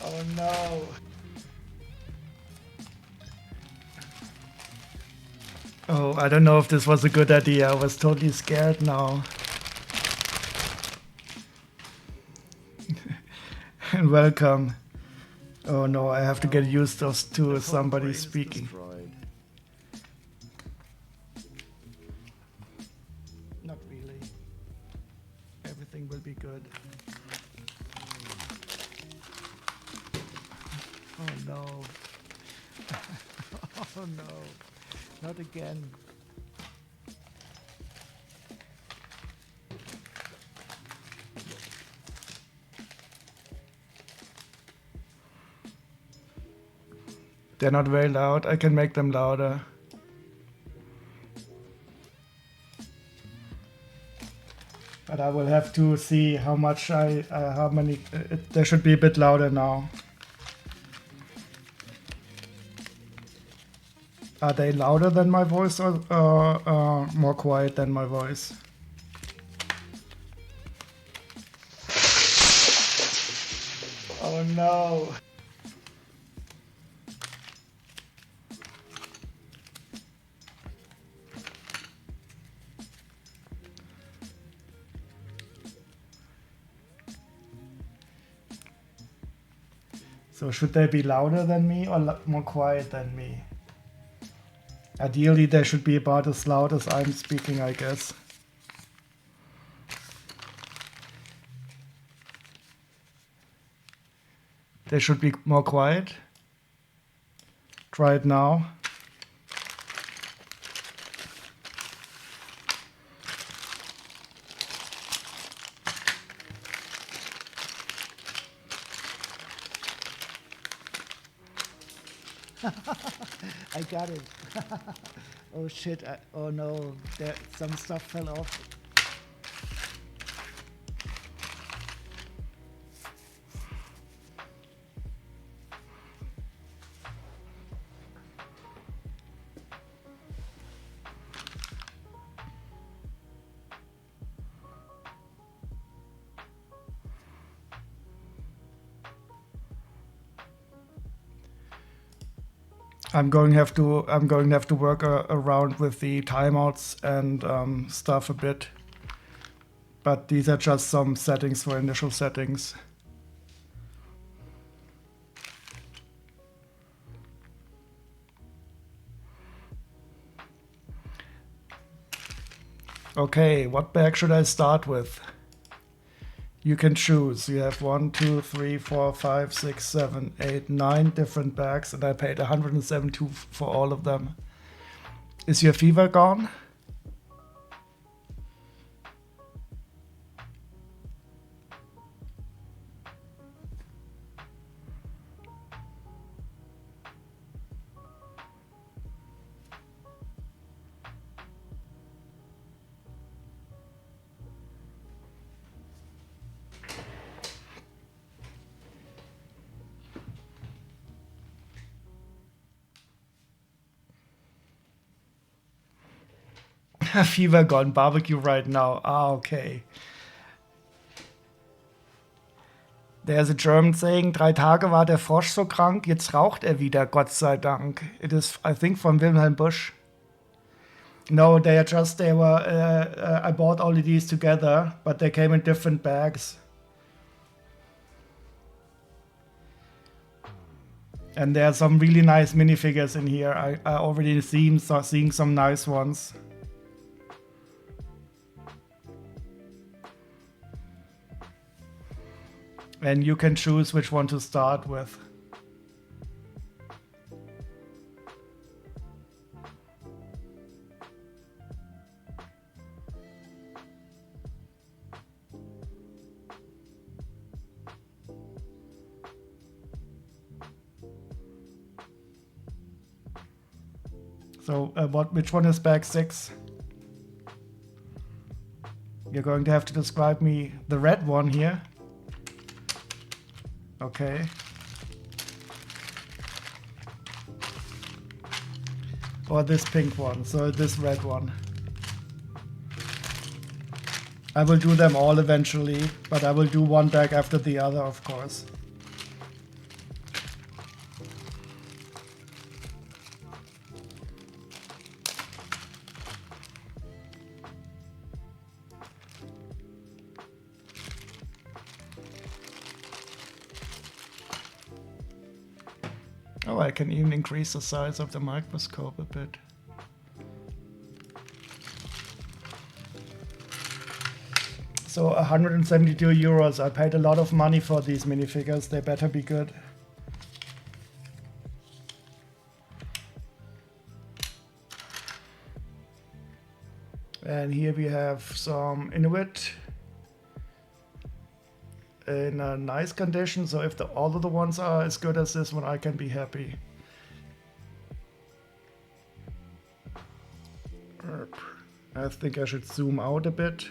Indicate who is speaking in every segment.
Speaker 1: Oh no. Oh, I don't know if this was a good idea. I was totally scared now. And welcome. Oh no, I have to get used to somebody speaking. Not really. Everything will be good. Oh no. Oh no. Not again. They're not very loud. I can make them louder. But I will have to see how much how many. They should be a bit louder now. Are they louder than my voice or more quiet than my voice? Oh no. So should they be louder than me or more quiet than me? Ideally, they should be about as loud as I'm speaking, I guess. They should be more quiet. Try it now. I got it. Oh shit, oh no, some stuff fell off. I'm going to have to work around with the timeouts and stuff a bit. But these are just some settings for initial settings. Okay, what bag should I start with? You can choose. You have 1, 2, 3, 4, 5, 6, 7, 8, 9 different bags, and I paid 172 for all of them. Is your fever gone? Fever gone, barbecue right now. Ah, okay. There's a German saying, 3 Tage war der Frosch so krank, jetzt raucht er wieder, Gott sei Dank. It is, I think, from Wilhelm Busch. No, I bought all of these together, but they came in different bags. And there are some really nice minifigures in here. I already seeing some nice ones. And you can choose which one to start with. So which one is bag 6? You're going to have to describe me the red one here. Okay. Or this pink one, so this red one. I will do them all eventually, but I will do one bag after the other, of course. I can even increase the size of the microscope a bit. So 172 euros. I paid a lot of money for these minifigures. They better be good. And here we have some Inuit in a nice condition. So if all of the ones are as good as this one, I can be happy. I think I should zoom out a bit.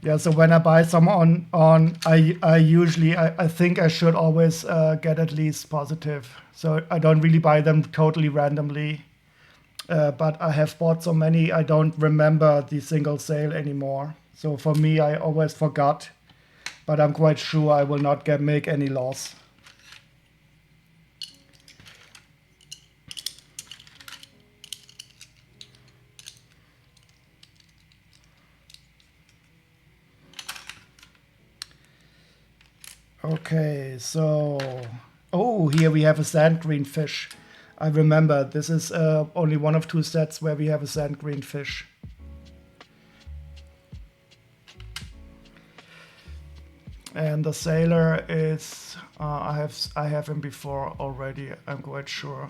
Speaker 1: Yeah, so when I buy some I usually I think I should always get at least positive. So I don't really buy them totally randomly. But I have bought so many I don't remember the single sale anymore. So for me, I always forgot. But I'm quite sure I will not make any loss. Okay, so here we have a sand green fish. I remember this is only one of two sets where we have a sand green fish. And the sailor is I have him before already. I'm quite sure.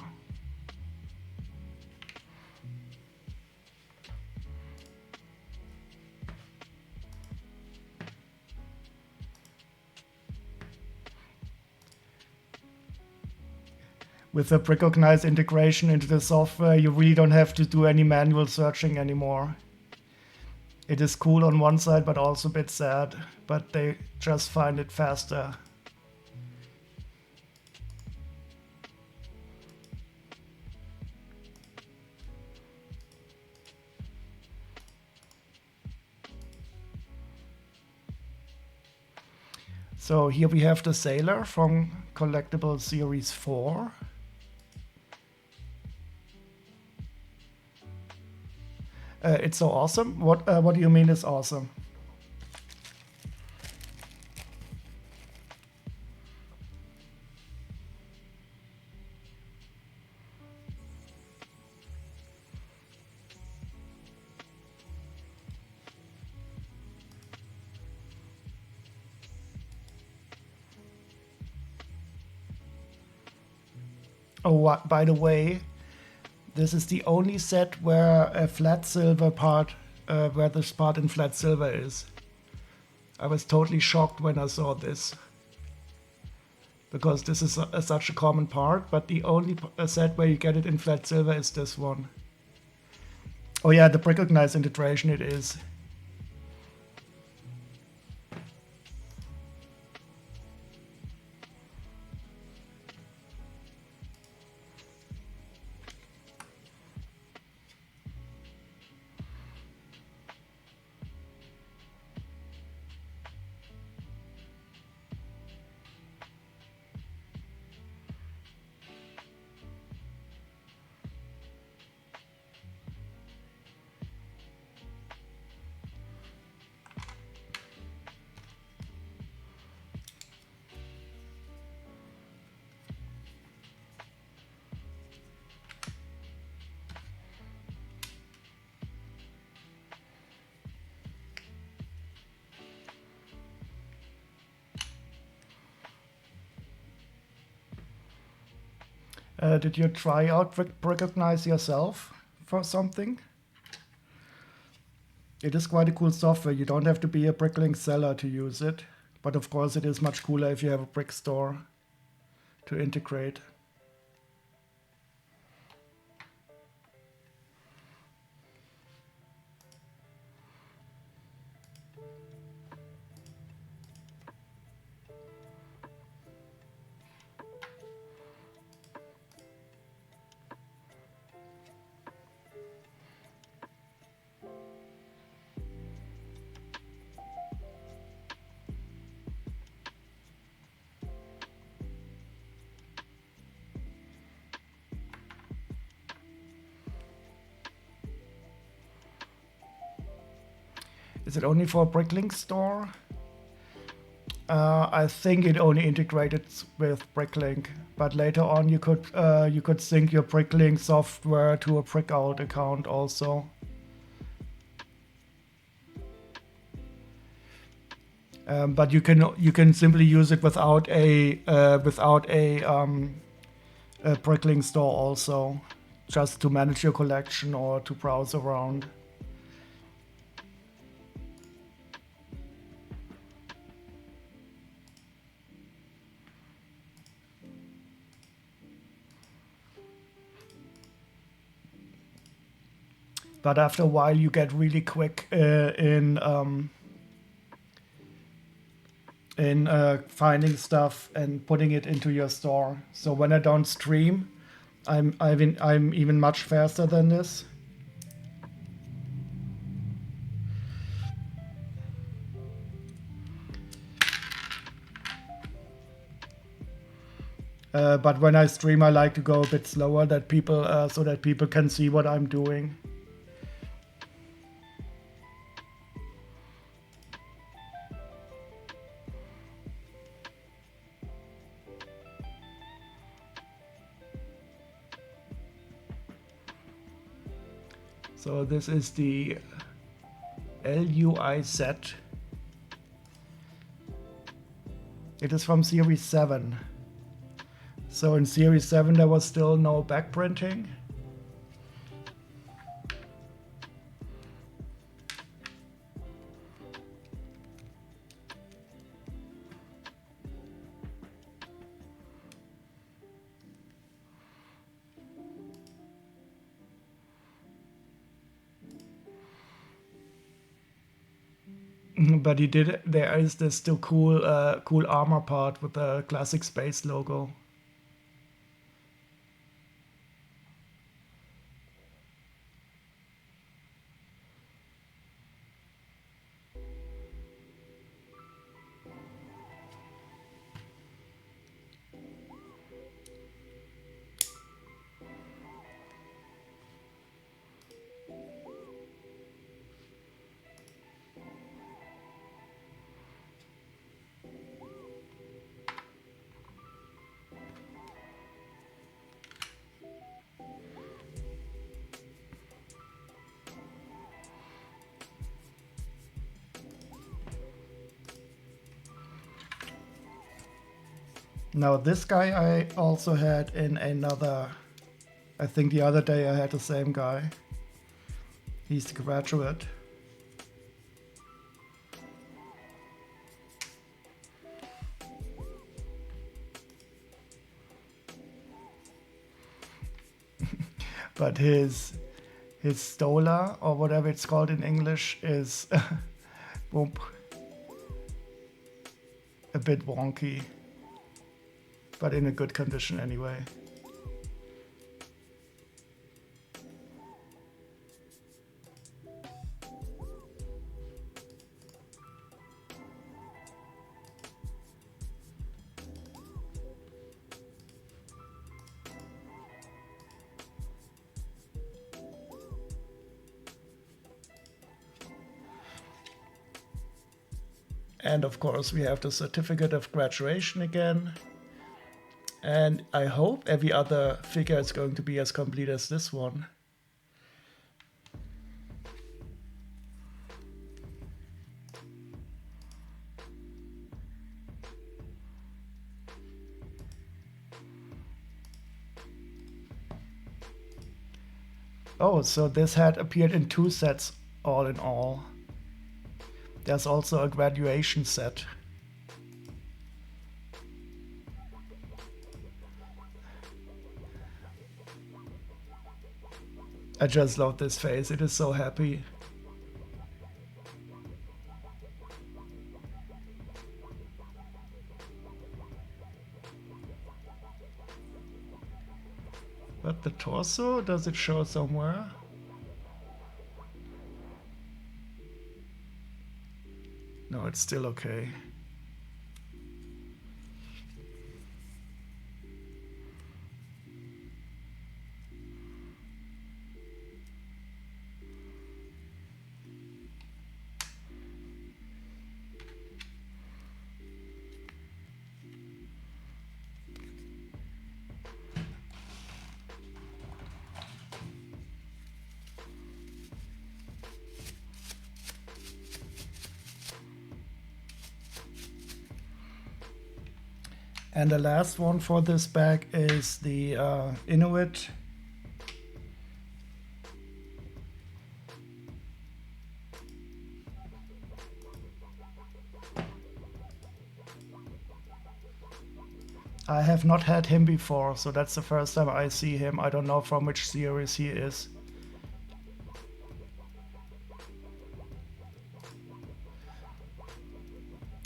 Speaker 1: With the Recognize integration into the software, you really don't have to do any manual searching anymore. It is cool on one side, but also a bit sad, but they just find it faster. So here we have the sailor from Collectible Series 4. It's so awesome. What do you mean it's awesome? Oh, by the way, this is the only set where a flat silver part, where this part in flat silver is. I was totally shocked when I saw this. Because this is such a common part, but the only set where you get it in flat silver is this one. Oh yeah, the Recognize integration it is. Did you try out Recognize yourself for something? It is quite a cool software. You don't have to be a Bricklink seller to use it. But of course it is much cooler if you have a brick store to integrate. Is it only for a Bricklink store? I think it only integrated with Bricklink, but later on you could sync your Bricklink software to a Brickout account also. But you can simply use it without a Bricklink store also, just to manage your collection or to browse around. But after a while, you get really quick in finding stuff and putting it into your store. So when I don't stream, I'm even much faster than this. But when I stream, I like to go a bit slower that people so that people can see what I'm doing. So this is the LUIZ. It is from Series 7. So in Series 7 there was still no backprinting. But he did. There is this still cool armor part with the classic space logo. Now this guy I also had in another, I think the other day I had the same guy. He's the graduate. But his stola, or whatever it's called in English, is boom, a bit wonky. But in a good condition anyway. And of course we have the certificate of graduation again. And I hope every other figure is going to be as complete as this one. Oh, so this had appeared in 2 sets all in all. There's also a graduation set. I just love this face, it is so happy. But the torso, does it show somewhere? No, it's still okay. And the last one for this bag is the Inuit. I have not had him before, so that's the first time I see him. I don't know from which series he is.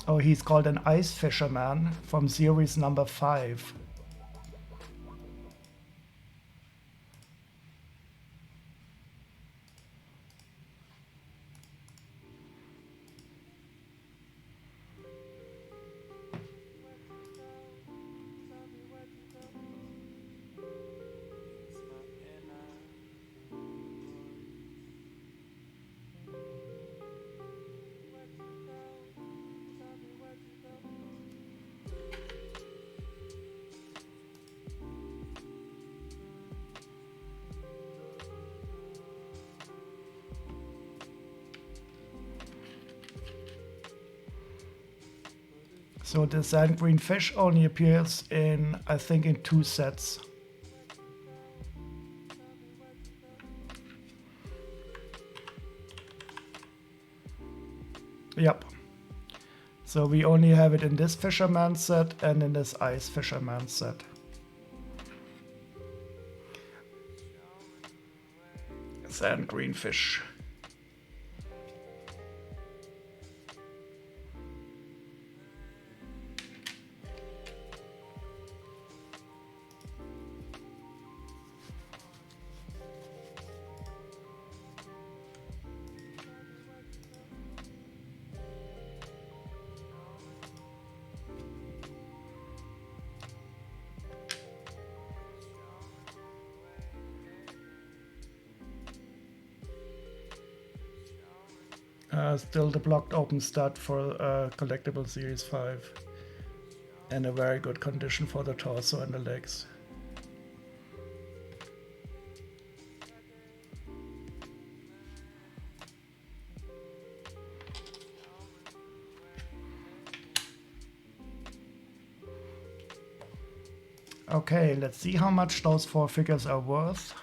Speaker 1: Oh, he's called an Ice Fisherman from series number 5. So the sand green fish only appears in, I think, in 2 sets. Yep. So we only have it in this fisherman set and in this ice fisherman set. Sand green fish. Still the blocked open stud for Collectible Series 5. And a very good condition for the torso and the legs. Okay, let's see how much those 4 figures are worth.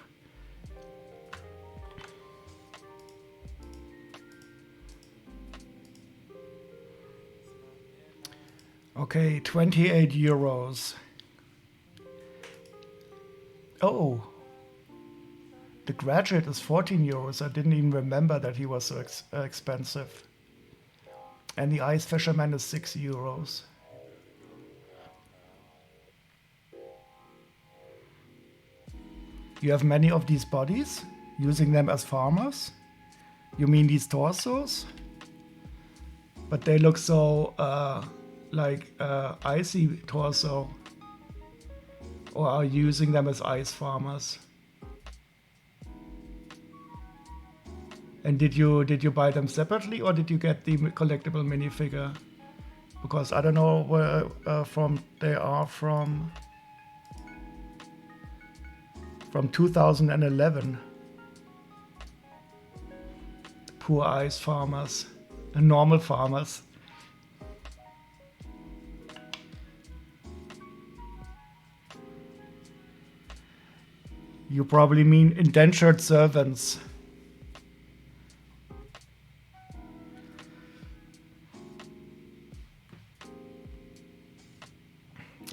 Speaker 1: Okay, 28 euros. Oh, the graduate is 14 euros. I didn't even remember that he was so expensive. And the ice fisherman is 6 euros. You have many of these bodies, using them as farmers? You mean these torsos? But they look so like icy torso. Or are you using them as ice farmers? And did you buy them separately, or did you get the collectible minifigure? Because I don't know where from they are from 2011. Poor ice farmers and normal farmers. You probably mean indentured servants.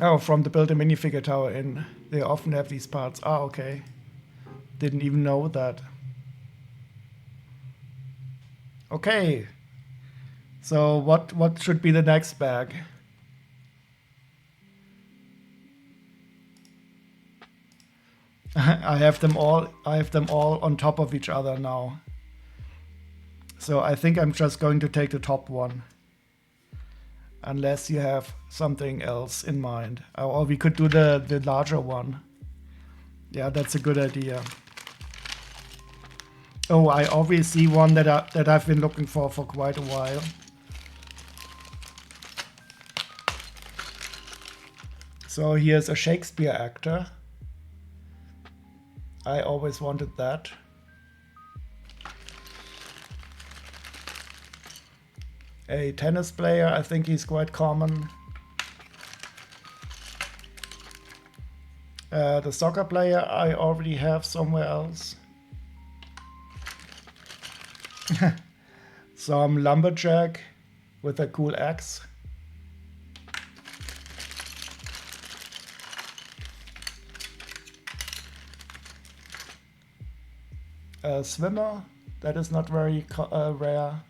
Speaker 1: Oh, from the Build a Minifigure Tower Inn. They often have these parts. Ah, okay. Didn't even know that. Okay. So what should be the next bag? I have them all on top of each other now. So I think I'm just going to take the top one. Unless you have something else in mind. Or we could do the larger one. Yeah, that's a good idea. Oh, I already see one that I've been looking for quite a while. So here's a Shakespeare actor. I always wanted that. A tennis player, I think he's quite common. The soccer player I already have somewhere else. Some lumberjack with a cool axe. A swimmer, that is not very rare.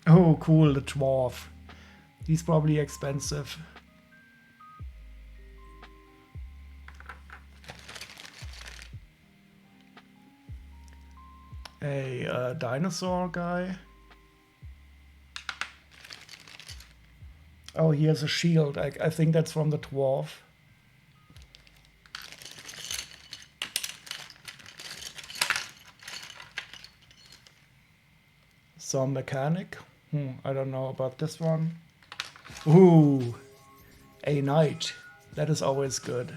Speaker 1: Oh, cool, the dwarf. He's probably expensive. A dinosaur guy. Oh, he has a shield. I think that's from the dwarf. Some mechanic. I don't know about this one. Ooh, a knight. That is always good.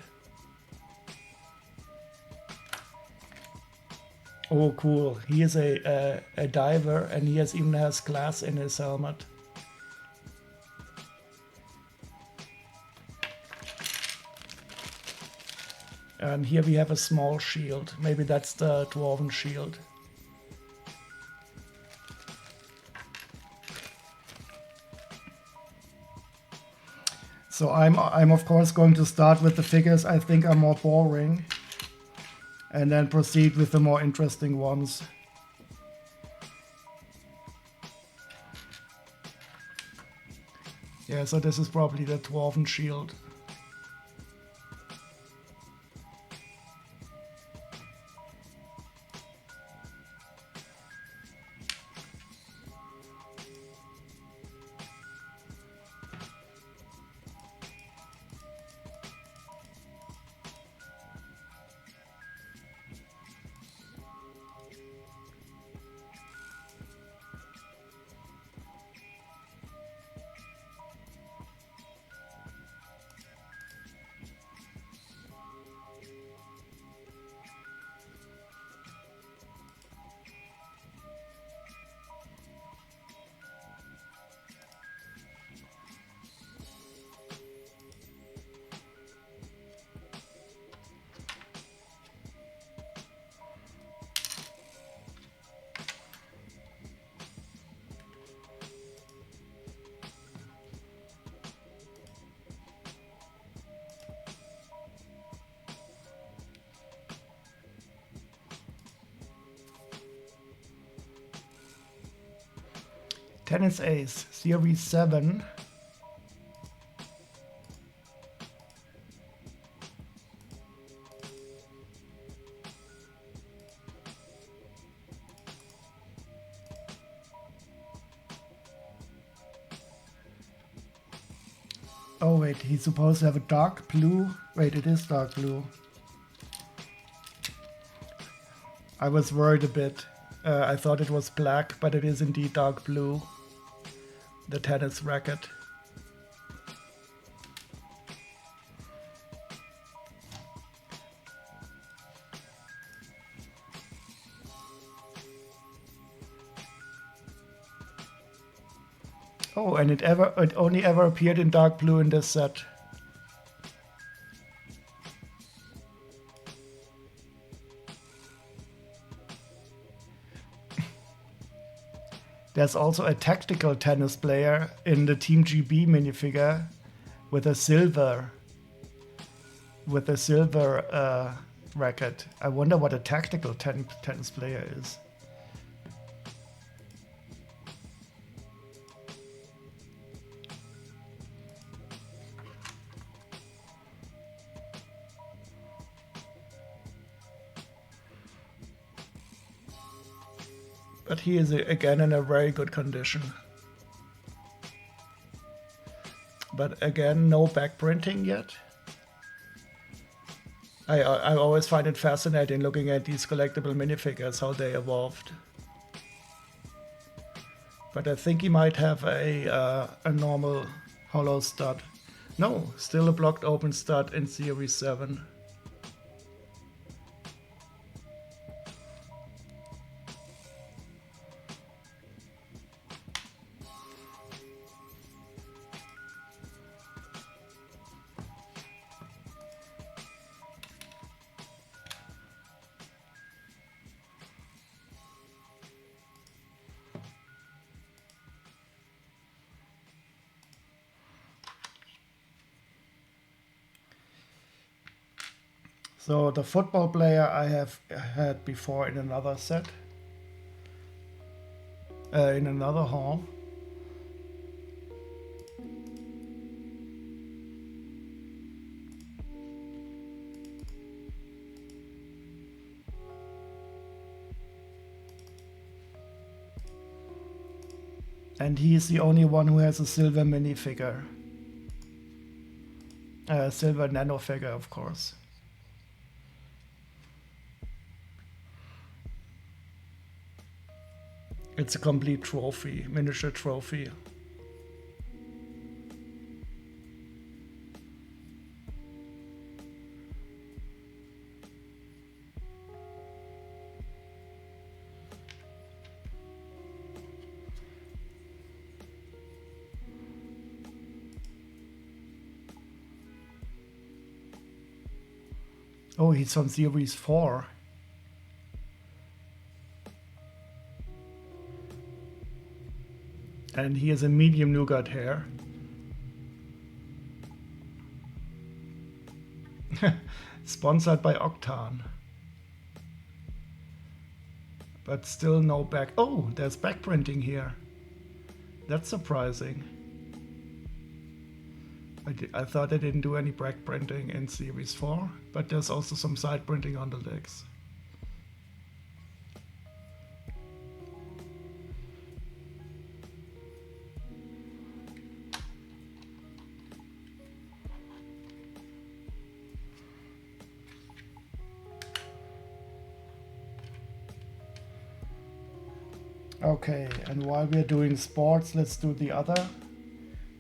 Speaker 1: Oh, cool. He is a diver, and he even has glass in his helmet. And here we have a small shield. Maybe that's the dwarven shield. So I'm of course going to start with the figures I think are more boring, and then proceed with the more interesting ones. Yeah, so this is probably the dwarven shield. Tennis Ace, Series 7. Oh wait, he's supposed to have a dark blue. Wait, it is dark blue. I was worried a bit. I thought it was black, but it is indeed dark blue. The tennis racket. Oh, and it only ever appeared in dark blue in this set. There's also a tactical tennis player in the Team GB minifigure with a silver racket. I wonder what a tactical tennis player is. But he is again in a very good condition. But again, no back printing yet. I always find it fascinating looking at these collectible minifigures, how they evolved. But I think he might have a normal hollow stud. No, still a blocked open stud in Series 7. So the football player I have had before in another set, in another hall. And he's the only one who has a silver minifigure. Silver nano figure, of course. It's a complete trophy, miniature trophy. Oh, he's on Series 4. And he has a medium nougat hair. Sponsored by Octan. But still no back. Oh, there's back printing here. That's surprising. I thought I didn't do any back printing in Series 4, but there's also some side printing on the legs. Okay, and while we're doing sports, let's do the other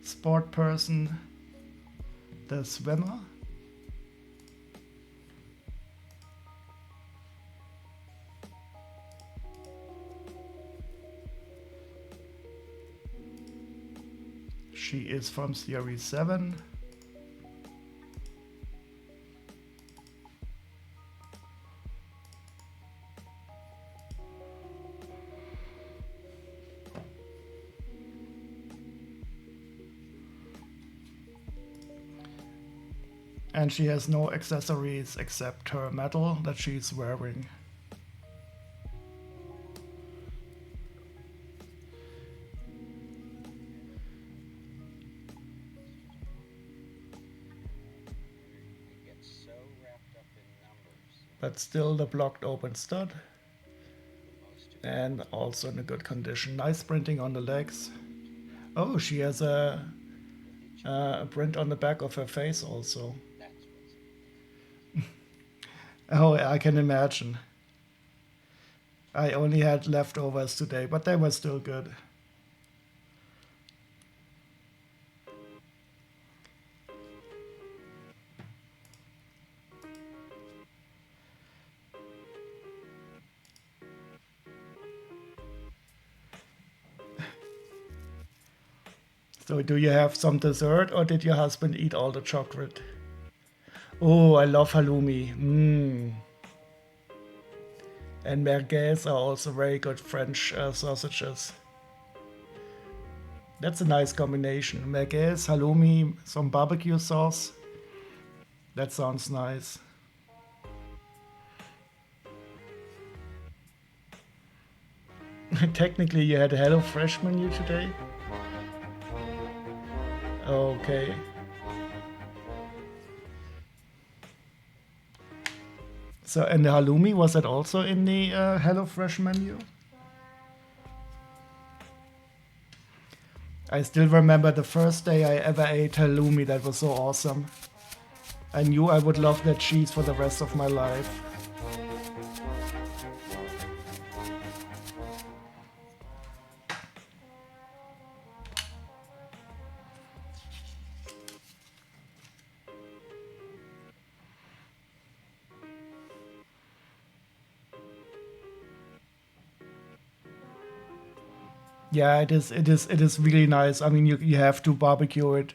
Speaker 1: sport person, the swimmer. She is from Series 7. And she has no accessories except her medal that she's wearing. But still the blocked open stud. And also in a good condition. Nice printing on the legs. Oh, she has a print on the back of her face also. Oh, I can imagine. I only had leftovers today, but they were still good. So do you have some dessert or did your husband eat all the chocolate? Oh, I love halloumi. And merguez are also very good French sausages. That's a nice combination. Merguez, halloumi, some barbecue sauce. That sounds nice. Technically, you had a HelloFresh menu today? Okay. So, and the halloumi, was that also in the HelloFresh menu? I still remember the first day I ever ate halloumi. That was so awesome. I knew I would love that cheese for the rest of my life. Yeah, it is really nice. I mean, you have to barbecue it,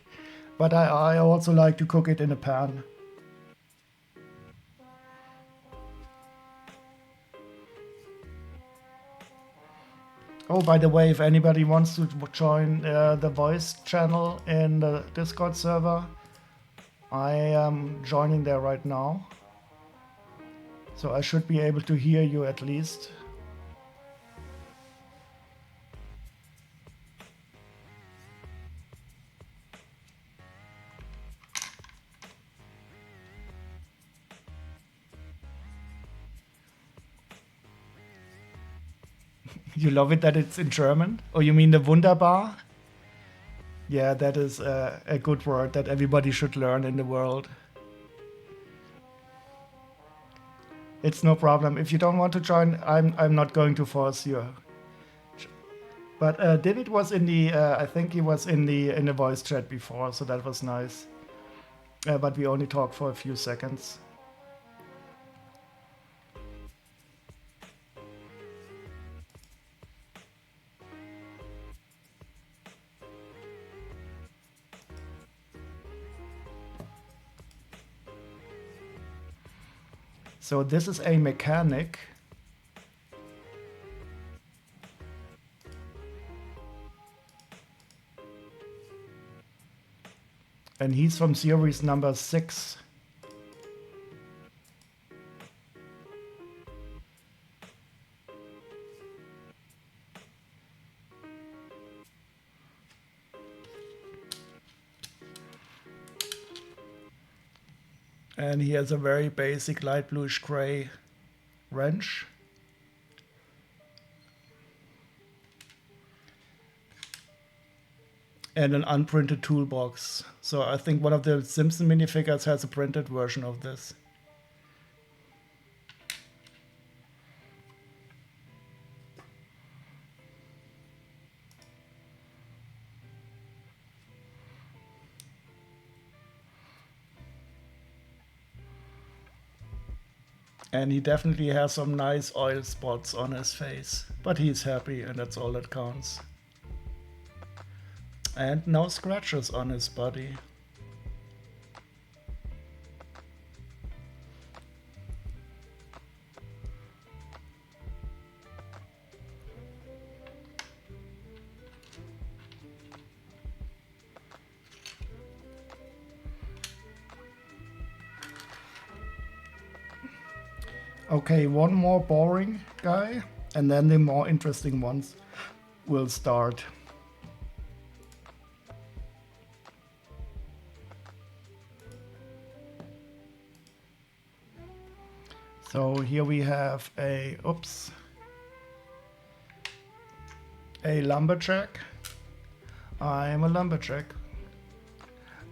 Speaker 1: but I also like to cook it in a pan. Oh, by the way, if anybody wants to join the voice channel in the Discord server, I am joining there right now. So I should be able to hear you at least. You love it that it's in German? Or you mean the Wunderbar? Yeah, that is a good word that everybody should learn in the world. It's no problem. If you don't want to join, I'm not going to force you. But David was in the I think he was in the voice chat before, so that was nice. But we only talked for a few seconds. So this is a mechanic. And he's from series number 6. And he has a very basic light bluish gray wrench. And an unprinted toolbox. So I think one of the Simpson minifigures has a printed version of this. And he definitely has some nice oil spots on his face. But he's happy, and that's all that counts. And no scratches on his body. Okay, one more boring guy, and then the more interesting ones will start. So here we have a lumberjack. I'm a lumberjack,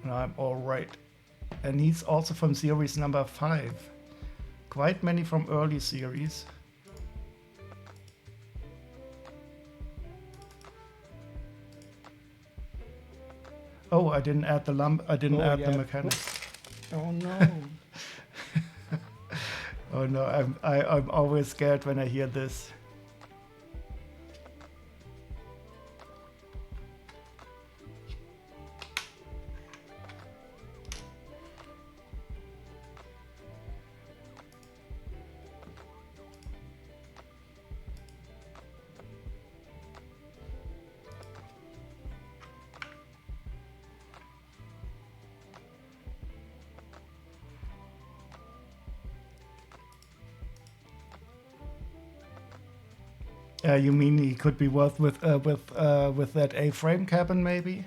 Speaker 1: and I'm all right. And he's also from series number 5. Quite many from early series. Oh, I didn't add the the mechanics.
Speaker 2: Oh no.
Speaker 1: Oh no, I'm always scared when I hear this. You mean he could be worth with that A-frame cabin maybe?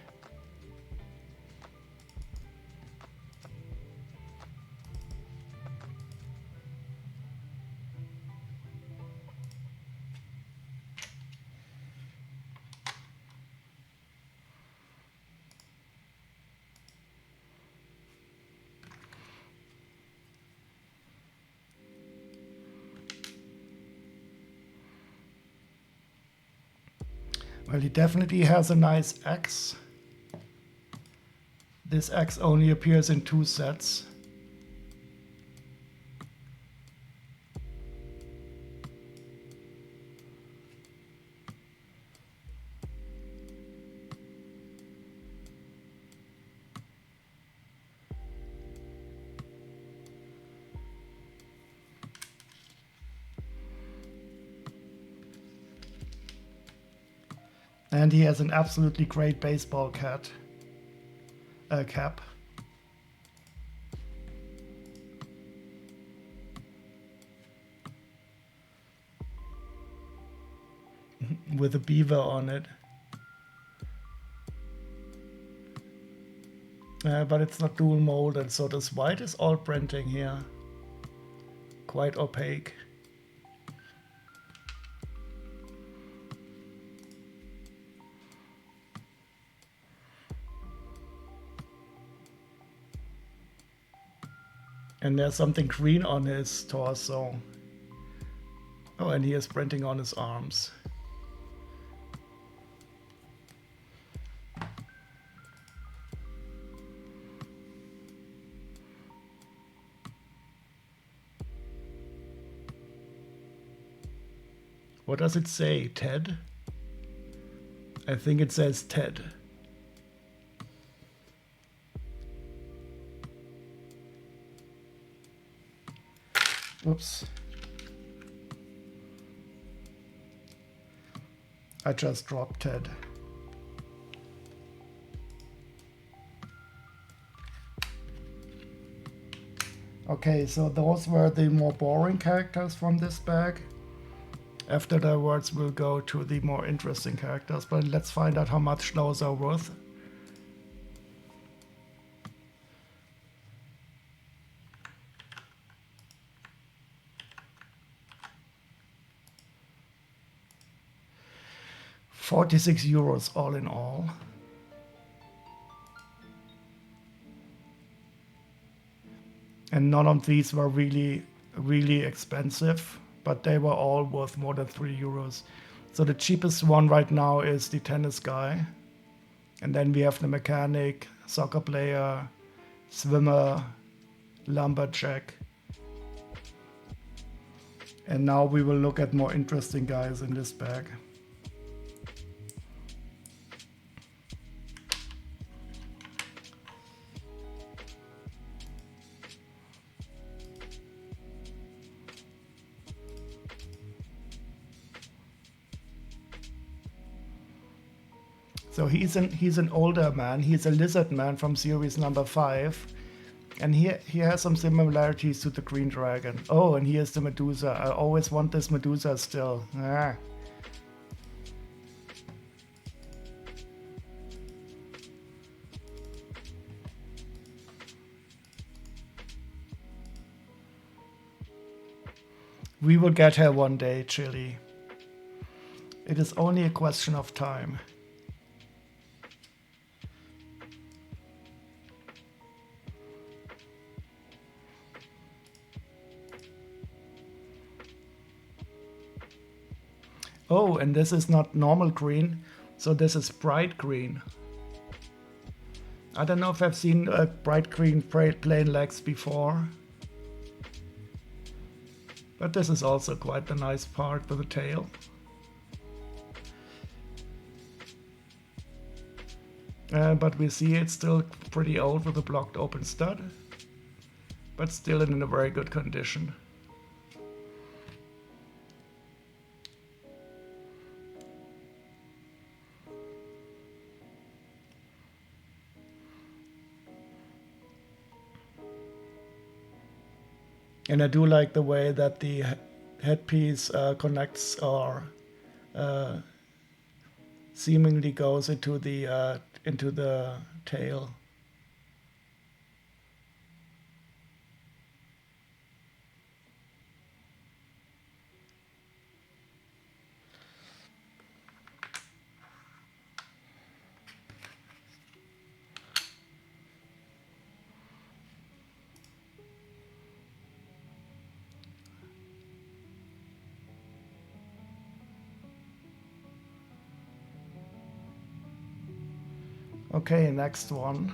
Speaker 1: Well, he definitely has a nice axe. This axe only appears in 2 sets. And he has an absolutely great baseball cap. with a beaver on it. But it's not dual molded, so this white is all printing here. Quite opaque. And there's something green on his torso. Oh, and he is printing on his arms. What does it say? Ted? I think it says Ted. Oops. I just dropped Ted. Okay, so those were the more boring characters from this bag. Afterwards we'll go to the more interesting characters, but let's find out how much those are worth. €46 all in all. And none of these were really expensive, but they were all worth more than €3. So the cheapest one right now is the tennis guy. And then we have the mechanic, soccer player, swimmer, lumberjack. And now we will look at more interesting guys in this bag. So he's an older man. He's a lizard man from series number 5. And he has some similarities to the Green Dragon. Oh, and here's the Medusa. I always want this Medusa still. Ah. We will get her one day, Chili. It is only a question of time. Oh, and this is not normal green, so this is bright green. I don't know if I've seen a bright green plain legs before. But this is also quite the nice part with the tail. But we see it's still pretty old with a blocked open stud, but still in a very good condition. And I do like the way that the headpiece connects or seemingly goes into the tail. Okay, next one.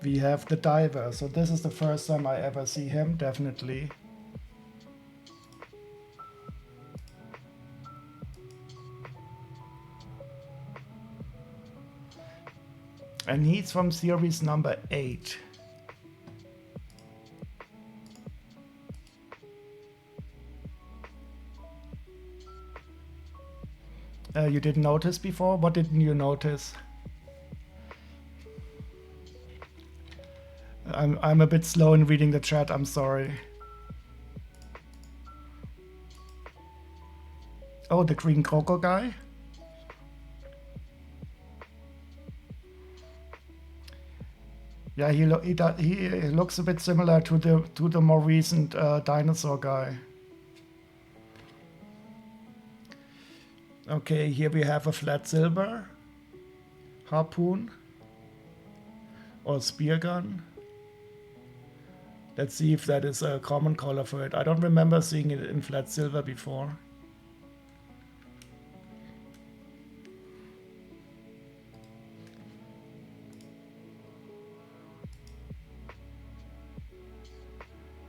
Speaker 1: We have the diver. So this is the first time I ever see him, definitely. And he's from series number 8. You didn't notice before? What didn't you notice? I'm a bit slow in reading the chat, I'm sorry. Oh, the green cocoa guy? Yeah, he looks a bit similar to the more recent dinosaur guy. Okay, here we have a flat silver harpoon or spear gun. Let's see if that is a common color for it. I don't remember seeing it in flat silver before.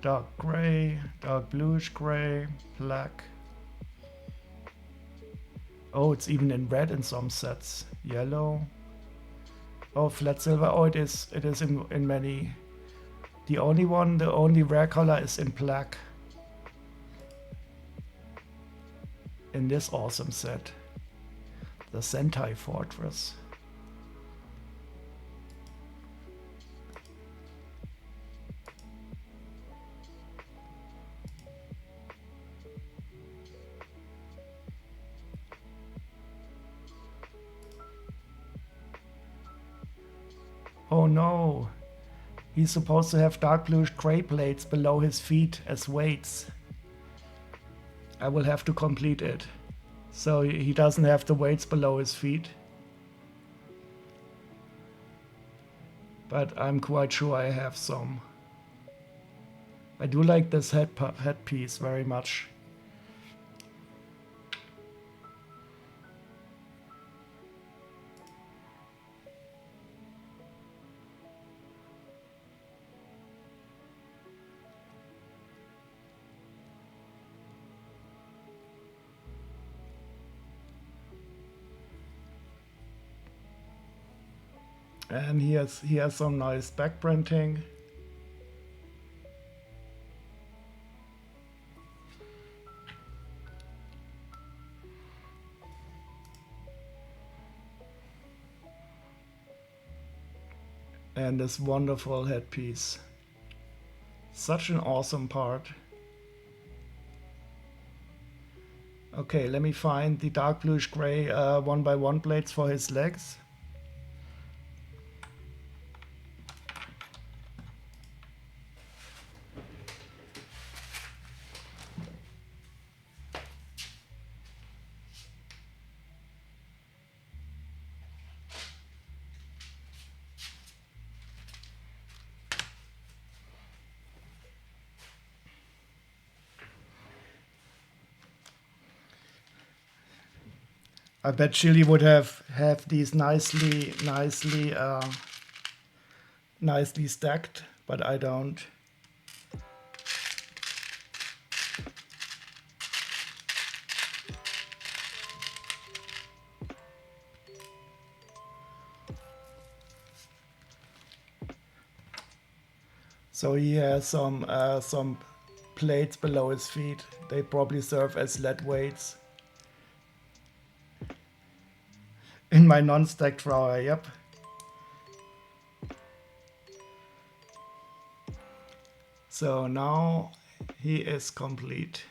Speaker 1: Dark gray, dark bluish gray, black. Oh, it's even in red in some sets. Yellow. Oh, flat silver. Oh, it is in many. The only rare color is in black. In this awesome set. The Sentai Fortress. Oh no, he's supposed to have dark bluish gray plates below his feet as weights. I will have to complete it. So he doesn't have the weights below his feet. But I'm quite sure I have some. I do like this headpiece very much. And he has some nice back printing. And this wonderful headpiece. Such an awesome part. Okay, let me find the dark bluish gray 1x1 plates for his legs. I bet Chili would have these nicely stacked, but I don't. So he has some plates below his feet. They probably serve as lead weights. In my non-stacked drawer, yep. So now he is complete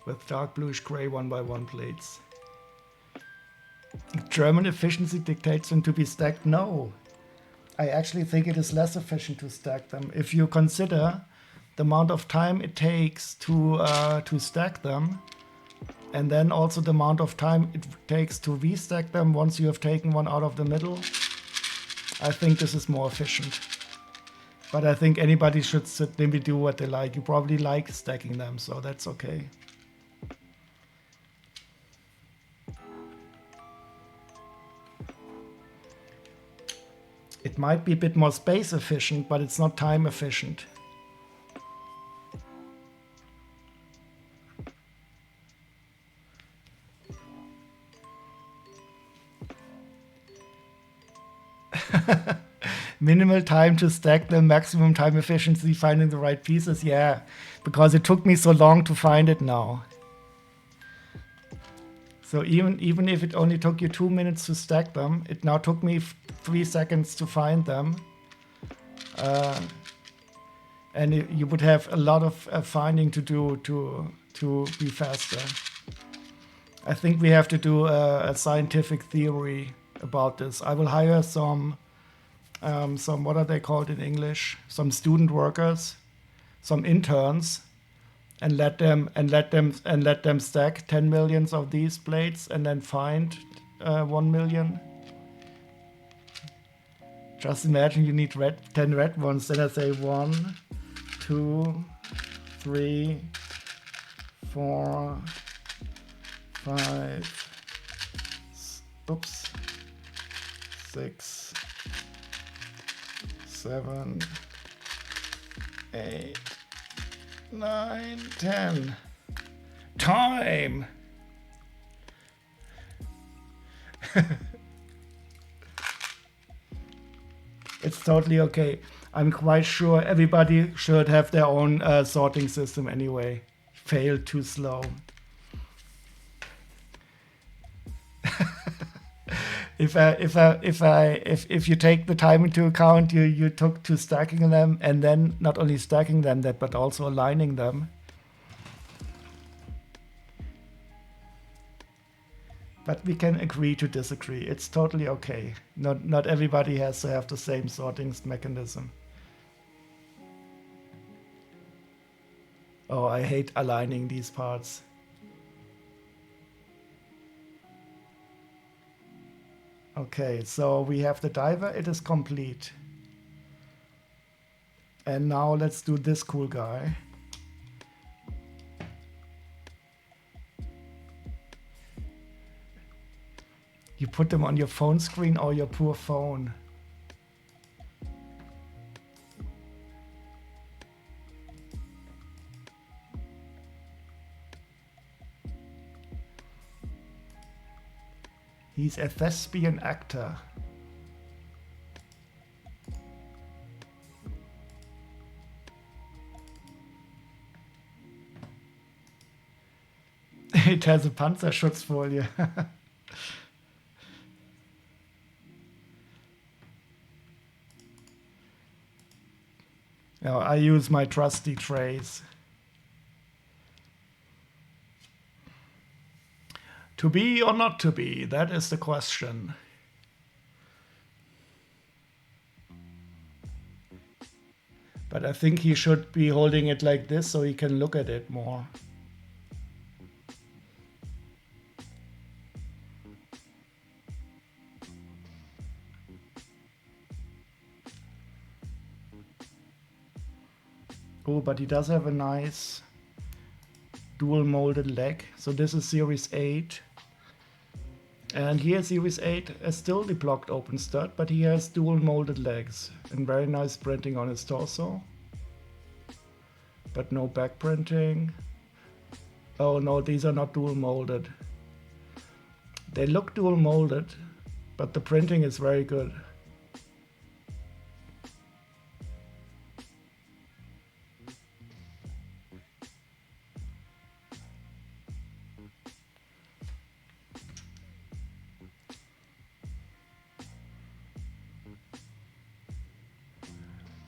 Speaker 1: with dark bluish gray 1x1 plates. German efficiency dictates them to be stacked? No. I actually think it is less efficient to stack them. If you consider the amount of time it takes to stack them, and then also the amount of time it takes to restack them once you have taken one out of the middle, I think this is more efficient. But I think anybody should simply do what they like. You probably like stacking them, so that's okay. It might be a bit more space efficient, but it's not time efficient. Minimal time to stack them, maximum time efficiency finding the right pieces. Yeah, because it took me so long to find it now. So even if it only took you 2 minutes to stack them, it now took me 3 seconds to find them. and you would have a lot of finding to do to be faster. I think we have to do a scientific theory about this. I will hire some what are they called in English? Some student workers, some interns, and let them stack 10 millions of these plates and then find 1 million. Just imagine you need 10 red ones. Then I say 1, 2, 3, 4, 5, oops, 6, 7, 8, 9, 10. Time! It's totally okay. I'm quite sure everybody should have their own sorting system anyway. Fail too slow. If you take the time into account, you took to stacking them, and then not only stacking them but also aligning them. But we can agree to disagree. It's totally okay. Not everybody has to have the same sorting mechanism. Oh, I hate aligning these parts. Okay, so we have the diver. It is complete. And now let's do this cool guy. You put them on your phone screen or your poor phone. He's a thespian actor. It has a Panzerschutzfolie. Now I use my trusty trays. To be or not to be, that is the question. But I think he should be holding it like this so he can look at it more. Oh, but he does have a nice dual molded leg. So this is Series 8. And here Series 8 is still the blocked open stud, but he has dual molded legs and very nice printing on his torso. But no back printing. Oh no, these are not dual molded. They look dual molded, but the printing is very good.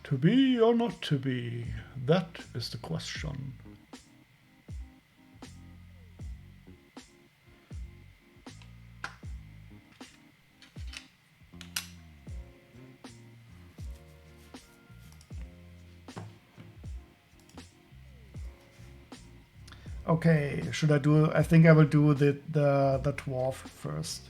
Speaker 1: To be or not to be, that is the question. Okay, should I do? I think I will do the dwarf first.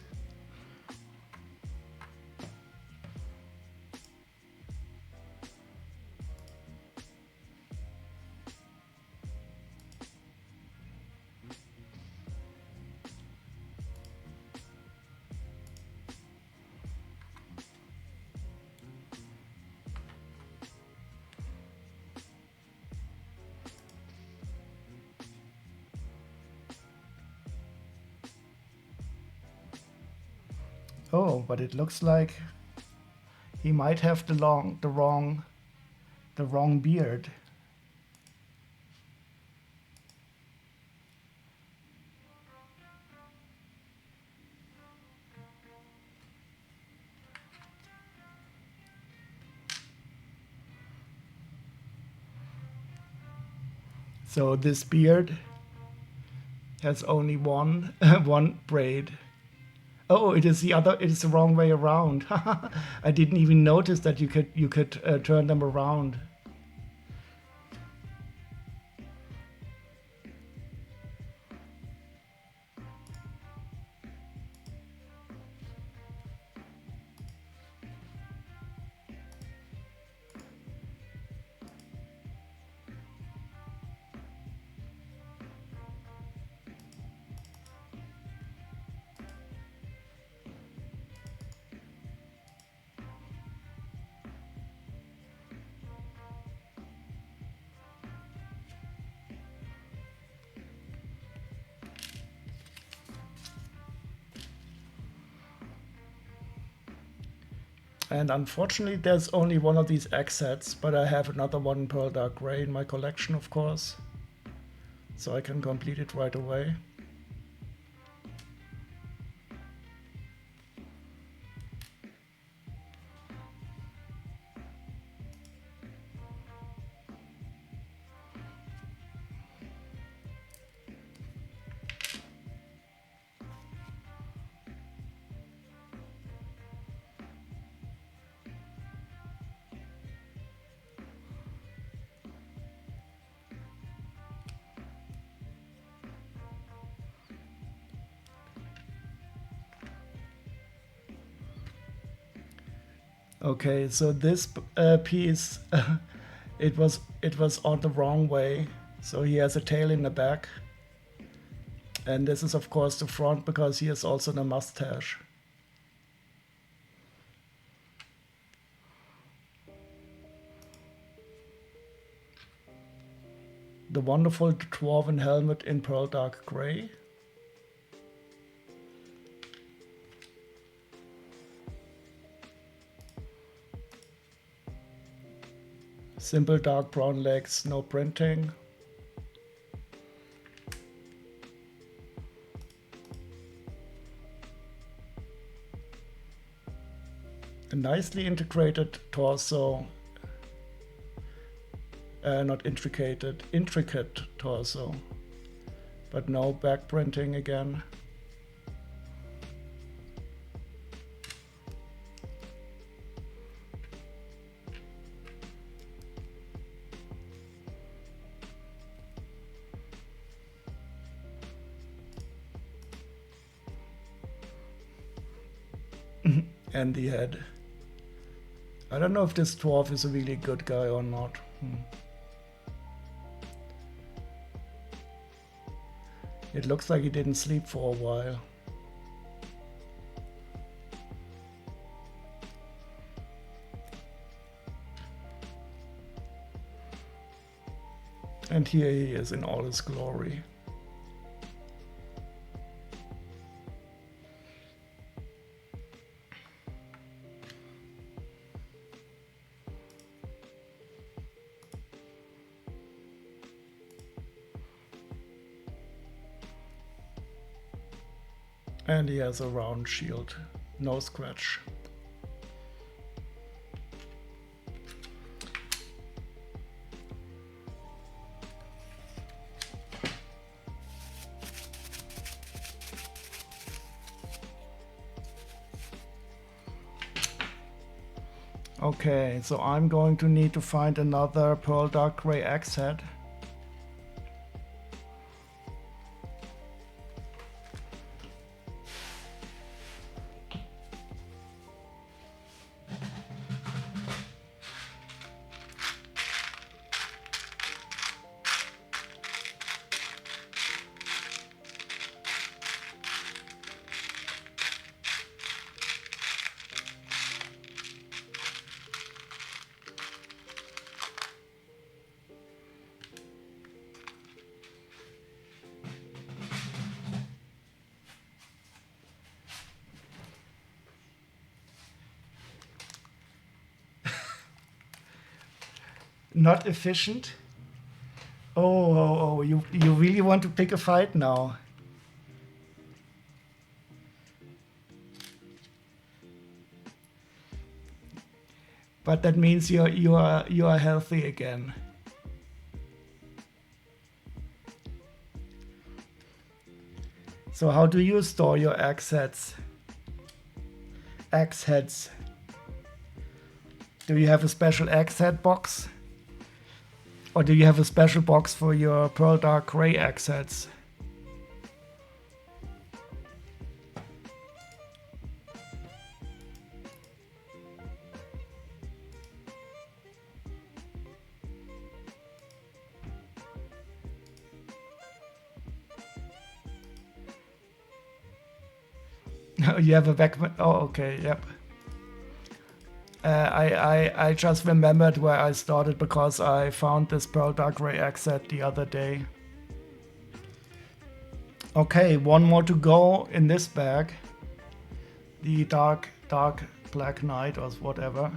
Speaker 1: Oh, but it looks like he might have the wrong beard. So this beard has only one one braid. Oh, it is the other. It is the wrong way around. I didn't even notice that you could turn them around. And unfortunately, there's only one of these X sets, but I have another one in Pearl Dark Grey in my collection, of course. So I can complete it right away. Okay, so this piece, it was on the wrong way. So he has a tail in the back, and this is of course the front because he has also the mustache. The wonderful dwarven helmet in Pearl Dark Grey. Simple dark brown legs, no printing. A nicely integrated torso. Not intricate torso. But no back printing again. And the head. I don't know if this dwarf is a really good guy or not. It looks like he didn't sleep for a while. And here he is in all his glory. And he has a round shield, no scratch. Okay, so I'm going to need to find another Pearl Dark Grey axe head. Not efficient. Oh, you really want to pick a fight now? But that means you are healthy again. So how do you store your axe heads? Axe heads. Do you have a special axe head box? Or do you have a special box for your pearl dark gray axe heads? You have a vacuum. Oh, okay, yep. I just remembered where I started because I found this pearl dark gray axe set the other day. Okay, one more to go in this bag. The dark black knight or whatever.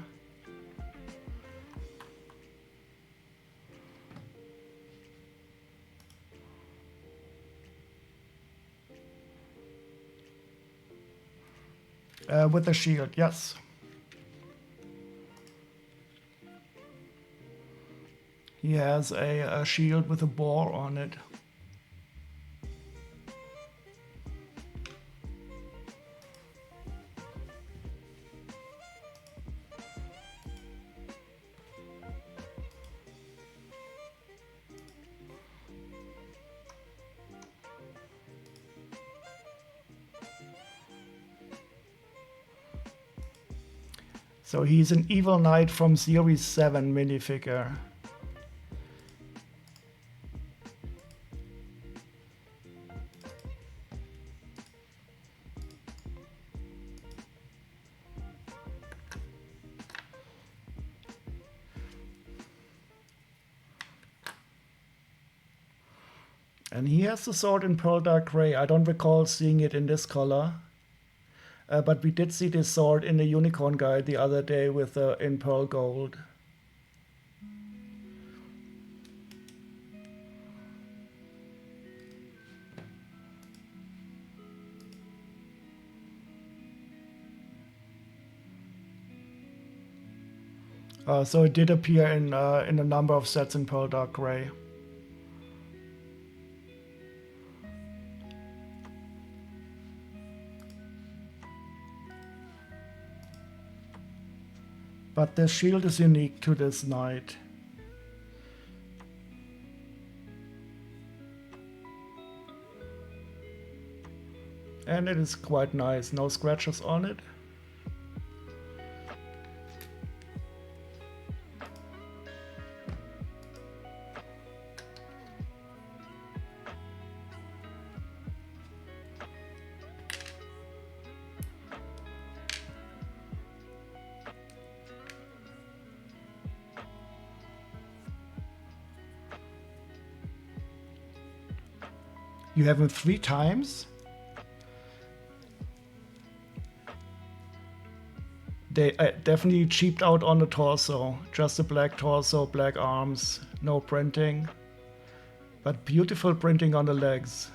Speaker 1: With the shield, yes. He has a shield with a boar on it. So he's an evil knight from Series 7 minifigure. And he has the sword in pearl dark gray. I don't recall seeing it in this color. But we did see this sword in the unicorn guide the other day with in pearl gold. So it did appear in a number of sets in pearl dark gray. But the shield is unique to this knight. And it is quite nice, no scratches on it. You have him 3 times? They definitely cheaped out on the torso. Just a black torso, black arms, no printing. But beautiful printing on the legs.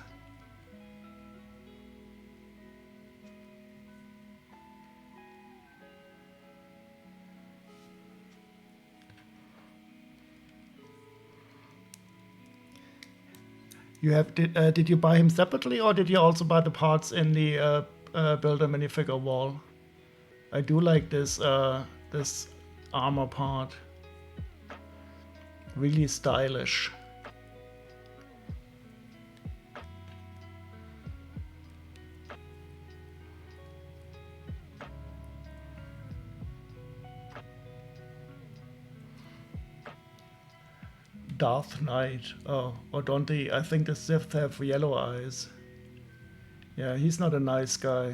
Speaker 1: You have did you buy him separately, or did you also buy the parts in the Builder minifigure wall? I do like this this armor part. Really stylish. Darth Knight. Oh, or don't they? I think the Sith have yellow eyes. Yeah, he's not a nice guy.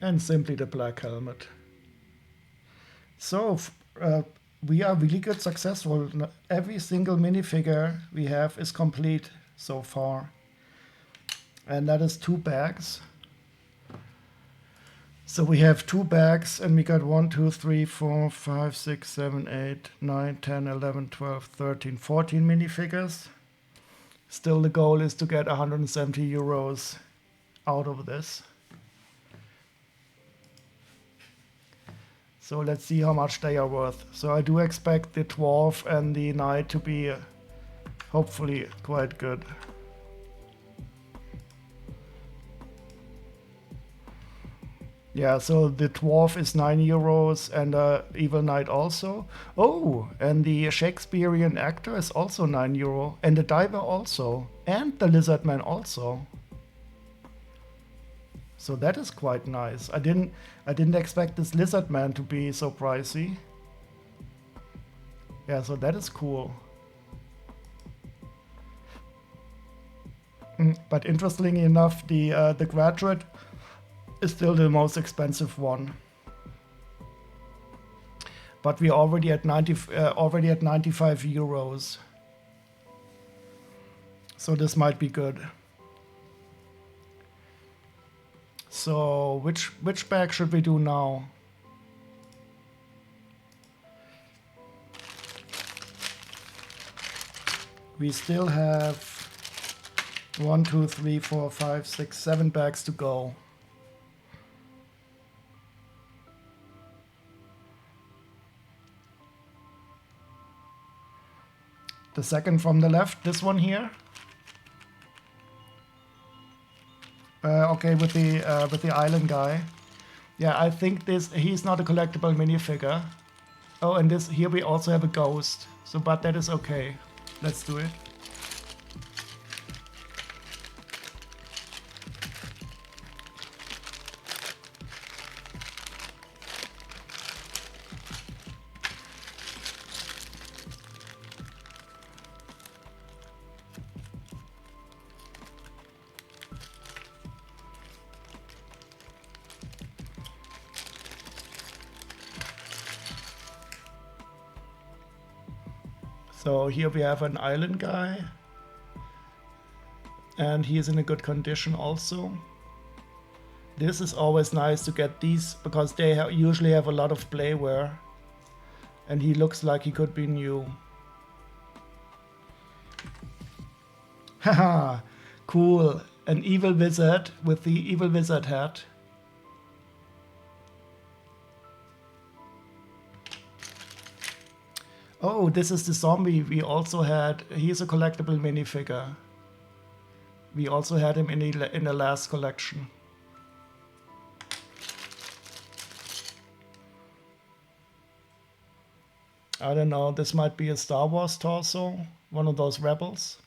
Speaker 1: And simply the black helmet. So we are really good, successful. Every single minifigure we have is complete so far. And that is 2 bags. So we have 2 bags, and we got 1, 2, 3, 4, 5, 6, 7, 8, 9, 10, 11, 12, 13, 14 minifigures. Still the goal is to get 170 euros out of this. So let's see how much they are worth. So I do expect the dwarf and the knight to be hopefully quite good. Yeah, so the dwarf is €9 and evil knight also. Oh, and the Shakespearean actor is also €9 and the diver also and the lizard man also. So that is quite nice. I didn't expect this lizard man to be so pricey. Yeah, so that is cool. But interestingly enough, the graduate is still the most expensive one. But we're already at 95 euros. So this might be good. So which bag should we do now? We still have 1, 2, 3, 4, 5, 6, 7 bags to go. The second from the left, this one here. Okay, with the island guy. Yeah, I think he's not a collectible minifigure. Oh, and here we also have a ghost. So, but that is okay. Let's do it. So here we have an island guy. And he is in a good condition also. This is always nice to get these because they usually have a lot of playwear. And he looks like he could be new. Haha, cool. An evil wizard with the evil wizard hat. Oh, this is the zombie we also had. He's a collectible minifigure. We also had him in the last collection. I don't know, this might be a Star Wars torso, one of those rebels.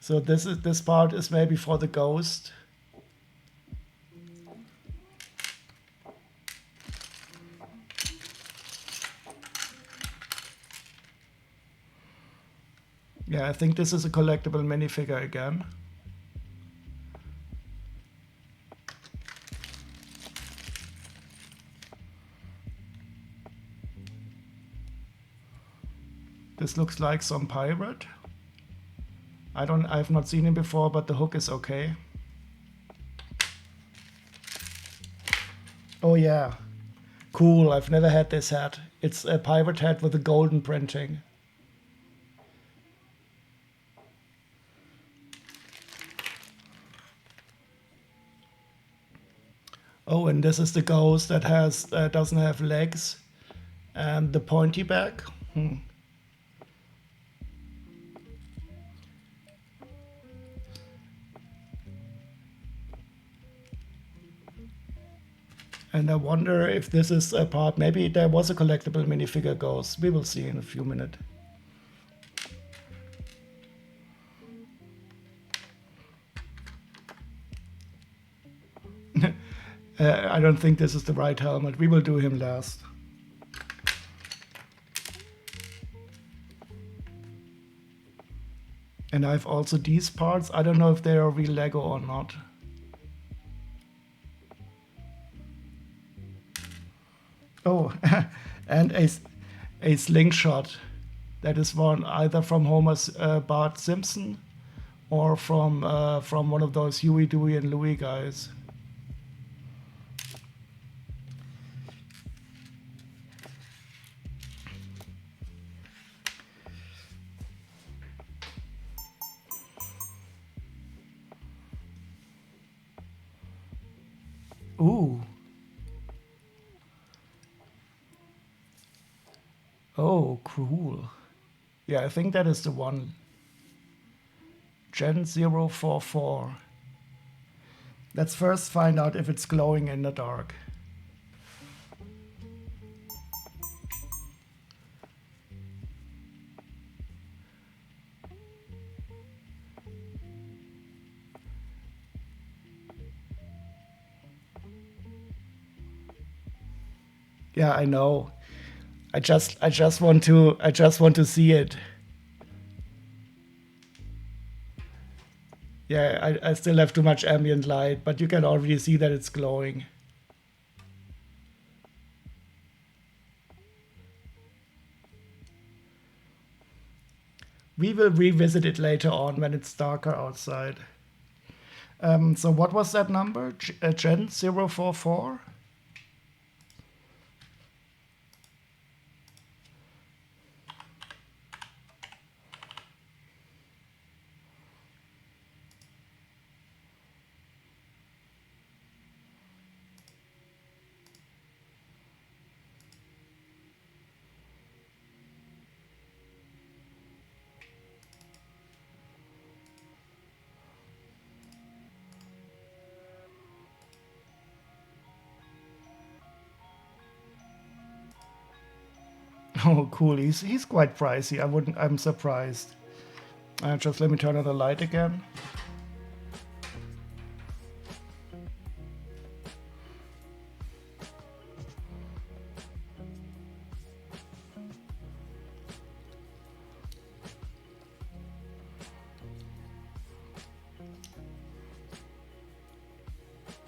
Speaker 1: So this part is maybe for the ghost. Yeah, I think this is a collectible minifigure again. This looks like some pirate. I've not seen him before, but the hook is okay. Oh yeah, cool, I've never had this hat. It's a pirate hat with a golden printing. Oh, and this is the ghost that doesn't have legs and the pointy back. And I wonder if this is a part, maybe there was a collectible minifigure ghost. We will see in a few minutes. I don't think this is the right helmet. We will do him last. And I have also these parts. I don't know if they are real Lego or not. Oh, and a slingshot. That is one either from Homer's Bart Simpson or from one of those Huey, Dewey, and Louie guys. Ooh. Oh, cool. Yeah, I think that is the one. Gen 044. Let's first find out if it's glowing in the dark. Yeah, I know. I just want to see it. Yeah, I still have too much ambient light, but you can already see that it's glowing. We will revisit it later on when it's darker outside. So what was that number? Gen 044? Oh, cool. He's quite pricey. I'm surprised. Just let me turn on the light again.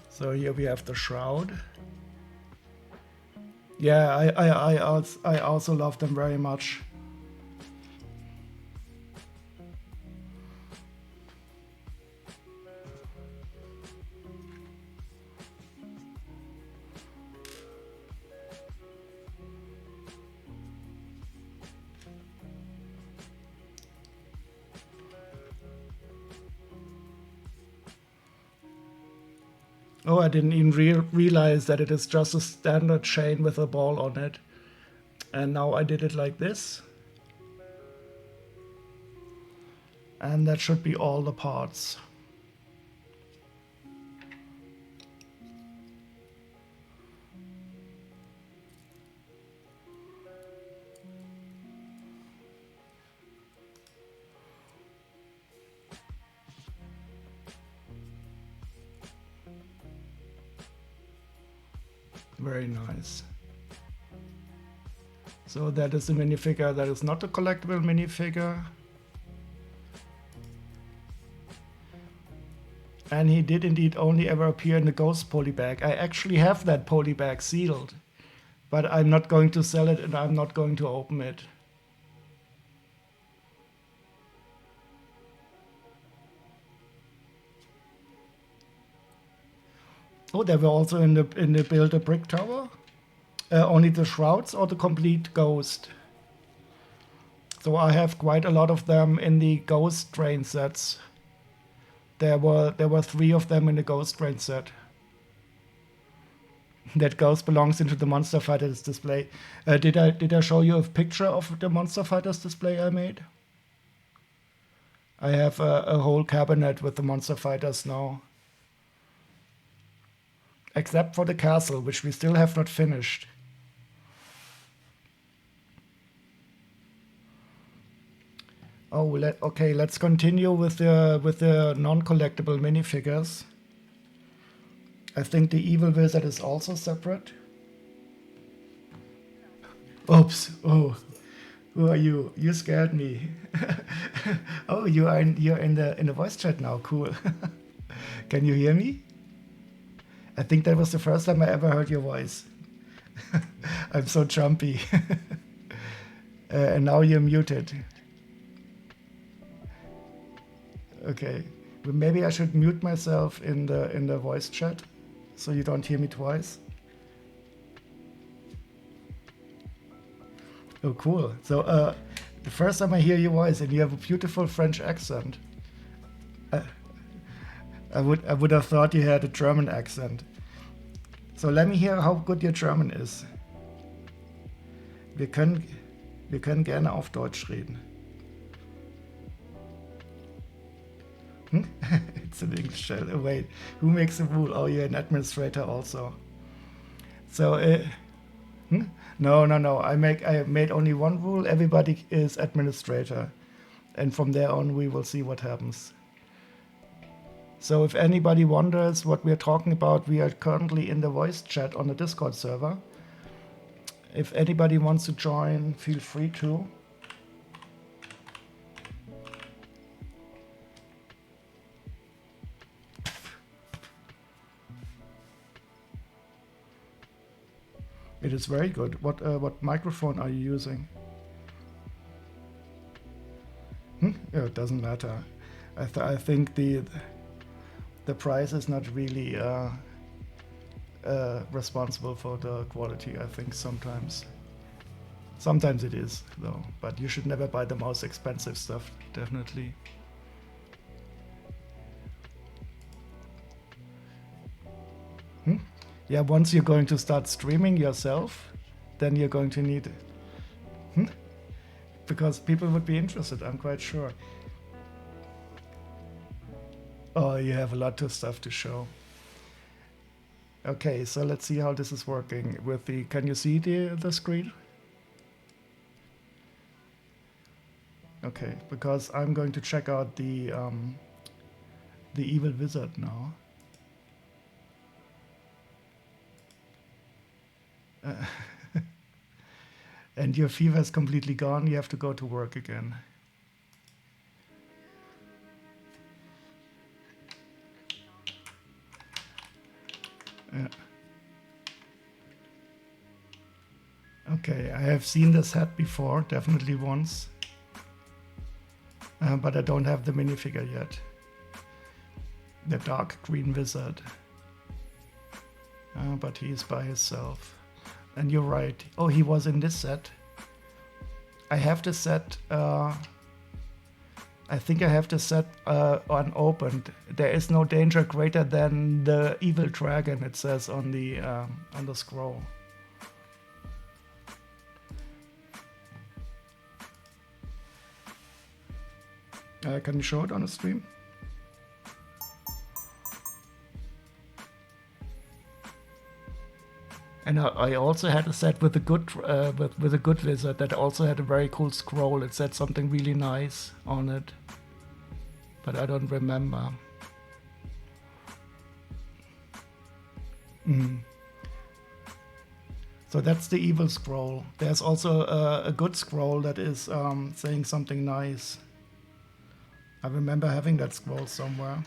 Speaker 1: So here we have the shroud. Yeah, I also love them very much. Oh, I didn't even realize that it is just a standard chain with a ball on it. And now I did it like this. And that should be all the parts. Very nice. So that is the minifigure. That is not a collectible minifigure. And he did indeed only ever appear in the Ghost polybag. I actually have that polybag sealed. But I'm not going to sell it and I'm not going to open it. Oh, they were also in the Build a Brick Tower? Only the shrouds or the complete ghost? So I have quite a lot of them in the Ghost train sets. There were 3 of them in the Ghost train set. That ghost belongs into the Monster Fighters display. Did I show you a picture of the Monster Fighters display I made? I have a whole cabinet with the Monster Fighters now. Except for the castle, which we still have not finished. Oh, okay. Let's continue with the non-collectible minifigures. I think the Evil Wizard is also separate. Oops. Oh, who are you? You scared me. Oh, you're in the voice chat now. Cool. Can you hear me? I think that was the first time I ever heard your voice. I'm so jumpy. And now you're muted. Okay. Well, maybe I should mute myself in the voice chat so you don't hear me twice. Oh, cool. So the first time I hear your voice and you have a beautiful French accent. I would have thought you had a German accent. So let me hear how good your German is. Wir können gerne auf Deutsch reden. Hm? It's an English shell. Oh, wait, who makes the rule? Oh, you're an administrator also. So, no. I made only one rule. Everybody is administrator, and from there on, we will see what happens. So, if anybody wonders what we are talking about, we are currently in the voice chat on the Discord server. If anybody wants to join, feel free to. It is very good. What microphone are you using? Yeah, it doesn't matter. I think the price is not really responsible for the quality. I think sometimes it is though. But you should never buy the most expensive stuff. Definitely. Yeah, once you're going to start streaming yourself, then you're going to need it. Because people would be interested, I'm quite sure. Oh, you have a lot of stuff to show. Okay, so let's see how this is working with the, can you see the screen? Okay, because I'm going to check out the evil wizard now. And your fever is completely gone, you have to go to work again. Yeah. Okay, I have seen this hat before, definitely once. But I don't have the minifigure yet. The dark green wizard. But he is by himself. And you're right. Oh, he was in this set. I have the set. I think I have the set unopened. There is no danger greater than the evil dragon. It says on the scroll. Can you show it on the stream? And I also had a set with a good with a good wizard that also had a very cool scroll. It said something really nice on it, but I don't remember. So that's the evil scroll. There's also a good scroll that is saying something nice. I remember having that scroll somewhere.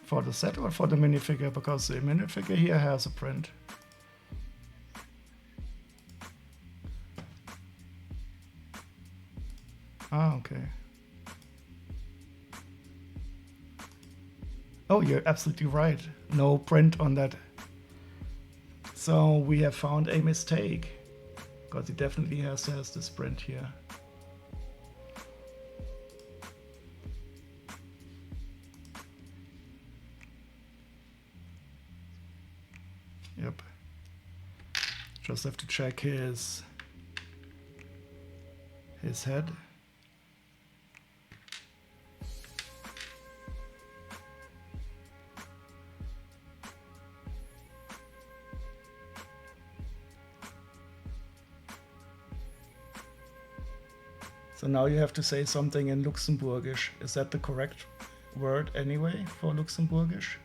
Speaker 1: For the set or for the minifigure? Because the minifigure here has a print. Ah, okay. Oh, you're absolutely right. No print on that. So we have found a mistake. Because it definitely has this print here. Yep. Just have to check his head. So now you have to say something in Luxembourgish. Is that the correct word anyway for Luxembourgish?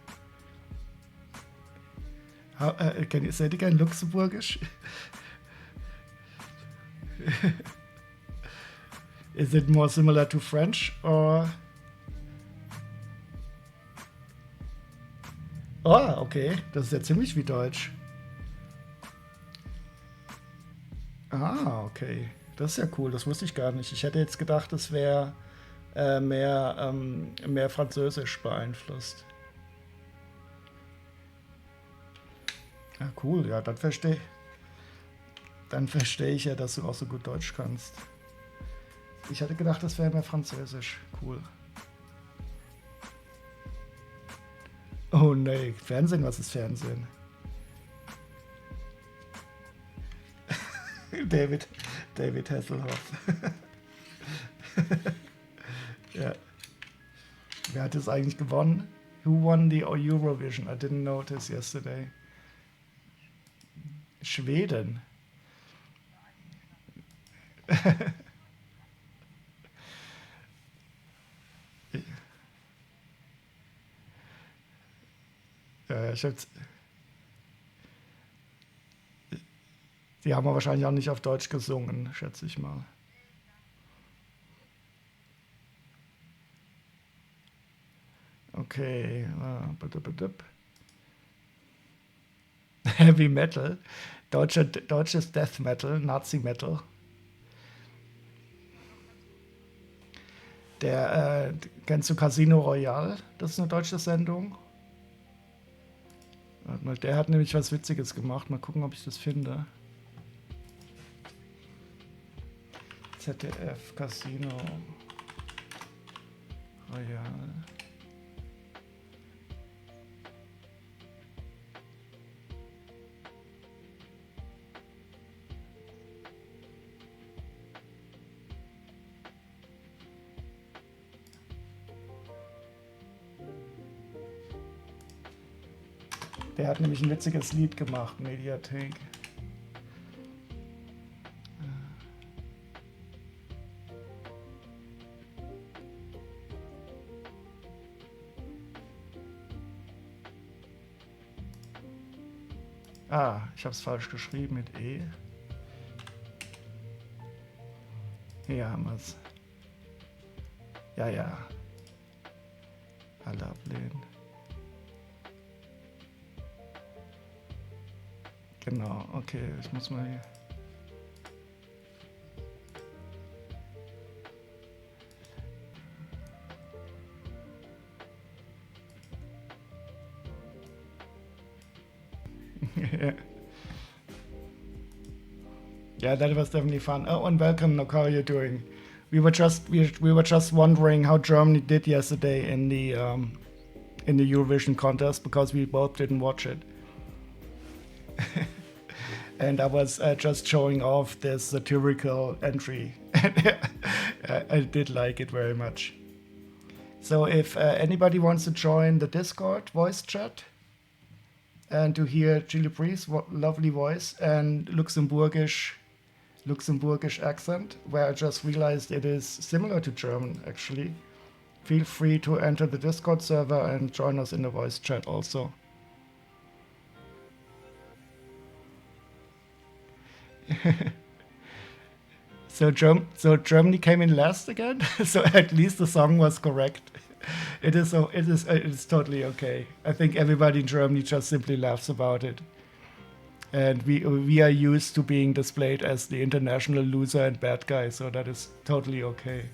Speaker 1: How, can you say it again, Luxembourgish? Is it more similar to French or? Ah, okay, das ist ja ziemlich wie Deutsch. Ah, okay. Das ist ja cool, das wusste ich gar nicht. Ich hätte jetzt gedacht, es wäre mehr Französisch beeinflusst. Ja, cool, ja, dann verstehe ich ja, dass du auch so gut Deutsch kannst. Ich hatte gedacht, das wäre mehr Französisch. Cool. Oh nee, Fernsehen, was ist Fernsehen? David, David Hasselhoff. Ja. Wer hat es eigentlich gewonnen? Who won the Eurovision? I didn't notice yesterday. Schweden. Ja, die haben wir wahrscheinlich auch nicht auf Deutsch gesungen, schätze ich mal. Okay. Heavy Metal. Deutsches Death Metal, Nazi Metal. Kennst du Casino Royale? Das ist eine deutsche Sendung. Warte mal, der hat nämlich was Witziges gemacht. Mal gucken, ob ich das finde. ZDF Casino Royale. Der hat nämlich ein witziges Lied gemacht, Mediathek. Ah, ich habe es falsch geschrieben mit E. Hier haben wir es. Ja, ja. Alle ablehnen. Genau, okay, ich muss mal hier. Yeah, that was definitely fun. Oh, and welcome, Nook. How are you doing? We were just wondering how Germany did yesterday in the Eurovision contest because we both didn't watch it. And I was just showing off this satirical entry. I did like it very much. So if anybody wants to join the Discord voice chat and to hear Chili Breeze, what lovely voice, and Luxembourgish accent, where I just realized it is similar to German actually, feel free to enter the Discord server and join us in the voice chat also. So Germany came in last again. So at least the song was correct. It is totally okay. I think everybody in Germany just simply laughs about it. And we are used to being displayed as the international loser and bad guy, so that is totally okay.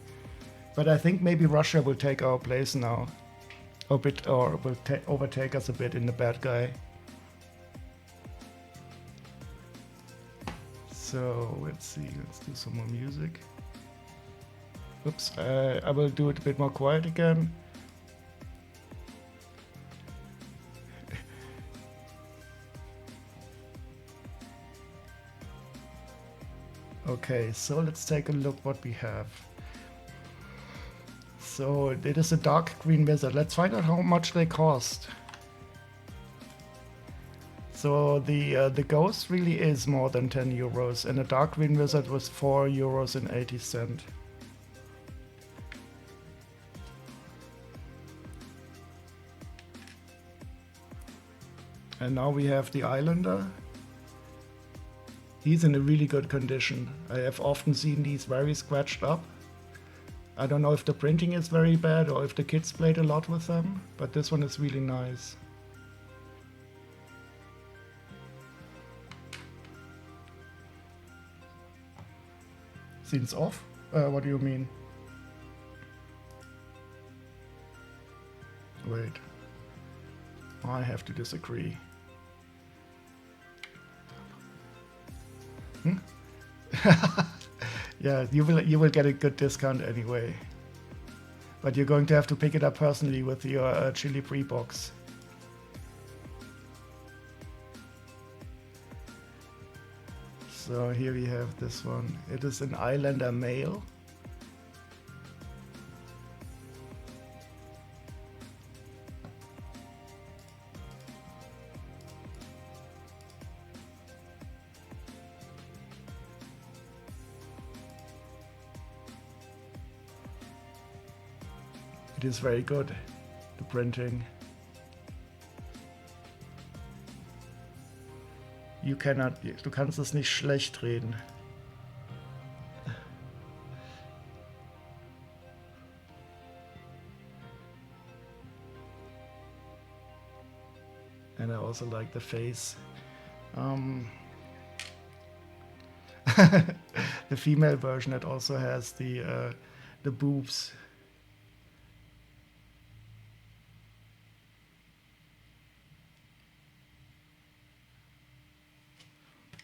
Speaker 1: But I think maybe Russia will take our place now, or will overtake us a bit in the bad guy. So let's see, let's do some more music. Oops, I will do it a bit more quiet again. Okay, so let's take a look what we have. So it is a dark green wizard. Let's find out how much they cost. So the ghost really is more than 10 euros, and a dark green wizard was 4 euros and 80 cents. And now we have the Islander. He's in a really good condition. I have often seen these very scratched up. I don't know if the printing is very bad or if the kids played a lot with them, but this one is really nice. Scenes off? What do you mean? Wait. I have to disagree. Yeah, you will get a good discount anyway. But you're going to have to pick it up personally with your Chili Pre box. So here we have this one. It is an Islander male. It is very good, the printing. Du kannst es nicht schlecht reden. And I also like the face. The female version, it also has the boobs.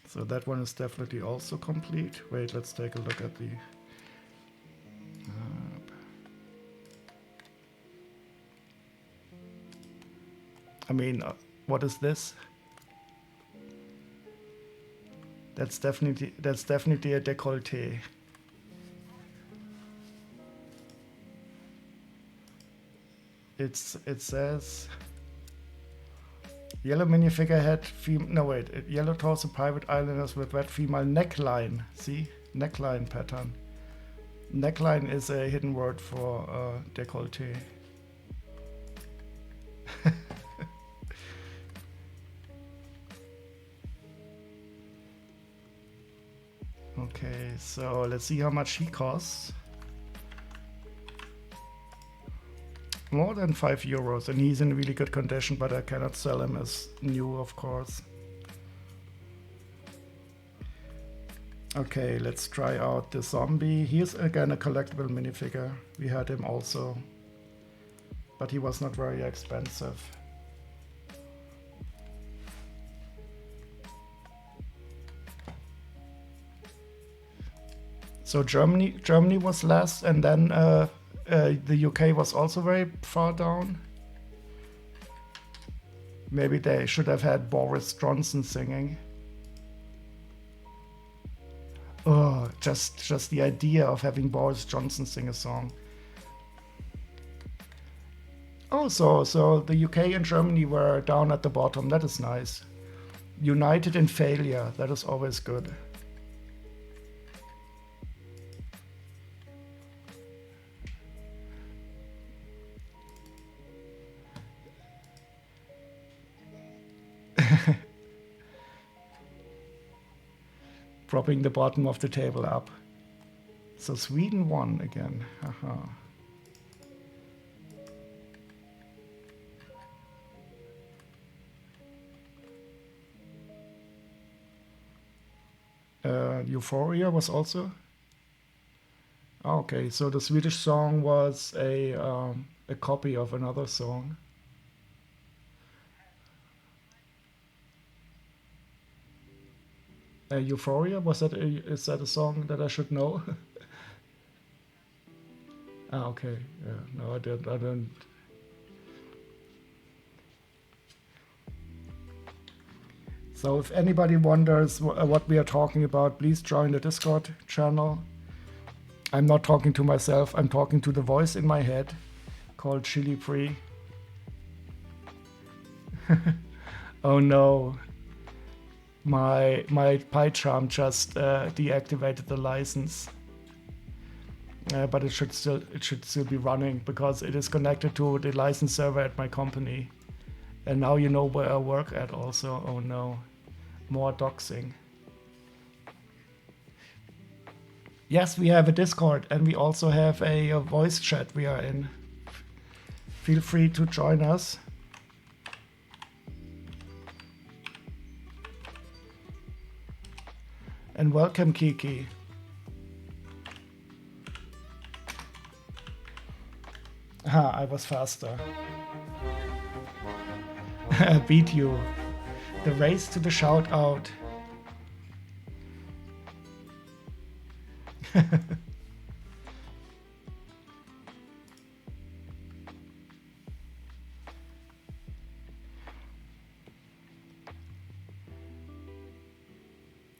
Speaker 1: So that one is definitely also complete. Wait, let's take a look at the... I mean, what is this? That's definitely a décolleté. It says... Yellow minifigure head, yellow torso private islanders with red female neckline. See? Neckline pattern. Neckline is a hidden word for décolleté. Okay, so let's see how much he costs. More than €5, and he's in really good condition, but I cannot sell him as new, of course. Okay, let's try out the zombie. Here's again a collectible minifigure. We had him also, but he was not very expensive. So Germany was last, and then the UK was also very far down. Maybe they should have had Boris Johnson singing. Oh, just the idea of having Boris Johnson sing a song. Oh, so the UK and Germany were down at the bottom. That is nice. United in failure. That is always good. Propping the bottom of the table up. So Sweden won again. Haha. Euphoria was also. Oh, okay, so the Swedish song was a copy of another song. Euphoria, is that a song that I should know? Ah, okay. Yeah, no, I don't. So if anybody wonders what we are talking about, please join the Discord channel. I'm not talking to myself, I'm talking to the voice in my head called Chili Pre. Oh no. My PyCharm just deactivated the license, but it should still be running because it is connected to the license server at my company. And now you know where I work at also. Oh no, more doxing. Yes, we have a Discord and we also have a voice chat we are in. Feel free to join us. And welcome, Kiki. Ah, I was faster. Beat you. The race to the shout out.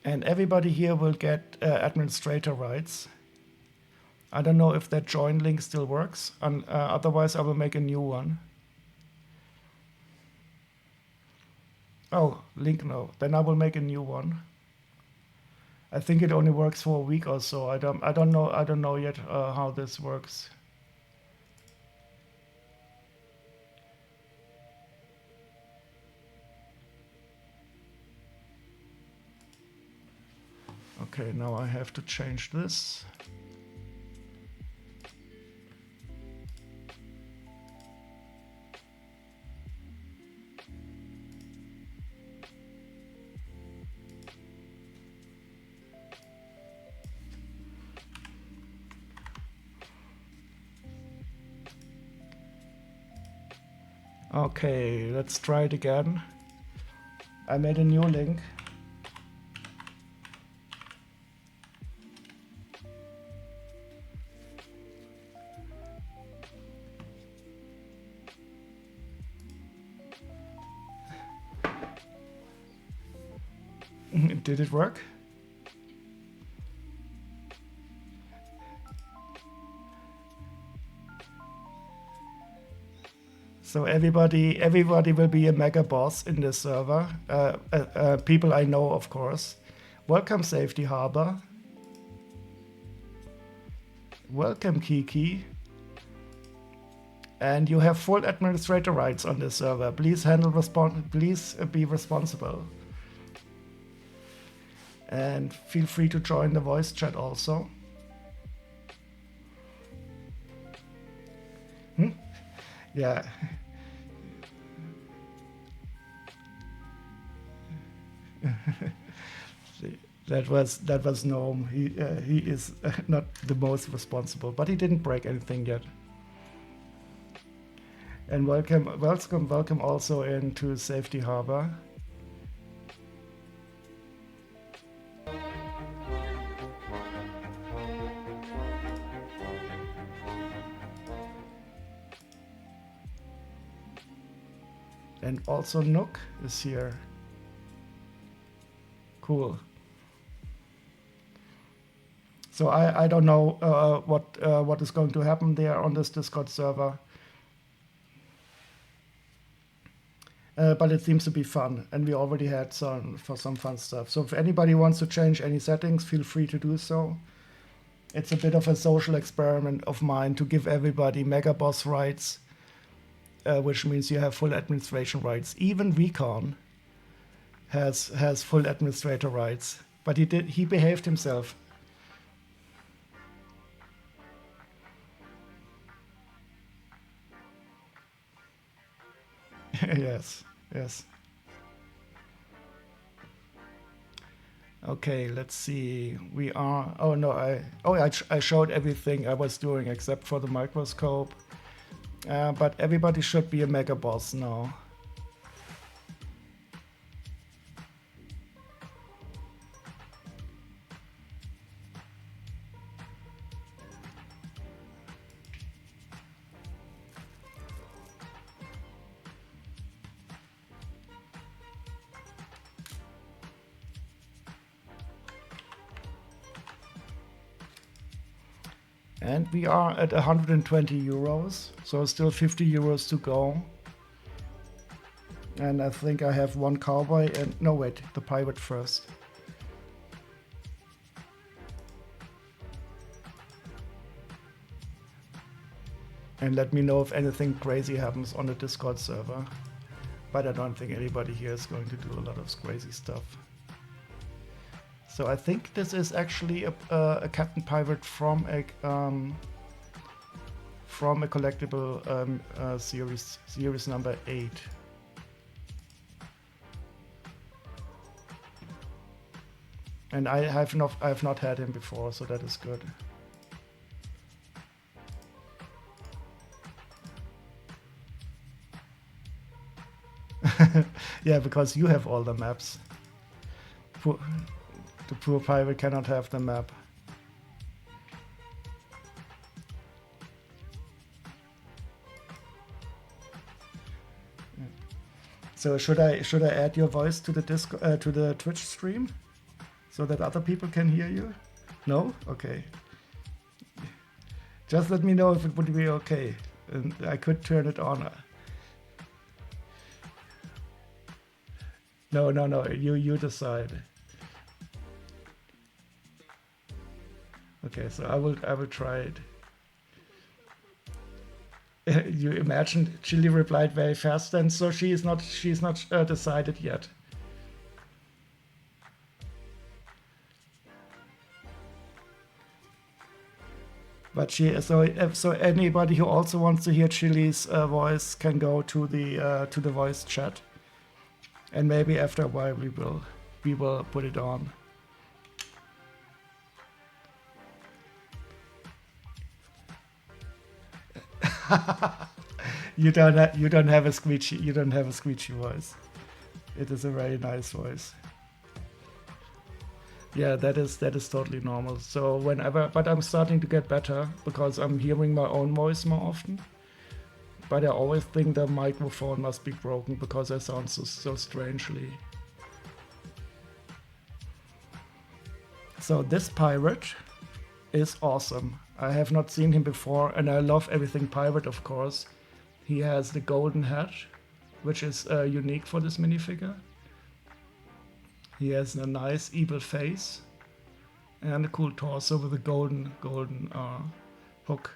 Speaker 1: And everybody here will get administrator rights. I don't know if that join link still works. Otherwise, I will make a new one. Oh, link no. Then I will make a new one. I think it only works for a week or so. I don't know yet how this works. Okay, now I have to change this. Okay, let's try it again. I made a new link. Did it work? So everybody will be a mega boss in this server. People I know, of course. Welcome, Safety Harbor. Welcome, Kiki. And you have full administrator rights on this server. Please Please be responsible. And feel free to join the voice chat also. Yeah. That was Gnome. He is not the most responsible, but he didn't break anything yet. And welcome also into Safety Harbor. And also Nook is here. Cool. So I don't know what is going to happen there on this Discord server. But it seems to be fun, and we already had some fun stuff. So if anybody wants to change any settings, feel free to do so. It's a bit of a social experiment of mine to give everybody mega boss rights, which means you have full administration rights. Even Recon has full administrator rights, but he behaved himself. Yes. Okay, let's see. We are. Oh no, I showed everything I was doing except for the microscope. But everybody should be a mega boss now. And we are at 120 euros, so still 50 euros to go. And I think I have one cowboy and... No, wait, the pirate first. And let me know if anything crazy happens on the Discord server. But I don't think anybody here is going to do a lot of crazy stuff. So I think this is actually a Captain Pirate from a collectible series number 8. And I have not had him before, so that is good. Yeah, because you have all the maps. The poor pirate cannot have the map. So should I add your voice to the to the Twitch stream? so that other people can hear you? No? Okay. Just let me know if it would be okay, and I could turn it on. No, you decide. Okay, so I will try it. You imagine Chili replied very fast, and so she's not decided yet. But so anybody who also wants to hear Chili's voice can go to the voice chat, and maybe after a while we will put it on. you don't have a squeegee voice. It is a very nice voice. Yeah, that is totally normal. So but I'm starting to get better because I'm hearing my own voice more often. But I always think the microphone must be broken because I sound so strangely. So this pirate is awesome. I have not seen him before, and I love everything pirate, of course. He has the golden hat, which is unique for this minifigure. He has a nice evil face and a cool torso with a golden hook.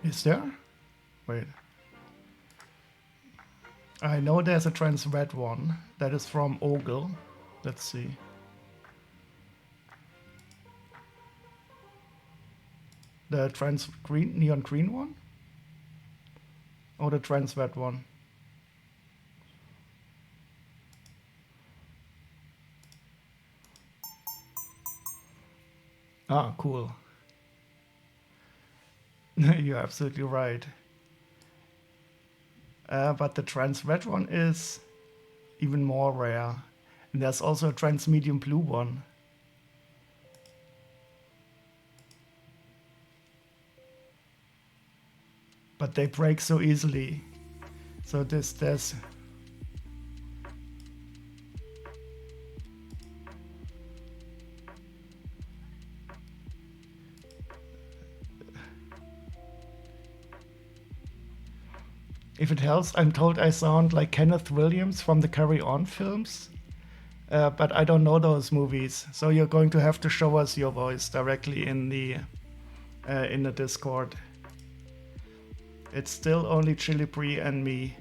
Speaker 1: Is there? Wait. I know there's a trans red one. That is from Ogle. Let's see. The trans green, neon green one? Or the trans red one? Ah, cool. You're absolutely right. But the trans red one is even more rare. And there's also a trans medium blue one. But they break so easily. So there's if it helps, I'm told I sound like Kenneth Williams from the Carry On films. But I don't know those movies. So you're going to have to show us your voice directly in the Discord. It's still only Chili Brie and me.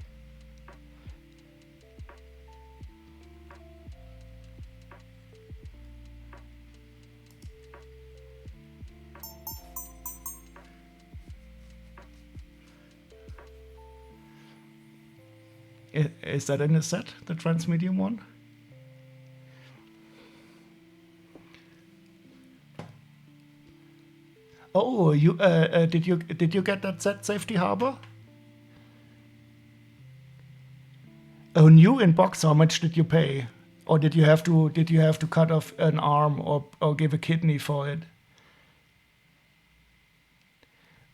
Speaker 1: Is that in the set, the trans medium one? Oh, you did you get that set, Safety Harbor? Oh, new in box. How much did you pay? Or did you have to cut off an arm or give a kidney for it?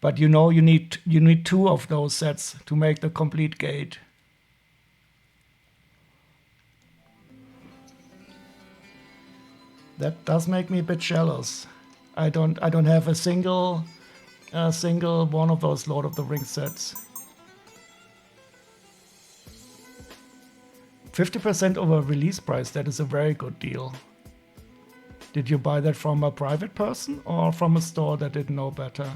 Speaker 1: But you know you need two of those sets to make the complete gate. That does make me a bit jealous. I don't have a single one of those Lord of the Rings sets. 50% over release price, that is a very good deal. Did you buy that from a private person or from a store that didn't know better?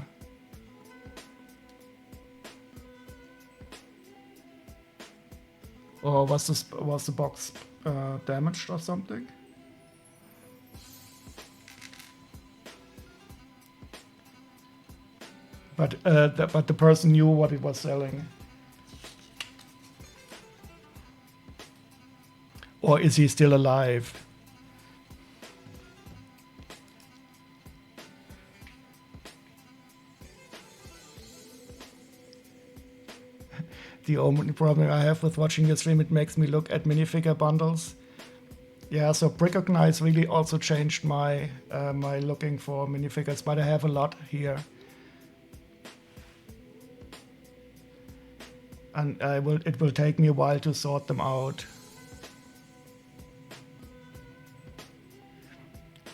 Speaker 1: Or was the box damaged or something? But the person knew what it was selling. Or is he still alive? The only problem I have with watching your stream, it makes me look at minifigure bundles. Yeah, so Recognize really also changed my my looking for minifigures, but I have a lot here. And it will take me a while to sort them out.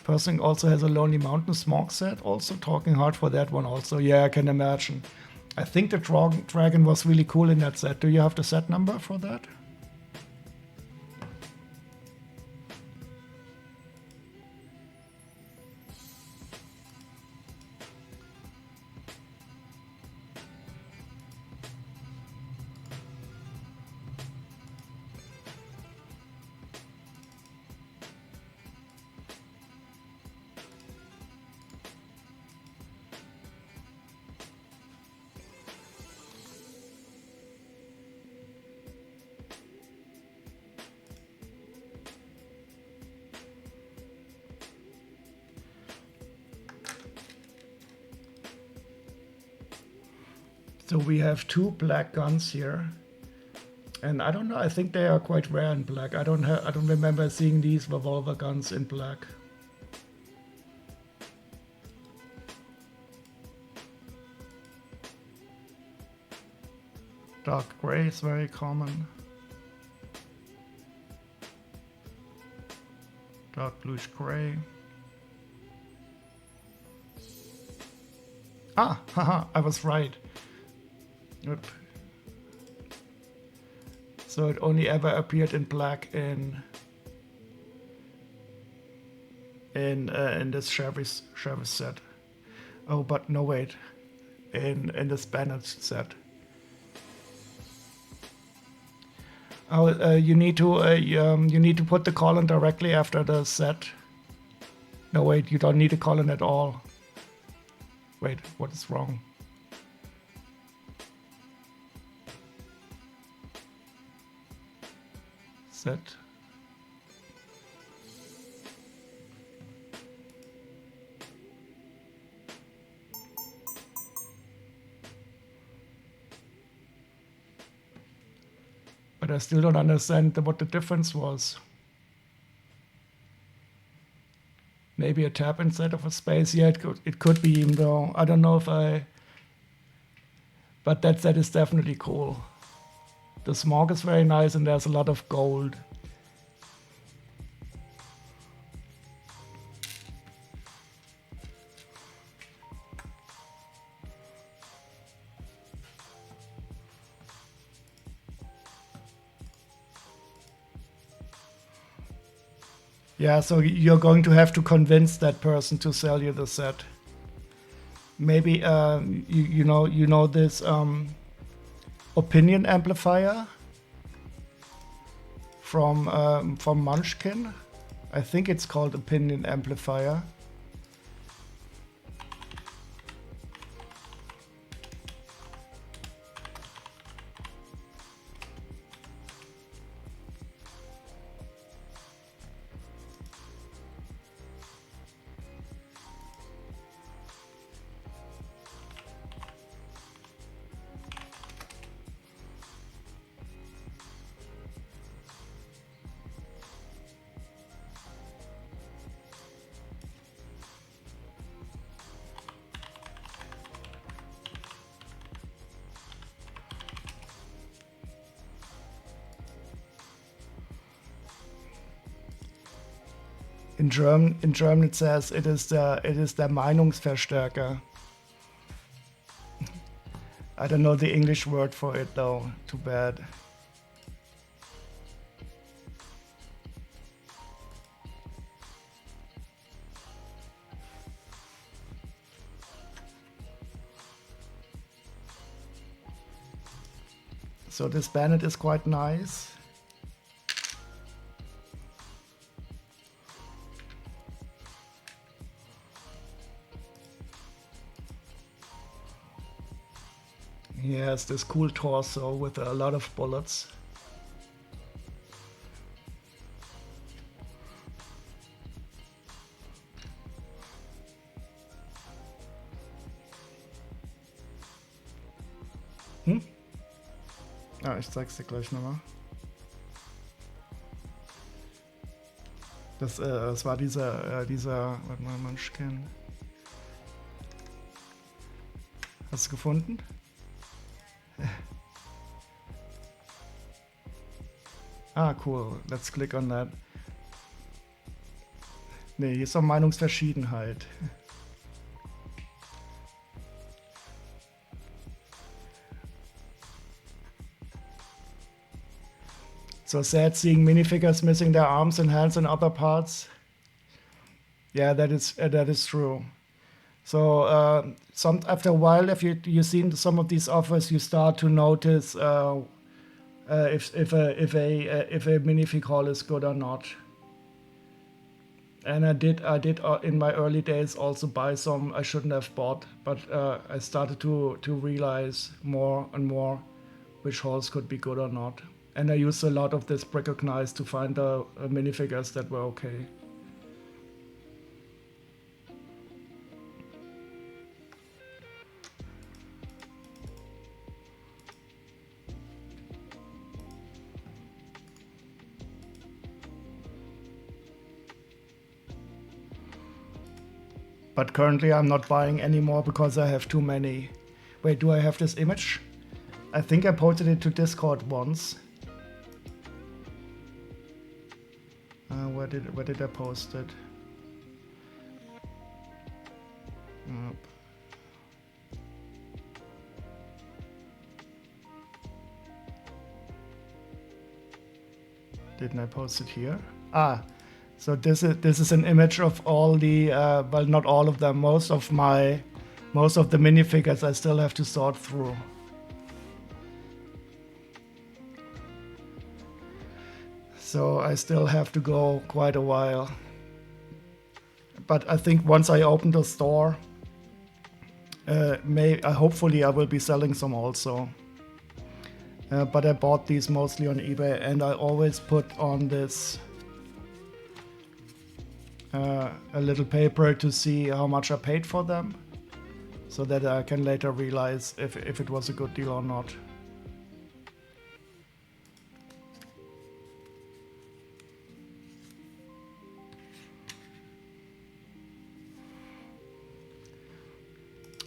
Speaker 1: Person also has a Lonely Mountain Smog set, also talking hard for that one also. Yeah, I can imagine. I think the dragon was really cool in that set. Do you have the set number for that? So we have two black guns here, and I don't know. I think they are quite rare in black. I don't remember seeing these revolver guns in black. Dark gray is very common. Dark bluish gray. Ah, haha! I was right. Yep. So it only ever appeared in black in this Chevy set. Oh, but no, wait, in this Bennett set. Oh, you need to put the colon directly after the set. No, wait, you don't need a colon at all. Wait, what is wrong? Set. But I still don't understand what the difference was. Maybe a tab instead of a space. Yeah, it could be, even though I don't know if I... But that set is definitely cool. The smog is very nice and there's a lot of gold. Yeah, so you're going to have to convince that person to sell you the set. Maybe you know this opinion amplifier from Munchkin. I think it's called opinion amplifier. In German it says it is der Meinungsverstärker. I don't know the English word for it though. Too bad. So this Bennett is quite nice. He has this cool torso with a lot of bullets. Ah, ich zeig's dir gleich nochmal. Das war dieser, warte mal, Munchkin. Hast du gefunden? Ah, cool. Let's click on that. Nee, hier ist doch Meinungsverschiedenheit. So sad seeing minifigures missing their arms and hands and other parts. Yeah, that is true. So after a while, if you've seen some of these offers, you start to notice if a minifig haul is good or not. And I did in my early days also buy some I shouldn't have bought, but I started to realize more and more which hauls could be good or not. And I used a lot of this Recognize to find the minifigures that were okay. But currently I'm not buying anymore because I have too many. Wait, do I have this image? I think I posted it to Discord once. Where did I post it? Didn't I post it here? Ah, so this is an image of all the well, not all of them. Most of the minifigures I still have to sort through. So I still have to go quite a while. But I think once I open the store, hopefully I will be selling some also. But I bought these mostly on eBay, and I always put on this a little paper to see how much I paid for them, so that I can later realize if it was a good deal or not.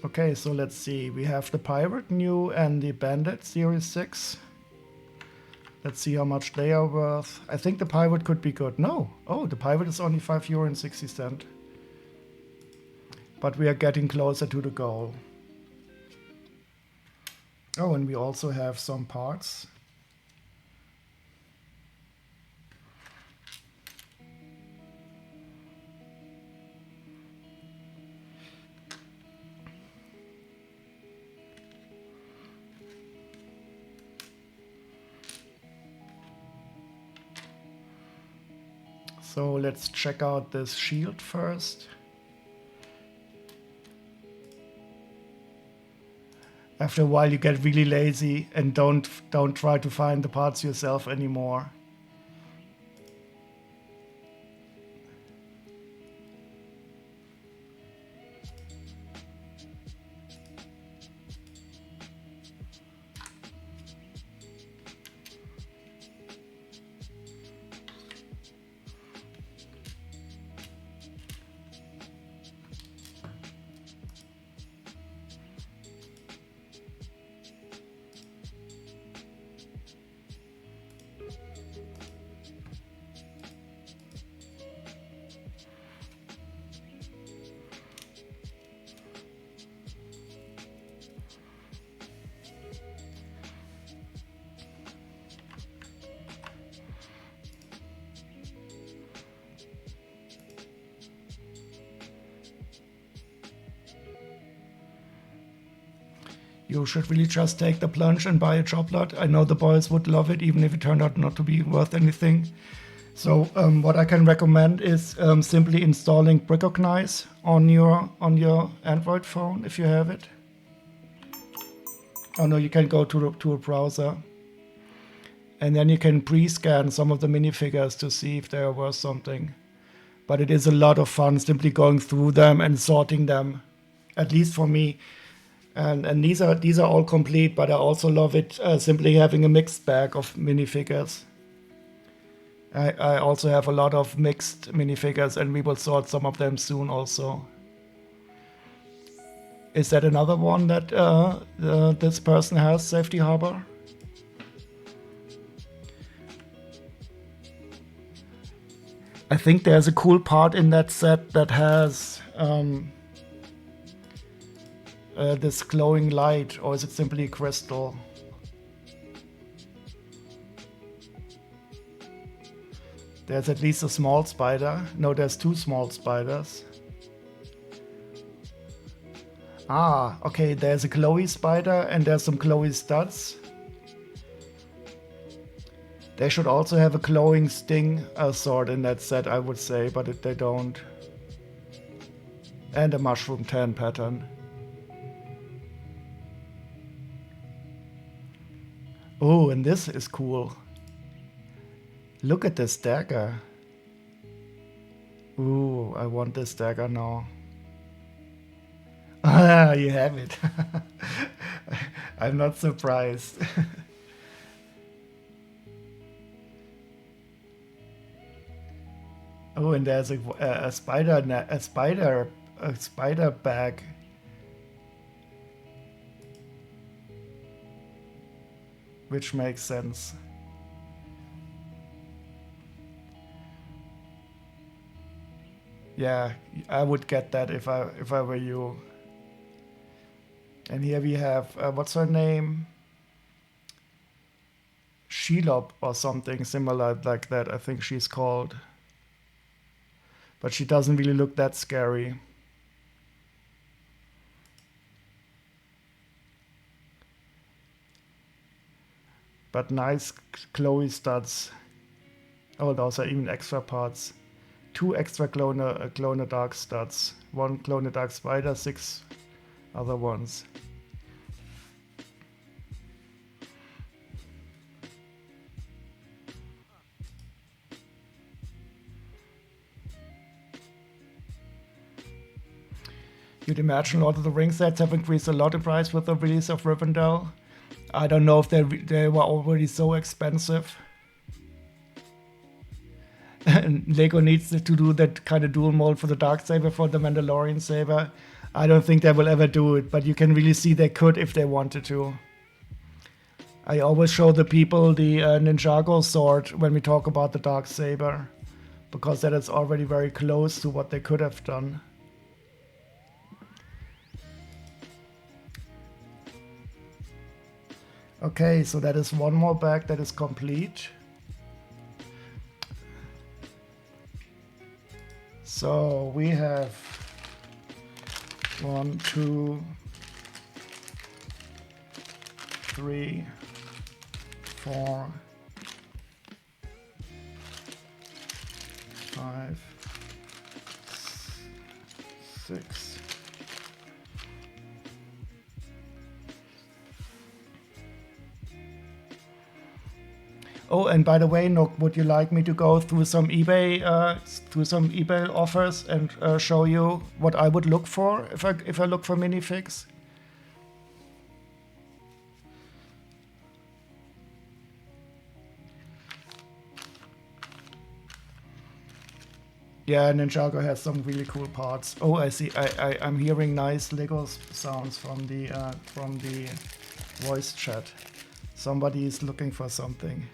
Speaker 1: Okay, so let's see. We have the Pirate new and the Bandit Series 6. Let's see how much they are worth. I think the Pirate could be good. No. Oh, the Pirate is only €5.60. But we are getting closer to the goal. Oh, and we also have some parts. So let's check out this shield first. After a while you get really lazy and don't try to find the parts yourself anymore. You should really just take the plunge and buy a job lot. I know the boys would love it, even if it turned out not to be worth anything. So what I can recommend is simply installing Recognize on your Android phone if you have it. Oh no, you can go to a browser. And then you can pre-scan some of the minifigures to see if they are worth something. But it is a lot of fun simply going through them and sorting them, at least for me. And these are all complete, but I also love it simply having a mixed bag of minifigures. I also have a lot of mixed minifigures, and we will sort some of them soon also. Is that another one that this person has, Safety Harbor? I think there's a cool part in that set that has this glowing light, or is it simply crystal? There's at least a small spider. No, there's 2 small spiders. Ah, okay, there's a glowy spider and there's some glowy studs. They should also have a glowing sting sword in that set, I would say, but they don't. And a mushroom tan pattern. Oh, and this is cool. Look at this dagger. Ooh, I want this dagger now. Ah, you have it. I'm not surprised. Oh, and there's a spider bag. Which makes sense. Yeah, I would get that if I were you. And here we have what's her name? Shelob or something similar like that, I think she's called. But she doesn't really look that scary. But nice glowy studs. Oh, those are even extra parts. 2 extra glow in the dark studs. 1 glow in the dark spider, 6 other ones. You'd imagine Lord of the Rings sets have increased a lot in price with the release of Rivendell. I don't know if they were already so expensive. And Lego needs to do that kind of dual mold for the Darksaber for the Mandalorian saber. I don't think they will ever do it, but you can really see they could if they wanted to. I always show the people the Ninjago sword when we talk about the Darksaber, because that is already very close to what they could have done. Okay, so that is one more bag that is complete. So we have 1, 2, 3, 4, 5, 6. Oh, and by the way, Nook, would you like me to go through some eBay offers and show you what I would look for if I look for minifigs? Yeah, Ninjago has some really cool parts. Oh, I see. I'm hearing nice Lego sounds from the voice chat. Somebody is looking for something.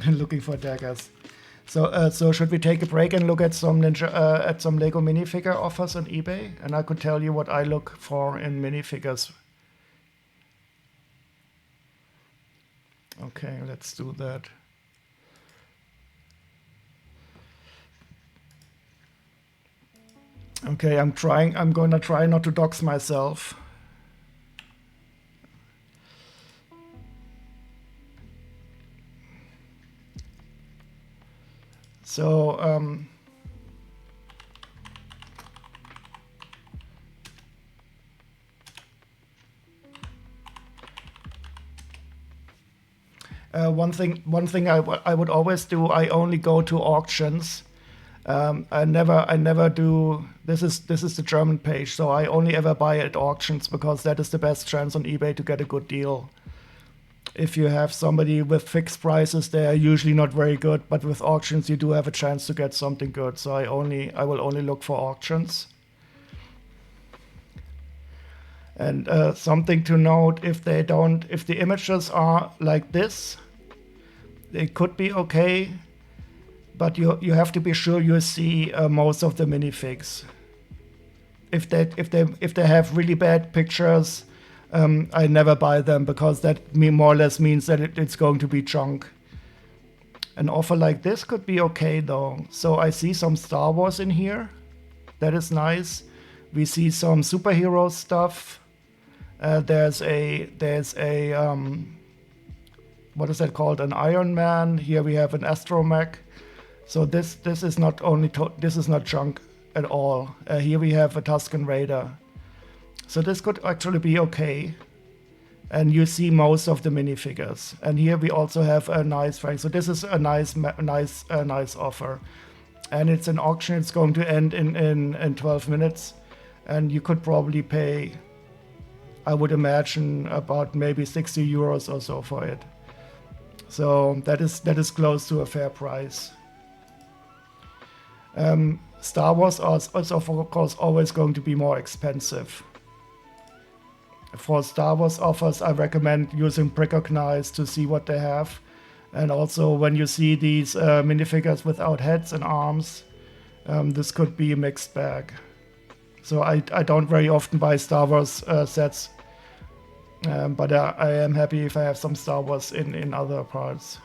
Speaker 1: Looking for daggers. So should we take a break and look at some Lego minifigure offers on eBay? And I could tell you what I look for in minifigures. Okay, let's do that. Okay, I'm gonna try not to dox myself. So, one thing I would always do, I only go to auctions. I never do. This is the German page, so I only ever buy at auctions because that is the best chance on eBay to get a good deal. If you have somebody with fixed prices, they are usually not very good, but with auctions you do have a chance to get something good. So I will only look for auctions. And something to note, if the images are like this, It could be okay, but you have to be sure you see most of the minifigs. If they have really bad pictures, I never buy them because that more or less means that it's going to be junk. An offer like this could be okay though. So I see some Star Wars in here. That is nice. We see some superhero stuff. There's a what is that called? An Iron Man. Here we have an astromech. So this is not only this is not junk at all. Here we have a Tusken Raider. So this could actually be okay. And you see most of the minifigures. And here we also have a nice frame. So this is a nice offer. And it's an auction. It's going to end in 12 minutes. And you could probably pay, I would imagine, about maybe 60 euros or so for it. So that is close to a fair price. Star Wars is also, of course, always going to be more expensive. For Star Wars offers, I recommend using Precognize to see what they have. And also, when you see these minifigures without heads and arms, this could be a mixed bag. So I don't very often buy Star Wars sets, but I am happy if I have some Star Wars in other parts.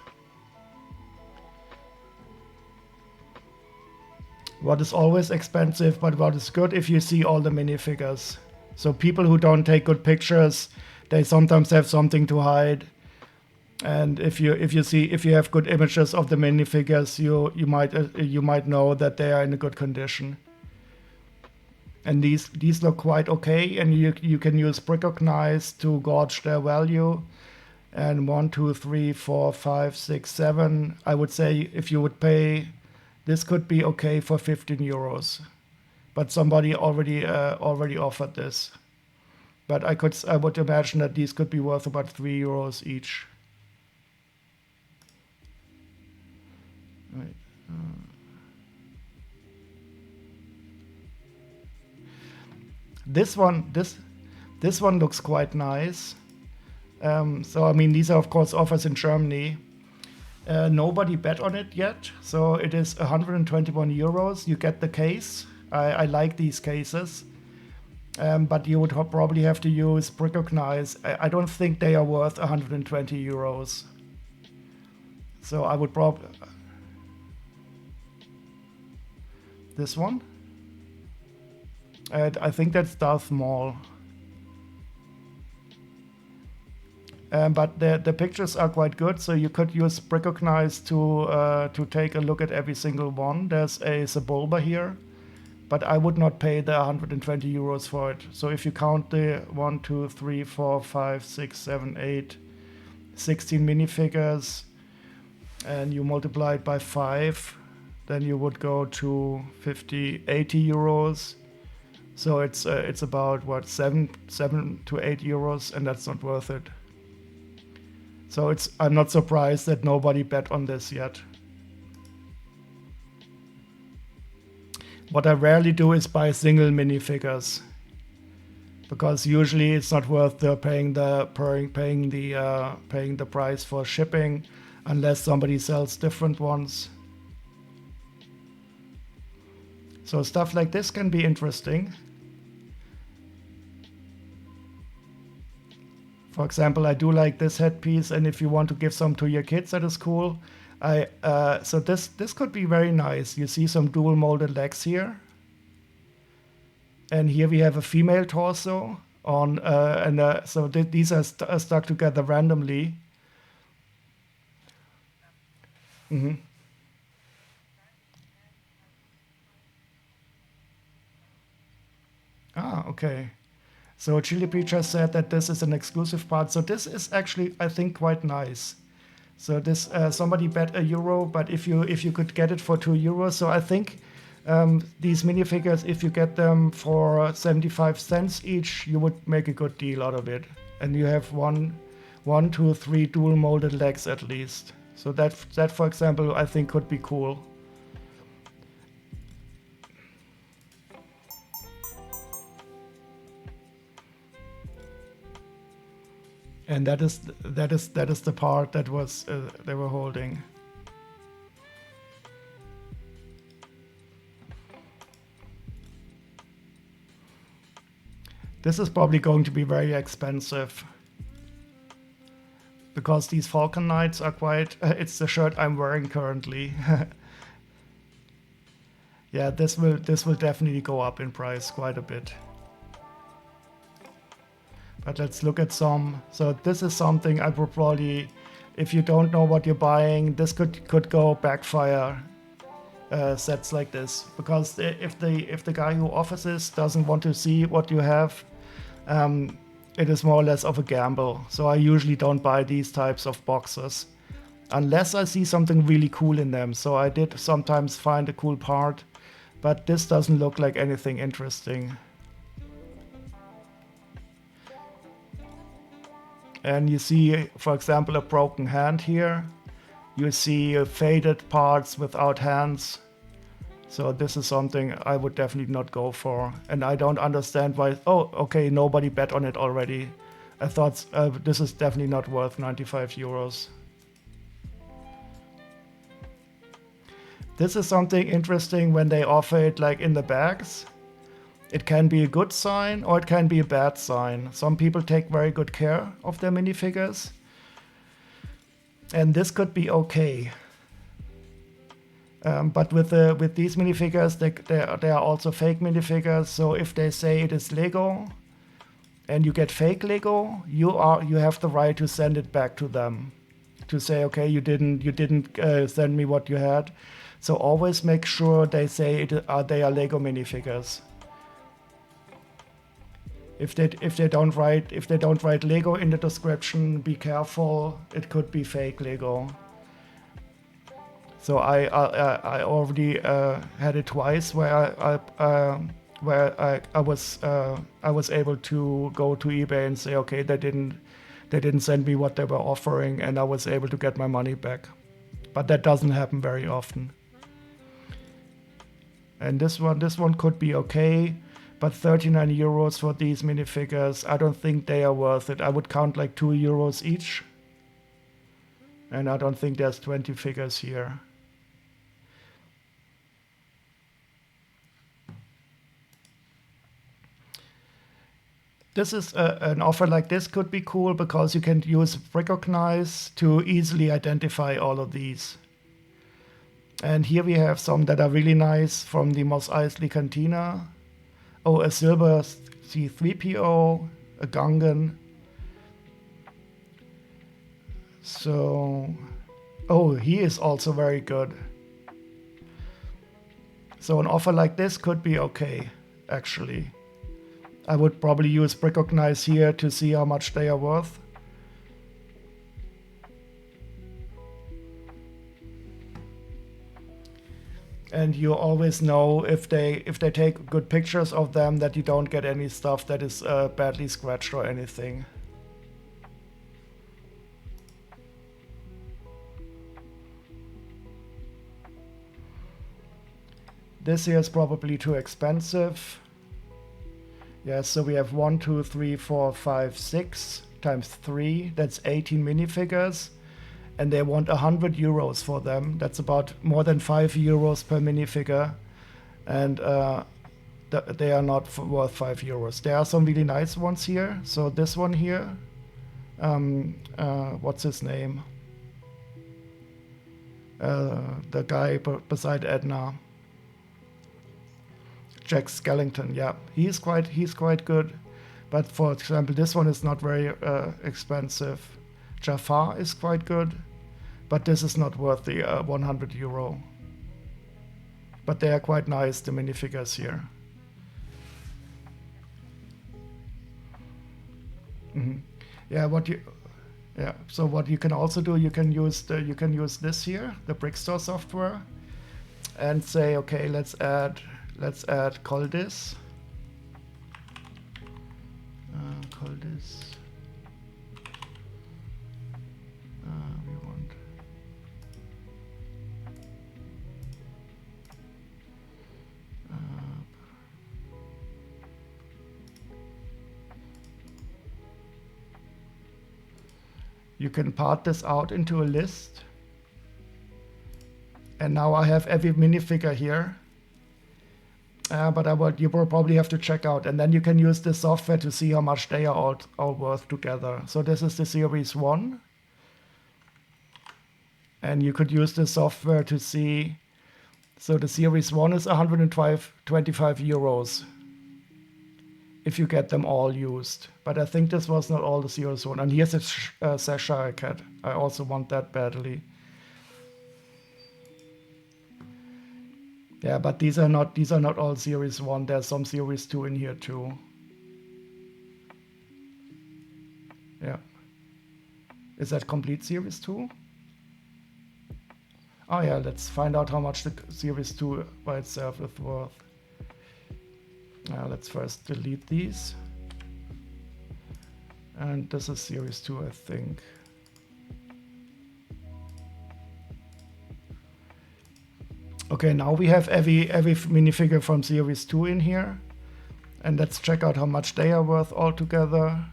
Speaker 1: What is always expensive, but what is good if you see all the minifigures. So people who don't take good pictures, they sometimes have something to hide. And if you have good images of the minifigures, you might know that they are in a good condition. And these look quite okay, and you can use Precognize to gauge their value. And 1, 2, 3, 4, 5, 6, 7. I would say if you would pay, this could be okay for 15 euros. But somebody already offered this. But I would imagine that these could be worth about 3 euros each. Right. This one looks quite nice. So I mean, these are of course offers in Germany. Nobody bet on it yet, so it is 121 euros. You get the case. I like these cases, but you would probably have to use Precognize. I don't think they are worth 120 euros. So I would probably... This one? I think that's Darth Maul. But the pictures are quite good, so you could use Precognize to take a look at every single one. There's a Sebulba here, but I would not pay the 120 euros for it. So if you count the 1, 2, 3, 4, 5, 6, 7, 8, 16 minifigures, and you multiply it by 5, then you would go to 50, 80 euros. So it's about what, 7 to 8 euros, and that's not worth it. So I'm not surprised that nobody bet on this yet. What I rarely do is buy single minifigures, because usually it's not worth paying the price for shipping, unless somebody sells different ones. So stuff like this can be interesting. For example, I do like this headpiece, and if you want to give some to your kids, that is cool. So this could be very nice. You see some dual molded legs here, and here we have a female torso on, so these are stuck together randomly. Mm-hmm. Ah, okay. So Chili Preacher said that this is an exclusive part. So this is actually, I think, quite nice. So this somebody bet €1, but if you could get it for €2, so I think these minifigures, if you get them for 75 cents each, you would make a good deal out of it. And you have one, 2, 3 dual molded legs at least. So that for example, I think could be cool. And that is the part that was they were holding. This is probably going to be very expensive because these Falcon Knights are quite. It's the shirt I'm wearing currently. Yeah, this will definitely go up in price quite a bit. But let's look at some. So this is something I would probably, if you don't know what you're buying, this could go backfire. Sets like this, because if the guy who offers this doesn't want to see what you have, it is more or less of a gamble. So I usually don't buy these types of boxes unless I see something really cool in them. So I did sometimes find a cool part, but this doesn't look like anything interesting. And you see, for example, a broken hand here. You see faded parts without hands. So this is something I would definitely not go for. And I don't understand why. Oh, okay, nobody bet on it already. I thought this is definitely not worth 95 euros. This is something interesting when they offer it like in the bags. It can be a good sign or it can be a bad sign. Some people take very good care of their minifigures. And this could be okay. But with these minifigures, they are also fake minifigures. So if they say it is Lego, and you get fake Lego, you have the right to send it back to them, to say, okay, you didn't send me what you had. So always make sure they say they are Lego minifigures. If they don't write Lego in the description, be careful. It could be fake Lego. So I already had it twice where I was able to go to eBay and say, okay, they didn't send me what they were offering, and I was able to get my money back. But that doesn't happen very often. And this one could be okay, but 39 euros for these minifigures, I don't think they are worth it. I would count like 2 euros each. And I don't think there's 20 figures here. This is an offer like this could be cool because you can use Recognize to easily identify all of these. And here we have some that are really nice from the Mos Eisley Cantina. Oh, a silver C3PO, a Gungan. So, oh, he is also very good. So an offer like this could be okay, actually. I would probably use Recognize here to see how much they are worth. And you always know if they take good pictures of them that you don't get any stuff that is badly scratched or anything. This here is probably too expensive. Yes, so we have 1, 2, 3, 4, 5, 6 times 3. That's 18 minifigures. And they want 100 euros for them. That's about more than 5 euros per minifigure. And they are not worth 5 euros. There are some really nice ones here. So this one here, what's his name? The guy beside Edna. Jack Skellington, yeah, he's quite good, but for example, this one is not very expensive. Jafar is quite good, but this is not worth the 100 euro. But they are quite nice, the minifigures here. Mm-hmm. Yeah, so what you can also do, you can use this here, the Brickstore software, and say, okay, let's add Coldis. Coldis. We want. You can part this out into a list. And now I have every minifigure here. But you will probably have to check out. And then you can use the software to see how much they are all worth together. So this is the Series 1. And you could use the software to see. So the Series 1 is 125 euros if you get them all used. But I think this was not all the Series 1. And here's a Cheshire Cat. I also want that badly. Yeah, but these are not all Series 1. There's some Series 2 in here too. Yeah. Is that complete Series 2? Oh yeah, let's find out how much the Series 2 by itself is worth. Let's first delete these. And this is Series 2, I think. Okay, now we have every minifigure from Series 2 in here. And let's check out how much they are worth altogether.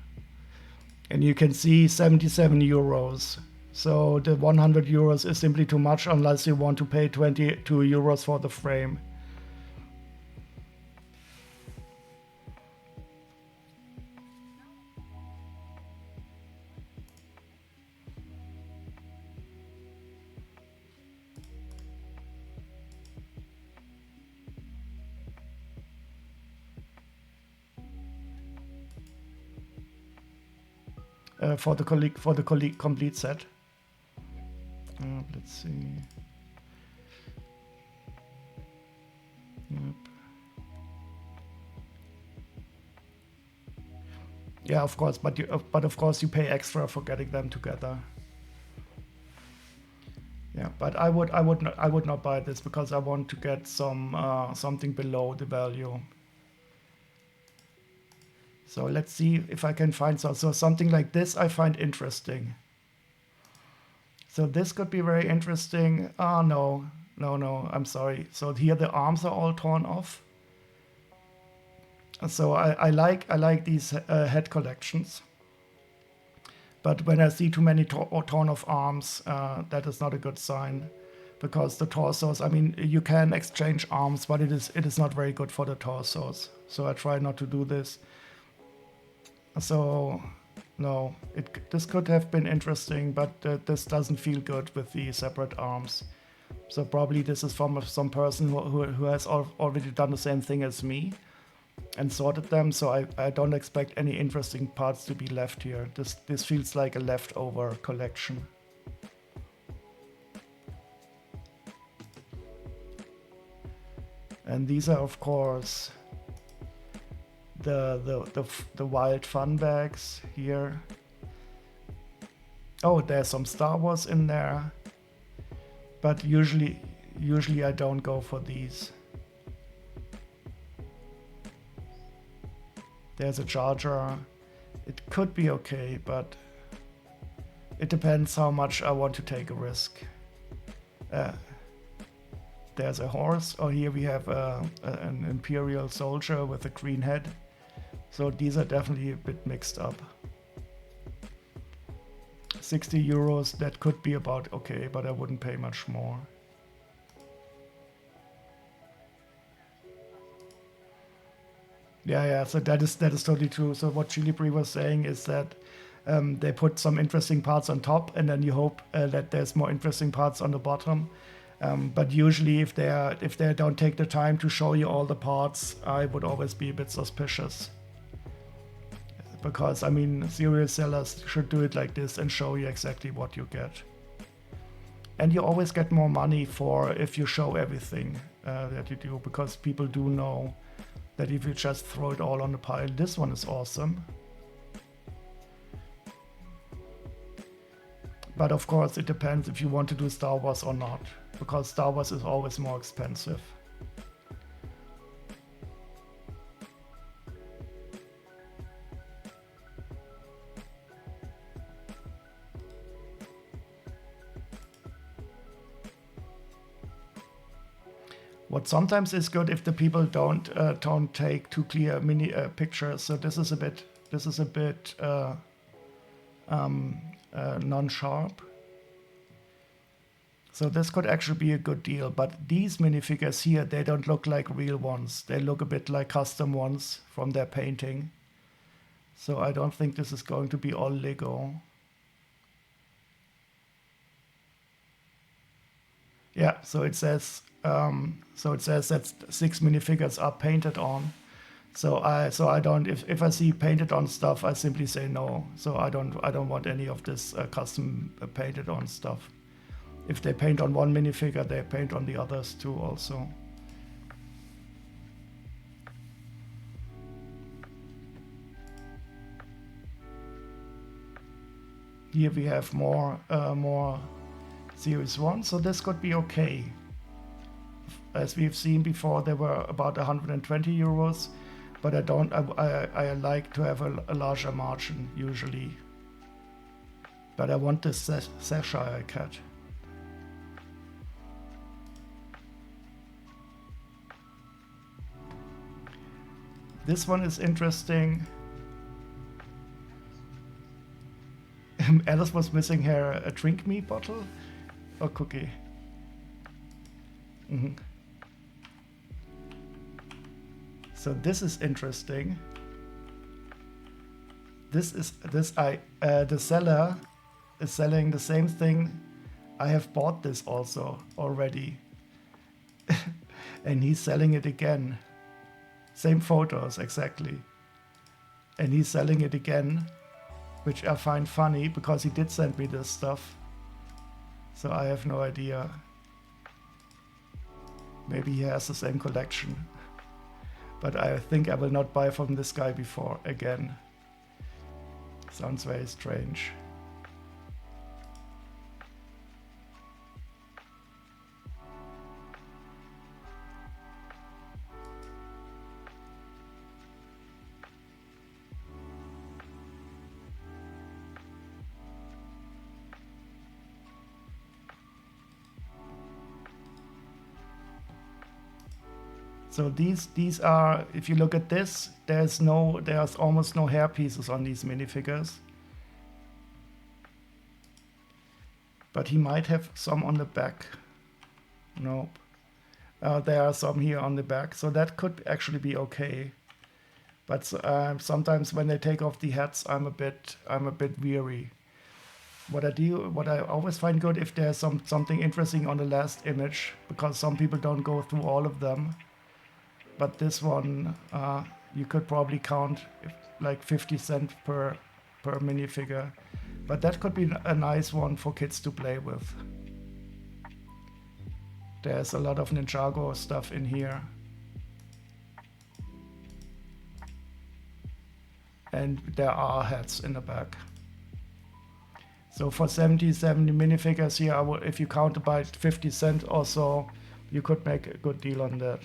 Speaker 1: And you can see 77 euros. So the 100 euros is simply too much unless you want to pay 22 euros for the frame. For the complete set. Let's see. Yep. Yeah, of course, but of course you pay extra for getting them together. Yeah, but I would not buy this because I want to get something below the value. So let's see if I can find so something like this I find interesting. So this could be very interesting. No, I'm sorry. So here the arms are all torn off. So I like these head collections. But when I see too many torn off arms, that is not a good sign. Because the torsos, I mean, you can exchange arms, but it is not very good for the torsos. So I try not to do this. So, no, this could have been interesting, but this doesn't feel good with the separate arms. So probably this is from some person who has already done the same thing as me and sorted them. So I don't expect any interesting parts to be left here. This feels like a leftover collection. And these are, of course, the wild fun bags here. Oh, there's some Star Wars in there, but usually I don't go for these. There's a Jar Jar. It could be okay, but it depends how much I want to take a risk. There's a horse. Oh, here we have an Imperial soldier with a green head. So these are definitely a bit mixed up. 60 euros, that could be about okay, but I wouldn't pay much more. Yeah, so that is totally true. So what Chili Brie was saying is that they put some interesting parts on top, and then you hope that there's more interesting parts on the bottom. But usually, if they don't take the time to show you all the parts, I would always be a bit suspicious. Because I mean, serial sellers should do it like this and show you exactly what you get. And you always get more money for if you show everything that you do, because people do know that if you just throw it all on the pile. This one is awesome. But of course it depends if you want to do Star Wars or not, because Star Wars is always more expensive. What sometimes is good if the people don't take too clear mini pictures. So this is a bit non-sharp. So this could actually be a good deal, but these minifigures here, they don't look like real ones. They look a bit like custom ones from their painting. So I don't think this is going to be all Lego. Yeah, so it says that 6 minifigures are painted on. So I don't, if I see painted on stuff, I simply say no. So I don't want any of this custom painted on stuff. If they paint on one minifigure, they paint on the others too also. Here we have more Series 1, so this could be okay. As we've seen before, they were about 120 euros, but I like to have a larger margin usually. But I want this Cheshire cat. This one is interesting. Alice was missing her a drink me bottle or cookie. So this is interesting. The seller is selling the same thing. I have bought this also already, and he's selling it again. Same photos exactly, and he's selling it again, which I find funny because he did send me this stuff. So I have no idea. Maybe he has the same collection. But I think I will not buy from this guy before again. Sounds very strange. So these are, if you look at this, there's almost no hair pieces on these minifigures. But he might have some on the back. Nope. There are some here on the back, so that could actually be okay. But sometimes when they take off the hats, I'm a bit weary. What I always find good if there's something interesting on the last image, because some people don't go through all of them. But this one, you could probably count like 50 cents per minifigure. But that could be a nice one for kids to play with. There's a lot of Ninjago stuff in here. And there are hats in the back. So for 70 minifigures here, if you count about 50 cents or so, you could make a good deal on that.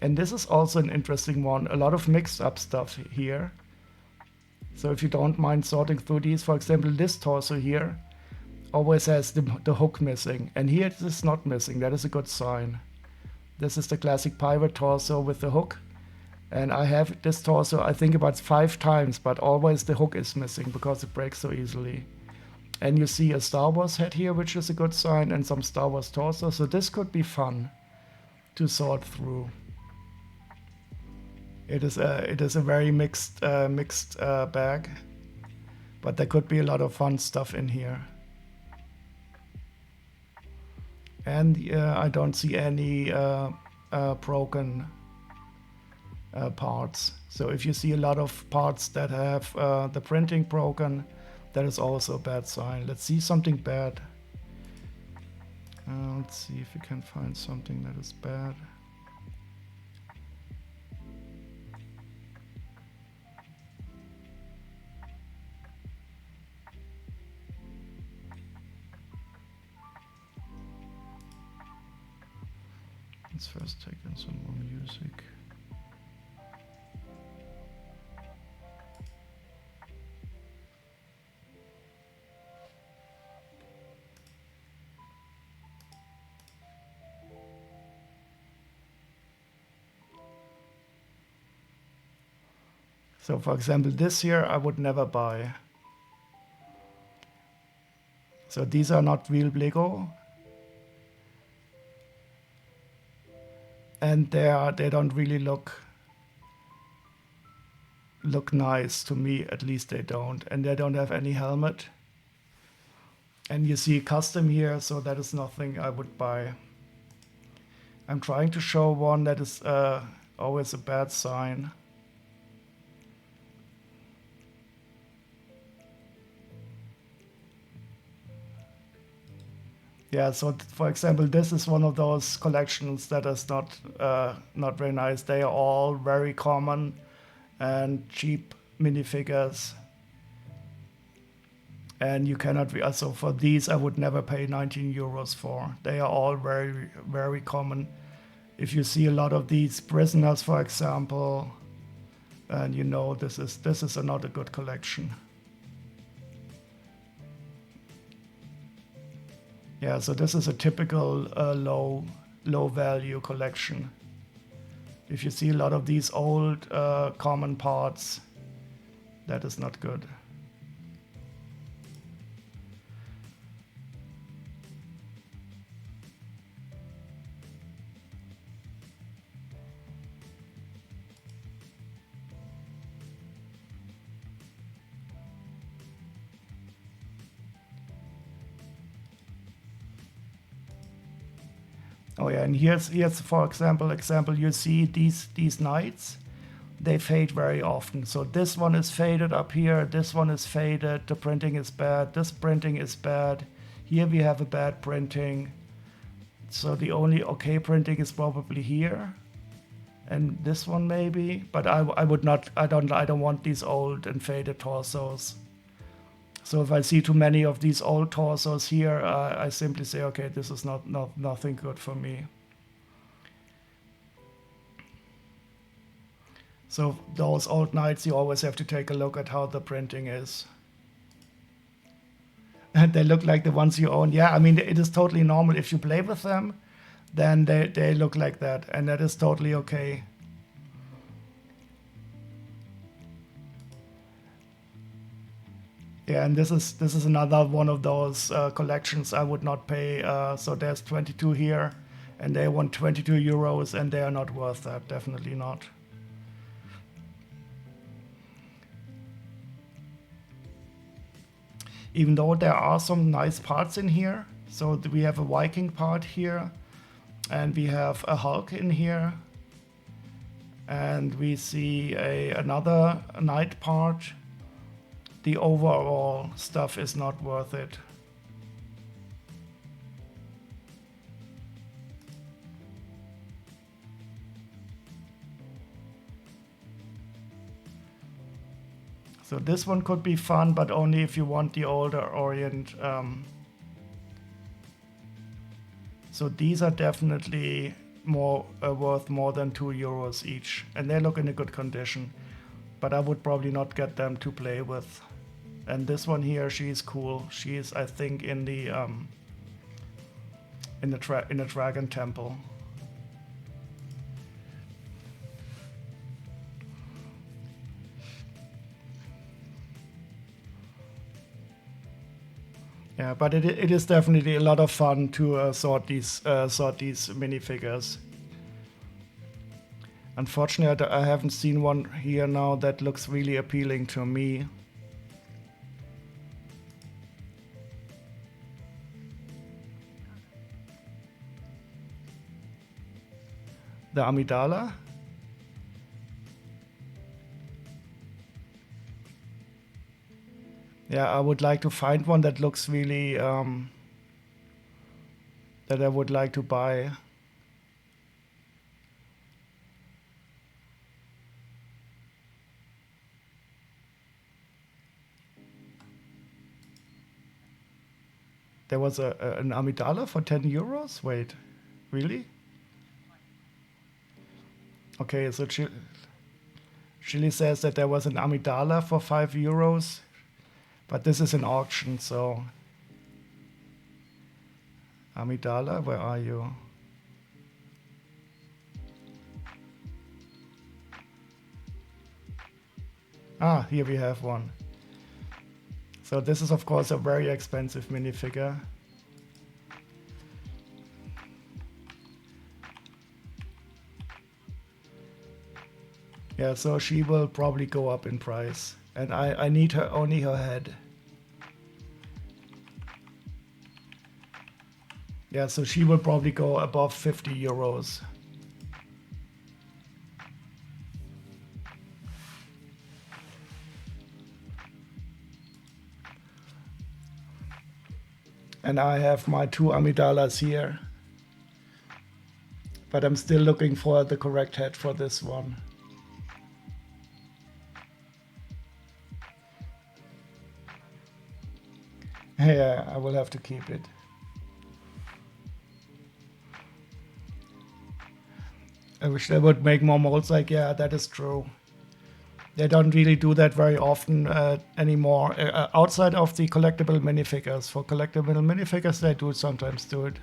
Speaker 1: And this is also an interesting one. A lot of mixed up stuff here. So if you don't mind sorting through these, for example, this torso here always has the hook missing. And here it is not missing. That is a good sign. This is the classic pirate torso with the hook. And I have this torso, I think about 5 times, but always the hook is missing because it breaks so easily. And you see a Star Wars head here, which is a good sign, and some Star Wars torso. So this could be fun to sort through. It is a very mixed bag, but there could be a lot of fun stuff in here. And I don't see any broken parts. So if you see a lot of parts that have the printing broken, that is also a bad sign. Let's see something bad. Let's see if we can find something that is bad. Let's first take in some more music. So for example, this here I would never buy. So these are not real Lego. And they don't really look nice to me, at least they don't. And they don't have any helmet. And you see custom here, so that is nothing I would buy. I'm trying to show one that is always a bad sign. Yeah, so for example, this is one of those collections that is not very nice. They are all very common and cheap minifigures. And you cannot, so for these I would never pay 19 euros for. They are all very, very common. If you see a lot of these prisoners, for example, and you know this is not a good collection. Yeah, so this is a typical low value collection. If you see a lot of these old common parts, that is not good. Oh yeah, and here's for example you see these knights, they fade very often. So this one is faded up here, this one is faded, the printing is bad, this printing is bad. Here we have a bad printing. So the only okay printing is probably here. And this one maybe, but I don't want these old and faded torsos. So if I see too many of these old torsos here, I simply say, okay, this is nothing good for me. So those old knights, you always have to take a look at how the printing is. And they look like the ones you own. Yeah, I mean, it is totally normal. If you play with them, then they look like that. And that is totally okay. Yeah, and this is another one of those collections I would not pay. So there's 22 here, and they want 22 euros, and they are not worth that. Definitely not. Even though there are some nice parts in here. So we have a Viking part here, and we have a Hulk in here, and we see another knight part. The overall stuff is not worth it. So this one could be fun, but only if you want the older Orient. So these are definitely worth more than 2 euros each, and they look in a good condition. But I would probably not get them to play with. And this one here, she's cool. She is, I think, in the Dragon Temple. Yeah, but it is definitely a lot of fun to sort these minifigures. Unfortunately, I haven't seen one here now that looks really appealing to me. The Amidala? Yeah, I would like to find one that looks really that I would like to buy. There was an Amidala for 10 euros? Wait, really? Okay, so Chile says that there was an Amidala for 5 euros, but this is an auction, so... Amidala, where are you? Ah, here we have one. So this is of course a very expensive minifigure. Yeah, so she will probably go up in price. And I need her only her head. Yeah, so she will probably go above 50 euros. And I have my 2 Amidalas here. But I'm still looking for the correct head for this one. Yeah, I will have to keep it. I wish they would make more molds. Like, yeah, that is true. They don't really do that very often anymore. Outside of the collectible minifigures. For collectible minifigures, they do sometimes do it.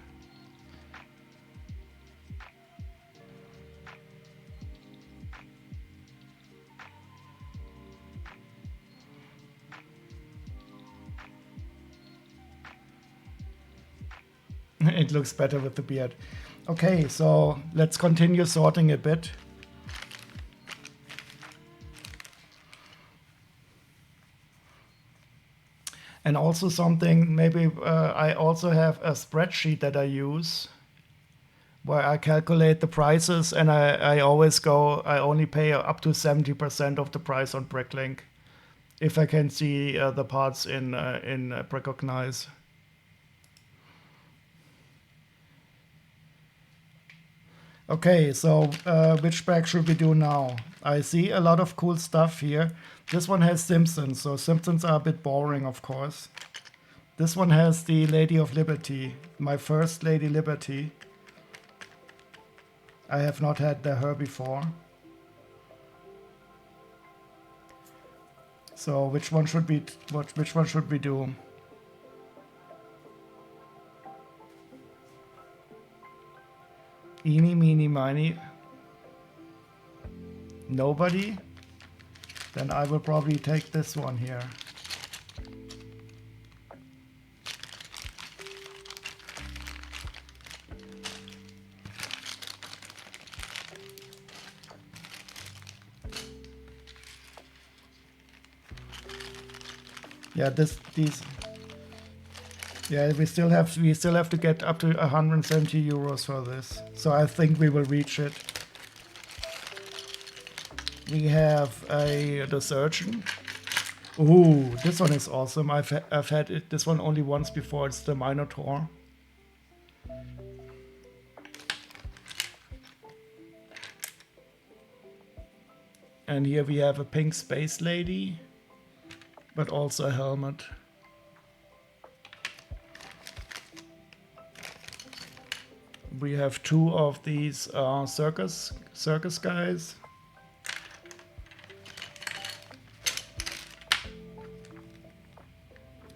Speaker 1: It looks better with the beard. Okay, so let's continue sorting a bit. And also something, maybe I also have a spreadsheet that I use where I calculate the prices, and I always go, I only pay up to 70% of the price on Bricklink if I can see the parts in Recognize. Okay, so which bag should we do now? I see a lot of cool stuff here. This one has Simpsons, so Simpsons are a bit boring, of course. This one has the Lady of Liberty, my first Lady Liberty. I have not had her before. So which one should we do? Eeny, meeny, miny. Nobody? Then I will probably take this one here. Yeah, these. Yeah, we still have to get up to 170 euros for this. So I think we will reach it. We have the Surgeon. Ooh, this one is awesome. I've had this one only once before. It's the Minotaur. And here we have a pink space lady, but also a helmet. We have 2 of these circus guys.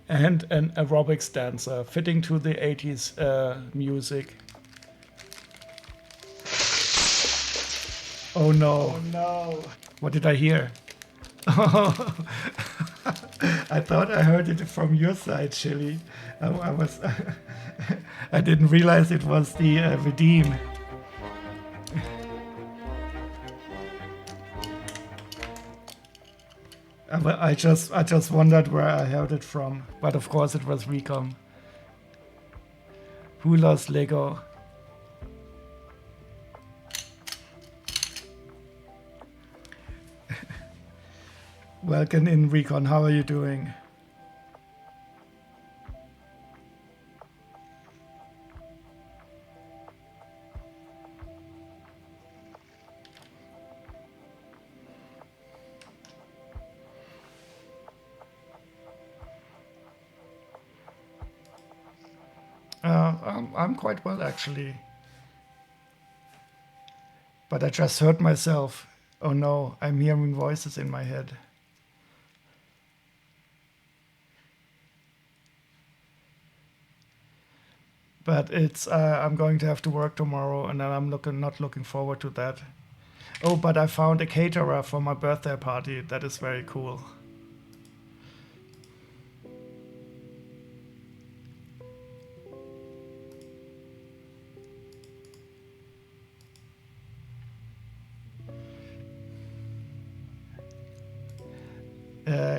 Speaker 1: And an aerobics dancer, fitting to the 80s music. Oh no. Oh no. What did I hear? I thought I heard it from your side, Chili. I didn't realize it was the Redeem. I just wondered where I heard it from, but of course it was Recom. Who loves Lego? Welcome in, Recon. How are you doing? I'm quite well, actually. But I just heard myself. Oh no, I'm hearing voices in my head. But it's I'm going to have to work tomorrow, and then I'm not looking forward to that. Oh, but I found a caterer for my birthday party. That is very cool.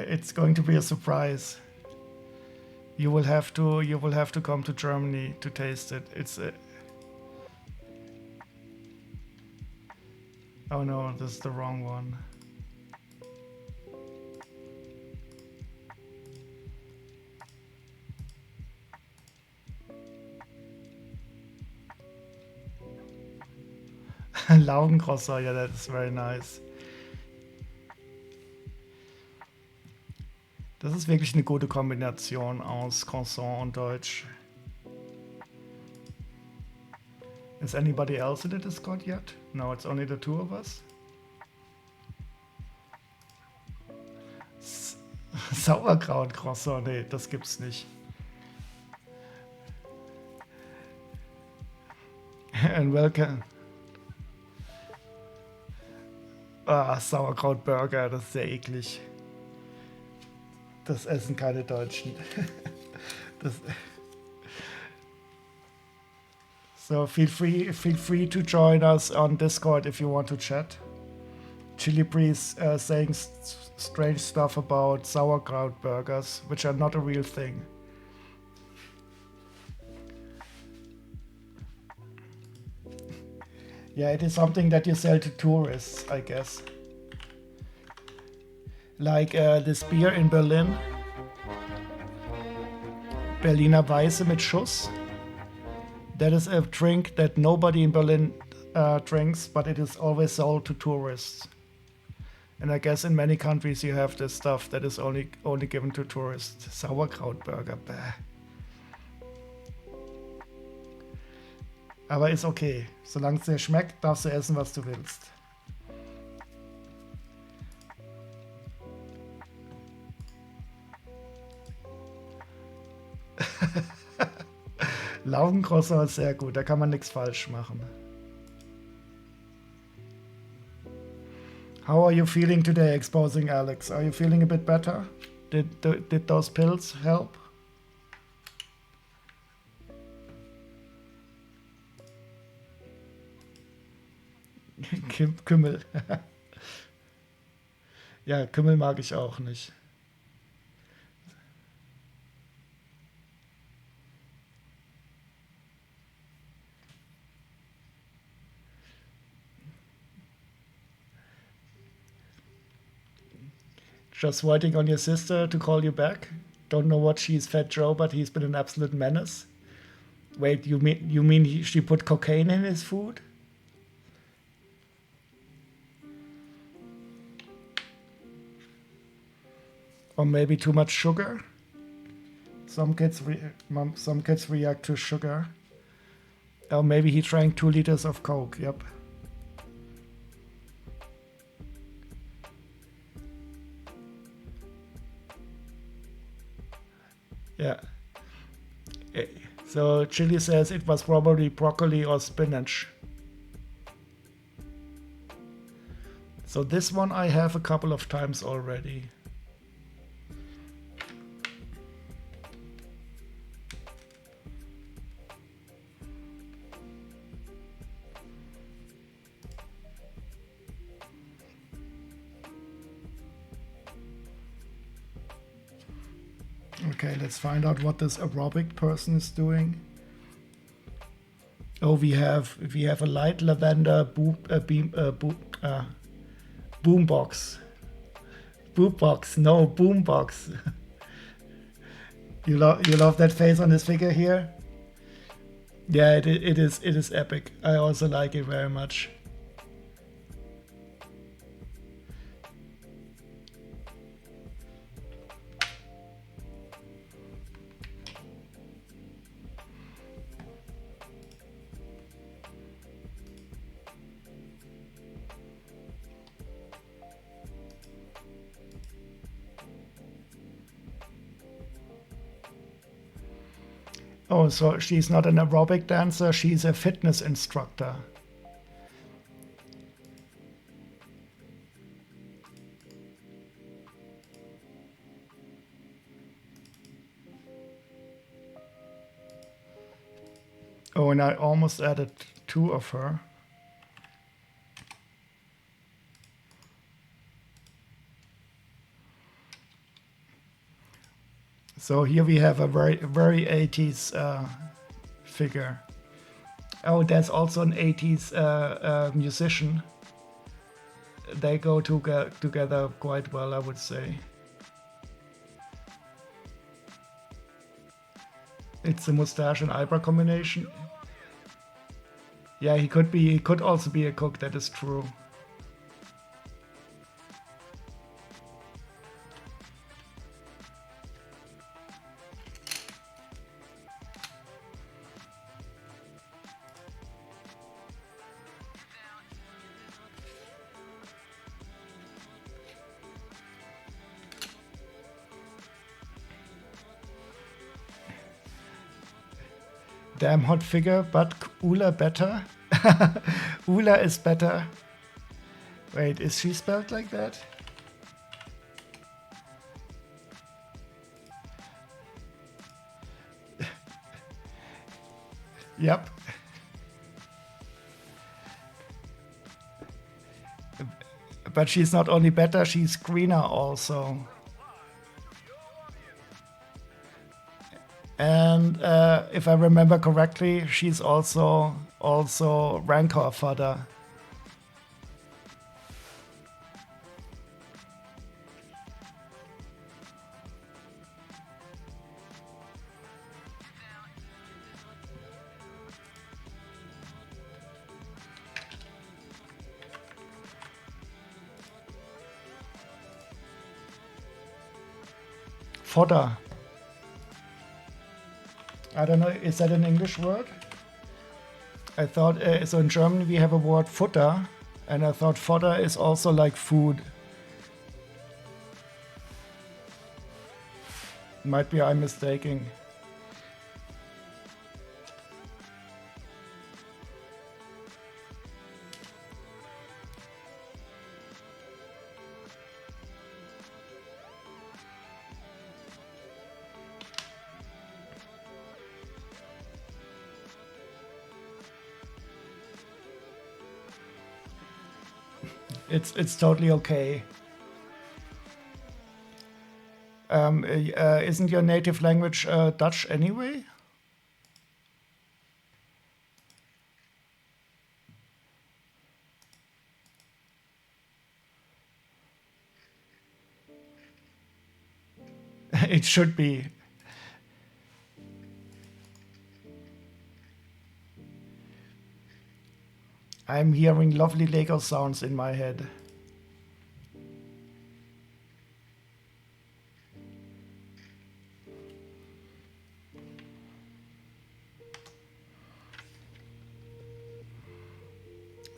Speaker 1: It's going to be a surprise. You will have to come to Germany to taste it. It's a... Oh no, this is the wrong one. Laugenkrosser, yeah, that is very nice. Das ist wirklich eine gute Kombination aus Croissant und Deutsch. Is anybody else in the Discord yet? No, it's only the two of us. Sauerkraut-Croissant, nee, das gibt's nicht. And welcome. Ah, Sauerkraut-Burger, das ist sehr eklig. Das essen keine Deutschen. So feel free to join us on Discord if you want to chat. Chili Breeze saying strange stuff about sauerkraut burgers, which are not a real thing. Yeah, it is something that you sell to tourists, I guess. Like this beer in Berlin. Berliner Weisse mit Schuss. That is a drink that nobody in Berlin drinks, but it is always sold to tourists. And I guess in many countries you have this stuff that is only given to tourists. Sauerkrautburger, bäh. Aber ist okay. Solange es dir schmeckt, darfst du essen, was du willst. Laugenkrosser ist sehr gut, da kann man nichts falsch machen. How are you feeling today, Exposing Alex? Are you feeling a bit better? Did those pills help? Kümmel. Ja, Kümmel mag ich auch nicht. Just waiting on your sister to call you back. Don't know what she's fed Joe, but he's been an absolute menace. Wait, you mean she put cocaine in his food? Or maybe too much sugar? Some kids react to sugar. Or maybe he drank 2 liters of Coke. Yep. Yeah. So Chili says it was probably broccoli or spinach. So this one I have a couple of times already. Okay, let's find out what this aerobic person is doing. Oh, we have a light lavender boombox. Boombox, no boombox. You love that face on this figure here? Yeah, it is epic. I also like it very much. Oh, so she's not an aerobic dancer, she's a fitness instructor. Oh, and I almost added 2 of her. So here we have a very 80s figure. Oh, there's also an 80s musician. They go together quite well, I would say. It's a mustache and eyebrow combination. Yeah, he could also be a cook, that is true. Damn hot figure, but Ula better? Ula is better. Wait, is she spelled like that? Yep. But she's not only better, she's greener also. And if I remember correctly, she's also Rancor fodder. Fodder. I don't know, is that an English word? I thought, so in German we have a word Futter, and I thought fodder is also like food. Might be I'm mistaken. It's totally okay. Isn't your native language Dutch anyway? It should be. I'm hearing lovely Lego sounds in my head.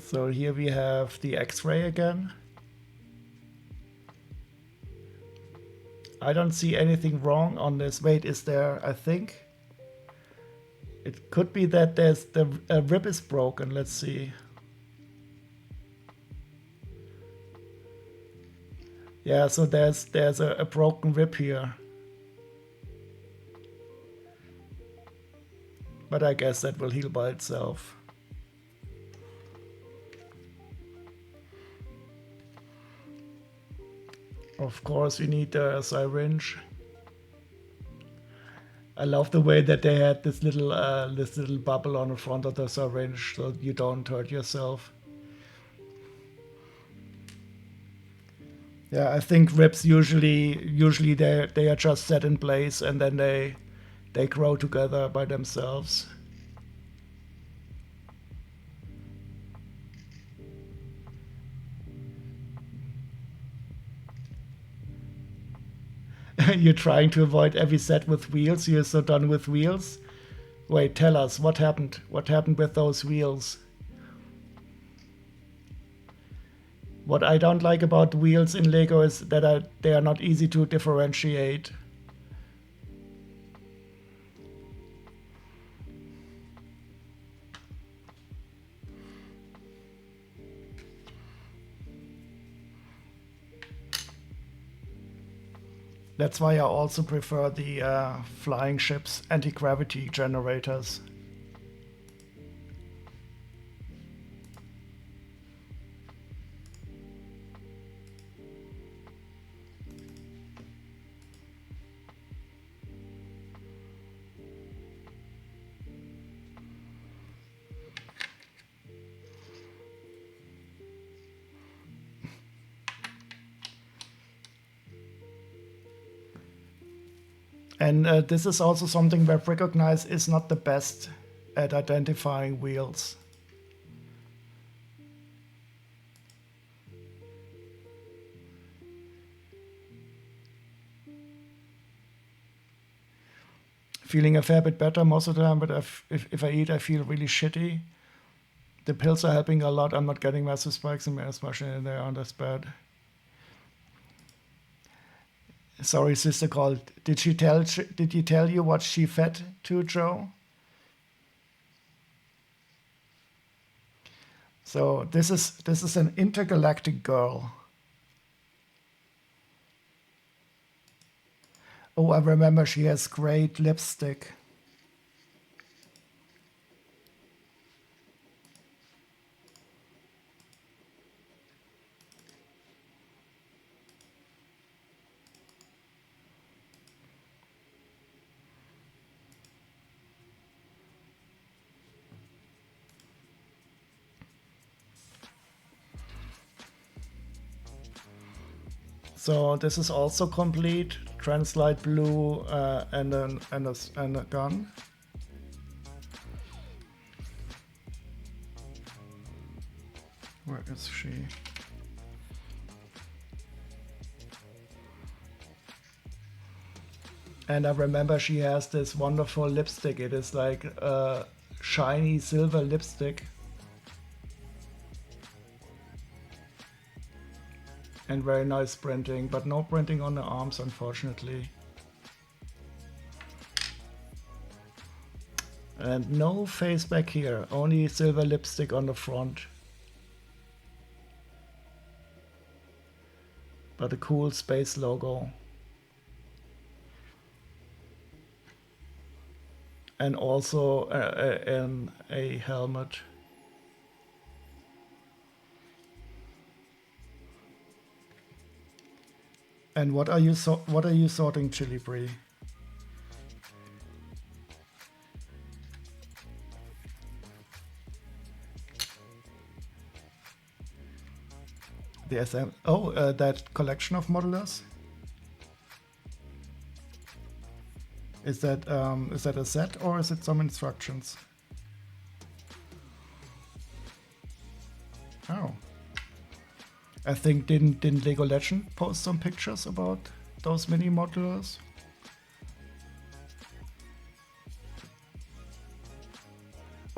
Speaker 1: So here we have the X-ray again. I don't see anything wrong on this. Wait, is there? I think it could be that there's the rib is broken. Let's see. Yeah, so there's a broken rib here. But I guess that will heal by itself. Of course, we need a syringe. I love the way that they had this little bubble on the front of the syringe, so you don't hurt yourself. Yeah, I think ribs usually they are just set in place and then they grow together by themselves. You're trying to avoid every set with wheels. You're so done with wheels. Wait, tell us what happened. What happened with those wheels? What I don't like about wheels in Lego is that they are not easy to differentiate. That's why I also prefer the flying ships anti-gravity generators. And this is also something where Recognize is not the best at identifying wheels. Feeling a fair bit better most of the time, but if I eat, I feel really shitty. The pills are helping a lot. I'm not getting massive spikes in my asthma in there, and that's bad. Sorry, Sister Call. Did he tell you what she fed to, Joe? So this is an intergalactic girl. Oh, I remember she has great lipstick. So this is also complete. Translite blue and a gun. Where is she? And I remember she has this wonderful lipstick. It is like a shiny silver lipstick. And very nice printing, but no printing on the arms, unfortunately. And no face back here, only silver lipstick on the front. But a cool space logo. And also a helmet. And what are you sorting, Chili Brie? The SM. Oh, that collection of modelers. Is that a set or is it some instructions? Oh. I think didn't Lego Legend post some pictures about those mini modelers?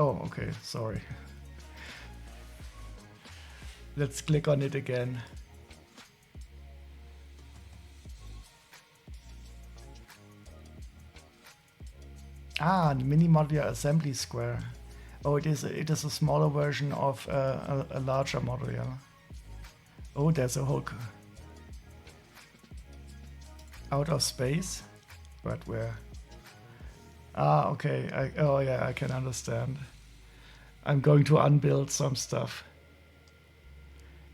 Speaker 1: Oh, okay, sorry. Let's click on it again. Ah, the mini modular assembly square. Oh, it is a smaller version of a larger model, yeah. Oh, there's a hook. Out of space? But where? Ah, okay. Oh yeah, I can understand. I'm going to unbuild some stuff.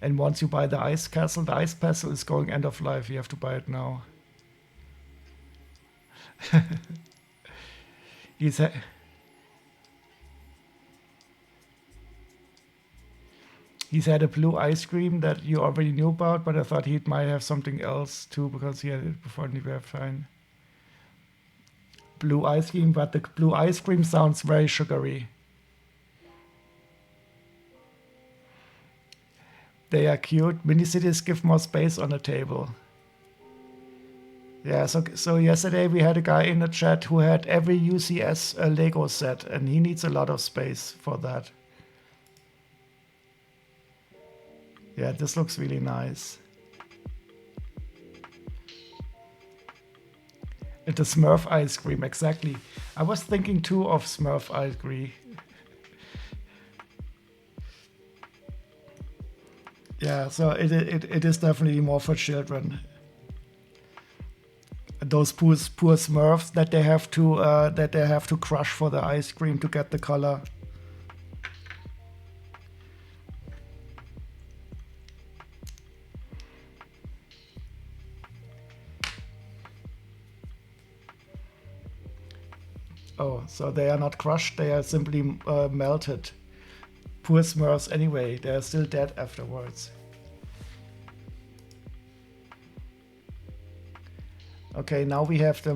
Speaker 1: And once you buy the ice castle is going end of life. You have to buy it now. He's had a blue ice cream that you already knew about, but I thought he might have something else too because he had it before and we were fine. Blue ice cream, but the blue ice cream sounds very sugary. They are cute. Mini cities give more space on the table. Yeah, so yesterday we had a guy in the chat who had every UCS Lego set, and he needs a lot of space for that. Yeah, this looks really nice. The Smurf ice cream, exactly. I was thinking too of Smurf ice cream. Yeah, so it is definitely more for children. Those poor Smurfs that they have to crush for the ice cream to get the color. Oh, so they are not crushed, they are simply melted. Poor Smurfs anyway, they are still dead afterwards. Okay, now we have the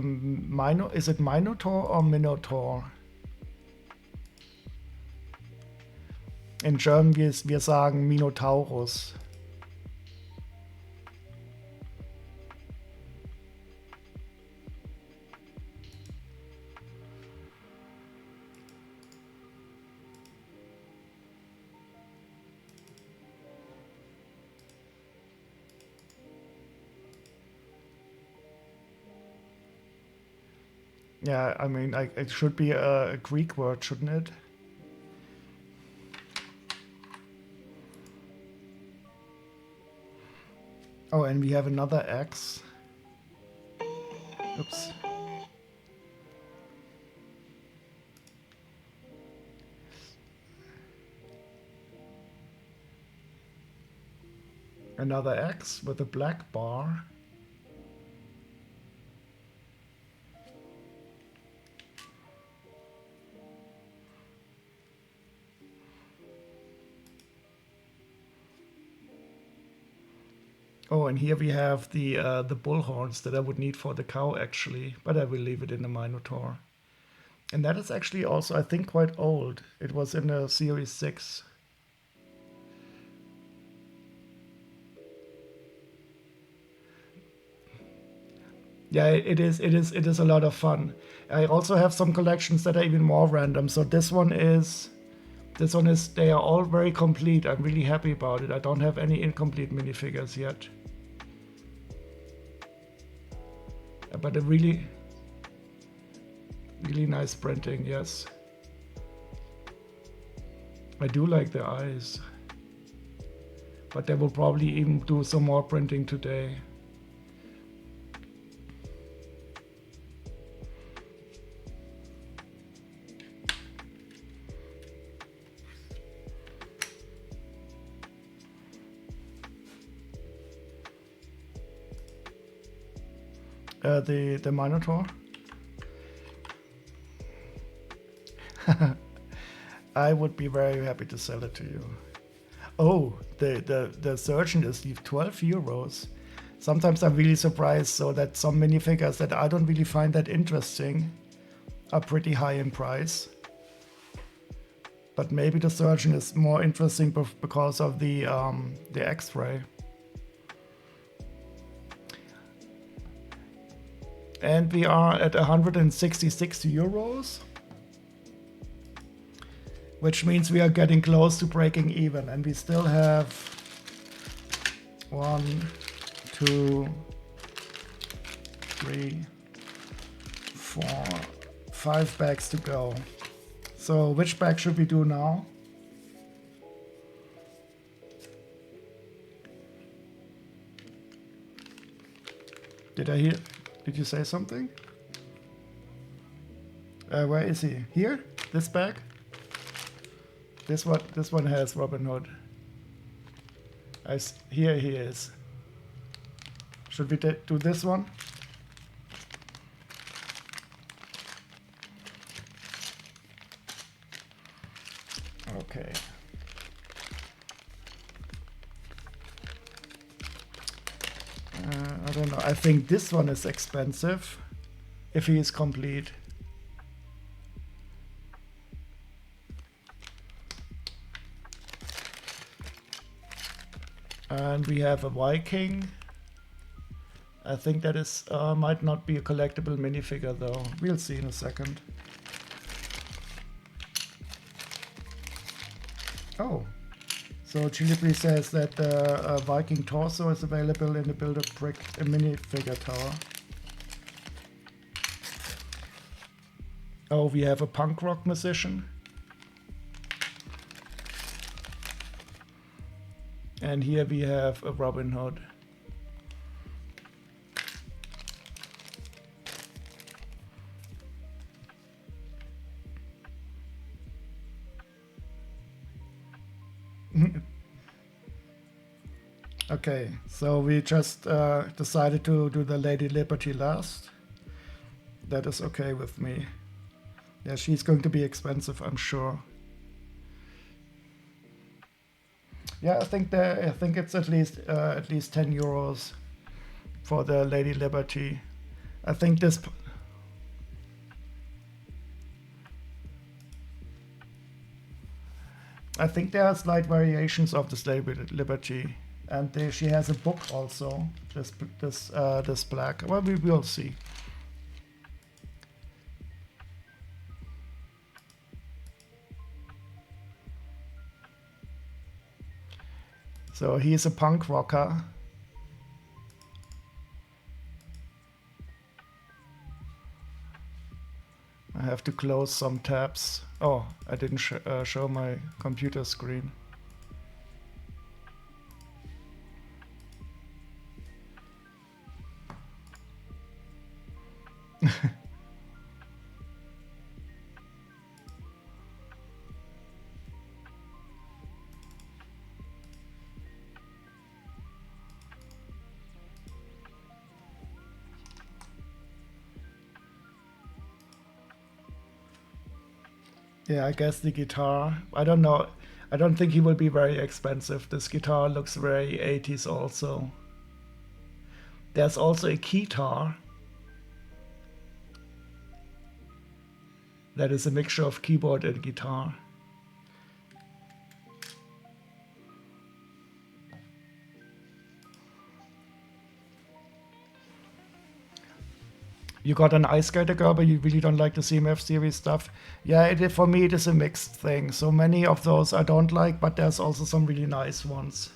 Speaker 1: is it Minotaur or Minotaur? In German wir sagen Minotaurus. Yeah, I mean, it should be a Greek word, shouldn't it? Oh, and we have another X. Oops. Another X with a black bar. Oh, and here we have the bull horns that I would need for the cow, actually, but I will leave it in the Minotaur. And that is actually also, I think, quite old. It was in the Series 6. Yeah, it is a lot of fun. I also have some collections that are even more random. So this one is, they are all very complete. I'm really happy about it. I don't have any incomplete minifigures yet. But a really nice printing, yes. I do like the eyes. But they will probably even do some more printing today. The Minotaur. I would be very happy to sell it to you. Oh, the Surgeon is 12 euros. Sometimes I'm really surprised, so that some minifigures that I don't really find that interesting are pretty high in price. But maybe the Surgeon is more interesting because of the X-ray. And we are at 166 euros. Which means we are getting close to breaking even. And we still have 1, 2, 3, 4, 5 bags to go. So which bag should we do now? Did you say something? Where is he? Here? This bag? This one has Robin Hood. Here he is. Should we do this one? Okay. I don't know. I think this one is expensive if he is complete. And we have a Viking. I think that is might not be a collectible minifigure though. We'll see in a second. Oh, so Chilibri says that the Viking torso is available in the Build-A-Brick minifigure tower. Oh, we have a punk rock musician. And here we have a Robin Hood. Okay, so we just decided to do the Lady Liberty last. That is okay with me. Yeah, she's going to be expensive, I'm sure. Yeah, I think it's at least 10 euros for the Lady Liberty. I think this. I think there are slight variations of this Liberty, and she has a book also. This black. Well, we will see. So he's a punk rocker. I have to close some tabs. Oh, I didn't show my computer screen. Yeah, I guess the guitar. I don't know. I don't think he will be very expensive. This guitar looks very 80s also. There's also a keytar. That is a mixture of keyboard and guitar. You got an Ice Skater girl, but you really don't like the CMF series stuff. Yeah, for me it is a mixed thing. So many of those I don't like, but there's also some really nice ones.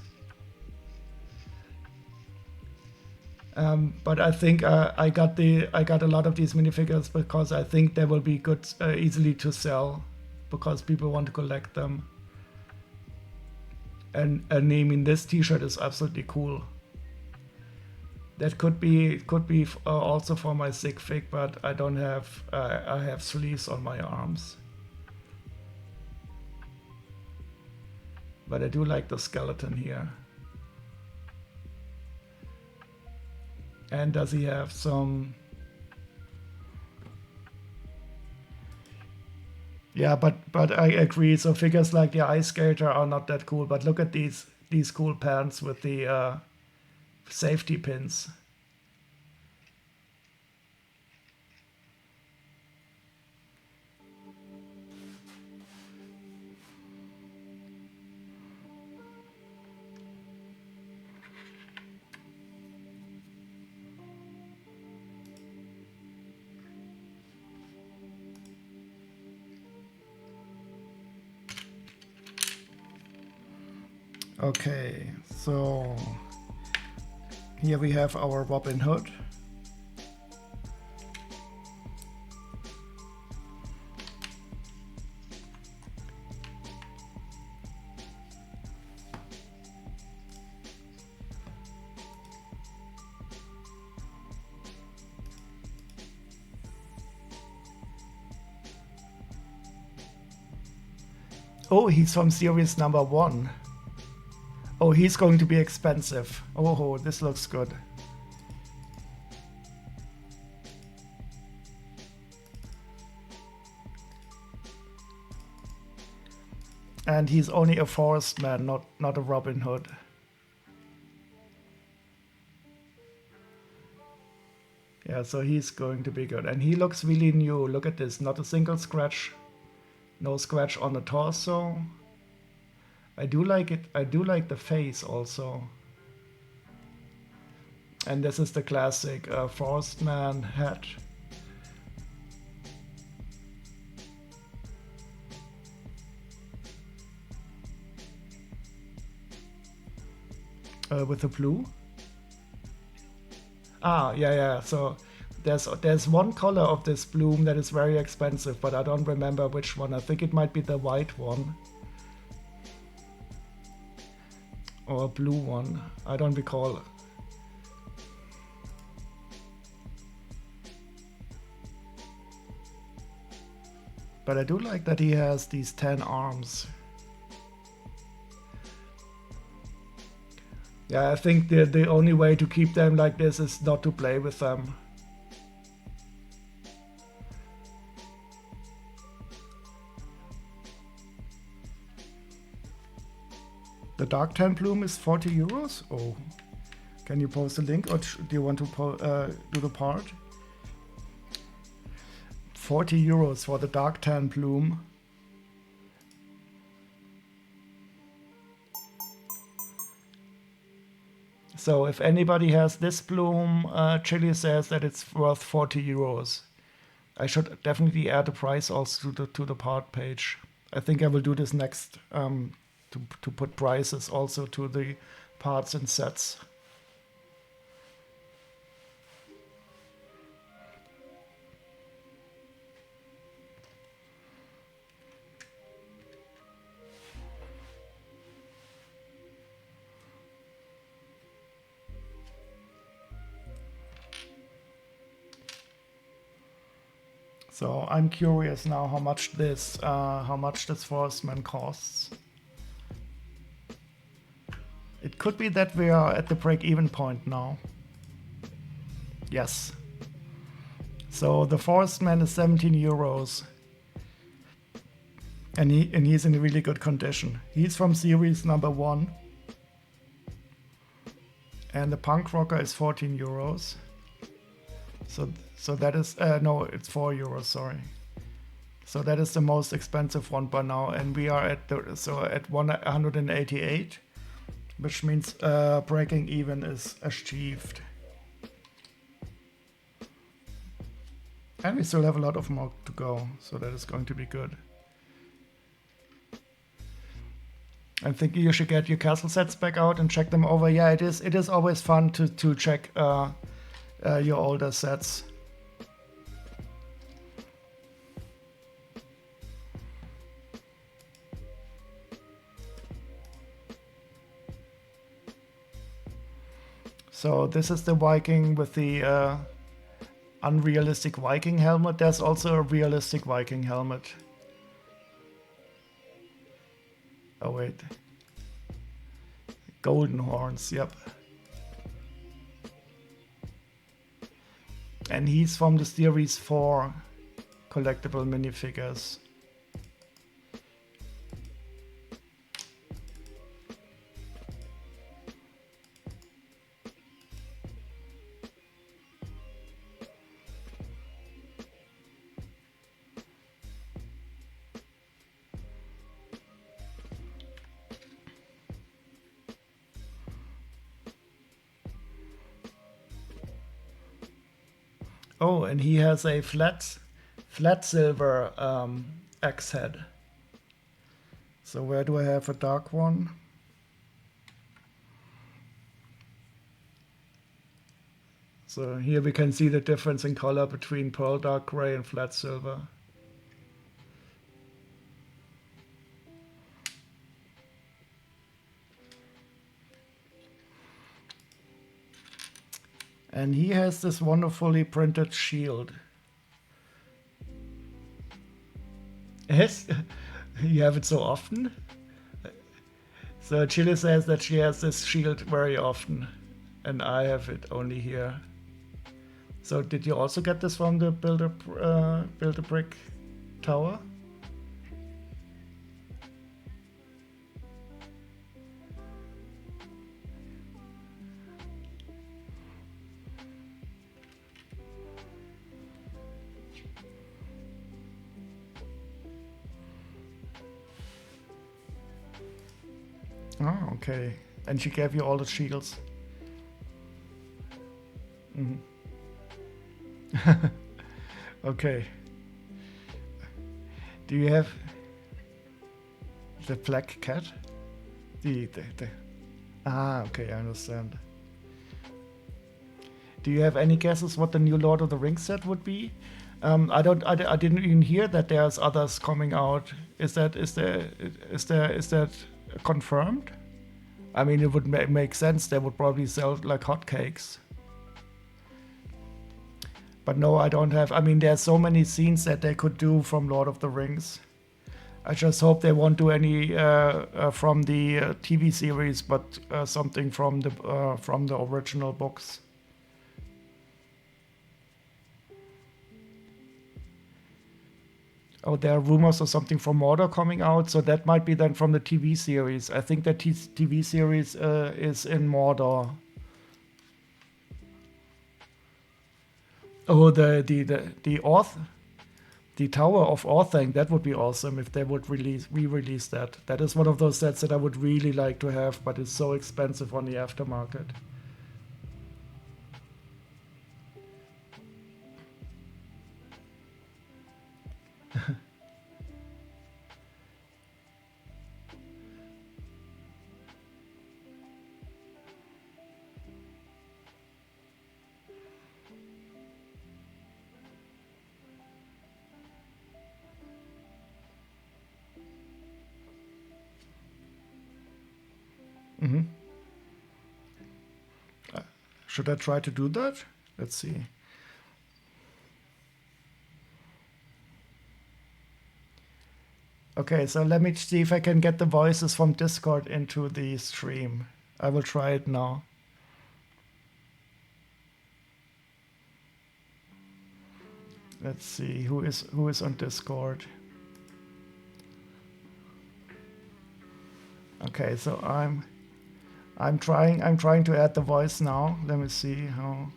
Speaker 1: But I think I got a lot of these minifigures because I think they will be good, easily to sell, because people want to collect them. And I mean, this T-shirt is absolutely cool. That could be also for my sig fig, but I don't have. I have sleeves on my arms. But I do like the skeleton here. And does he have some? Yeah, but I agree. So figures like the Ice Skater are not that cool. But look at these cool pants with the safety pins. Okay, so here we have our Robin Hood. Oh, he's from series number 1. Oh, he's going to be expensive. Oh, this looks good. And he's only a forest man, not a Robin Hood. Yeah, so he's going to be good. And he looks really new. Look at this. Not a single scratch. No scratch on the torso. I do like it. I do like the face also. And this is the classic forest man hat. With the blue. Ah, yeah. So there's one color of this bloom that is very expensive, but I don't remember which one. I think it might be the white one. Or a blue one. I don't recall. But I do like that he has these 10 arms. Yeah, I think the only way to keep them like this is not to play with them. The Dark Tan Bloom is 40 euros? Oh. Can you post a link, or do you want to do the part? €40 for the dark tan plume. So if anybody has this plume, Chili says that it's worth €40. I should definitely add the price also to the part page. I think I will do this next, to put prices also to the parts and sets. So I'm curious now how much this Forestman costs. It could be that we are at the break-even point now. Yes. So the Forestman is €17, and he's in really good condition. He's from series number 1, and the Punk Rocker is €14. So that is no, it's €4. Sorry. So that is the most expensive one by now, and we are at 188, which means breaking even is achieved. And we still have a lot of more to go, so that is going to be good. I think you should get your castle sets back out and check them over. Yeah, it is always fun to check your older sets. So this is the Viking with the unrealistic Viking helmet. There's also a realistic Viking helmet. Oh wait. Golden horns, yep. And he's from the Series 4 collectible minifigures. Oh, and he has a flat silver axe head. So where do I have a dark one? So here we can see the difference in color between pearl dark gray and flat silver. And he has this wonderfully printed shield. Yes, you have it so often? So Chile says that she has this shield very often, and I have it only here. So did you also get this from the Build-A-Brick tower? Oh, okay. And she gave you all the shields. Mm-hmm. Okay. Do you have the black cat? Okay, I understand. Do you have any guesses what the new Lord of the Rings set would be? I didn't even hear that there's others coming out. Is that confirmed? I mean, it would make sense. They would probably sell like hotcakes. But no, I don't have. I mean, there's so many scenes that they could do from Lord of the Rings. I just hope they won't do any from the TV series, but something from the original books. Oh, there are rumors of something from Mordor coming out, so that might be then from the TV series. I think the TV series is in Mordor. Oh, the author. The Tower of Orthanc, that would be awesome if they would re-release that. That is one of those sets that I would really like to have, but it's so expensive on the aftermarket. Mm-hmm. Should I try to do that? Let's see. Okay, so let me see if I can get the voices from Discord into the stream. I will try it now. Let's see who is on Discord. Okay, so I'm trying to add the voice now. Let me see how.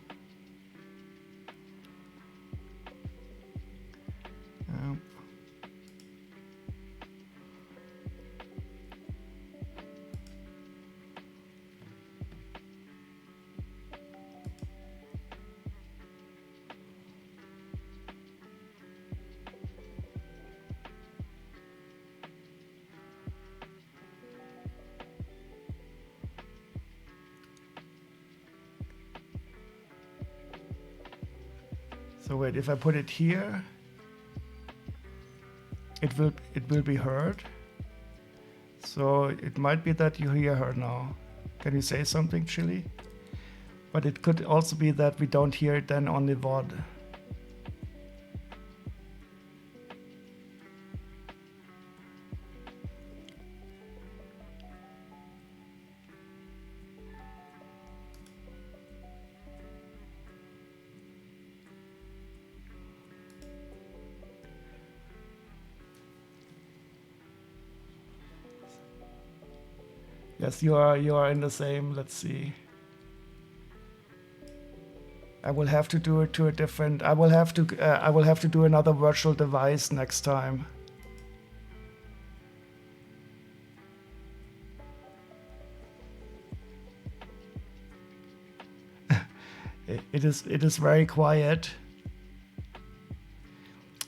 Speaker 1: So wait, if I put it here, it will be heard. So it might be that you hear her now. Can you say something, Chili? But it could also be that we don't hear it then on the VOD. Yes, you are in the same. Let's see. I will have to do it to a different. I will have to do another virtual device next time. It is very quiet.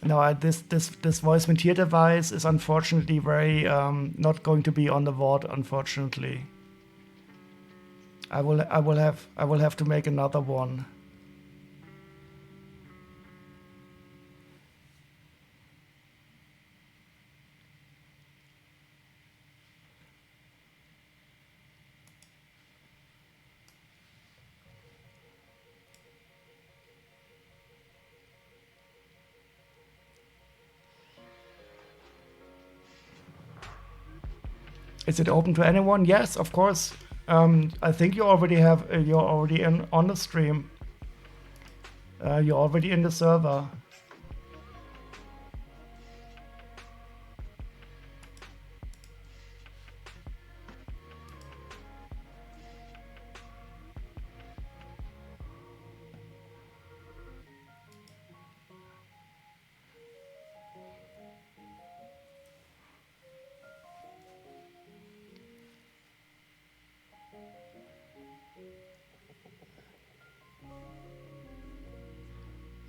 Speaker 1: No, this voice Mentir device is unfortunately very not going to be on the VOD. Unfortunately, I will have to make another one. Is it open to anyone? Yes, of course. I think you already have. You're already on the stream. You're already in the server.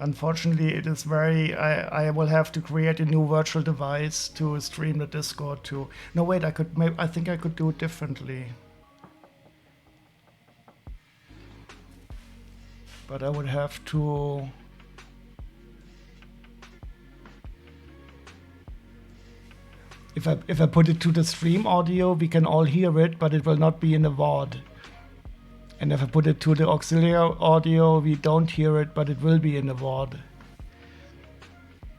Speaker 1: Unfortunately, it is very. I will have to create a new virtual device to stream the Discord to. No, wait. I think I could do it differently. But I would have to. If I put it to the stream audio, we can all hear it, but it will not be in the VOD. And if I put it to the auxiliary audio, we don't hear it, but it will be in the VOD.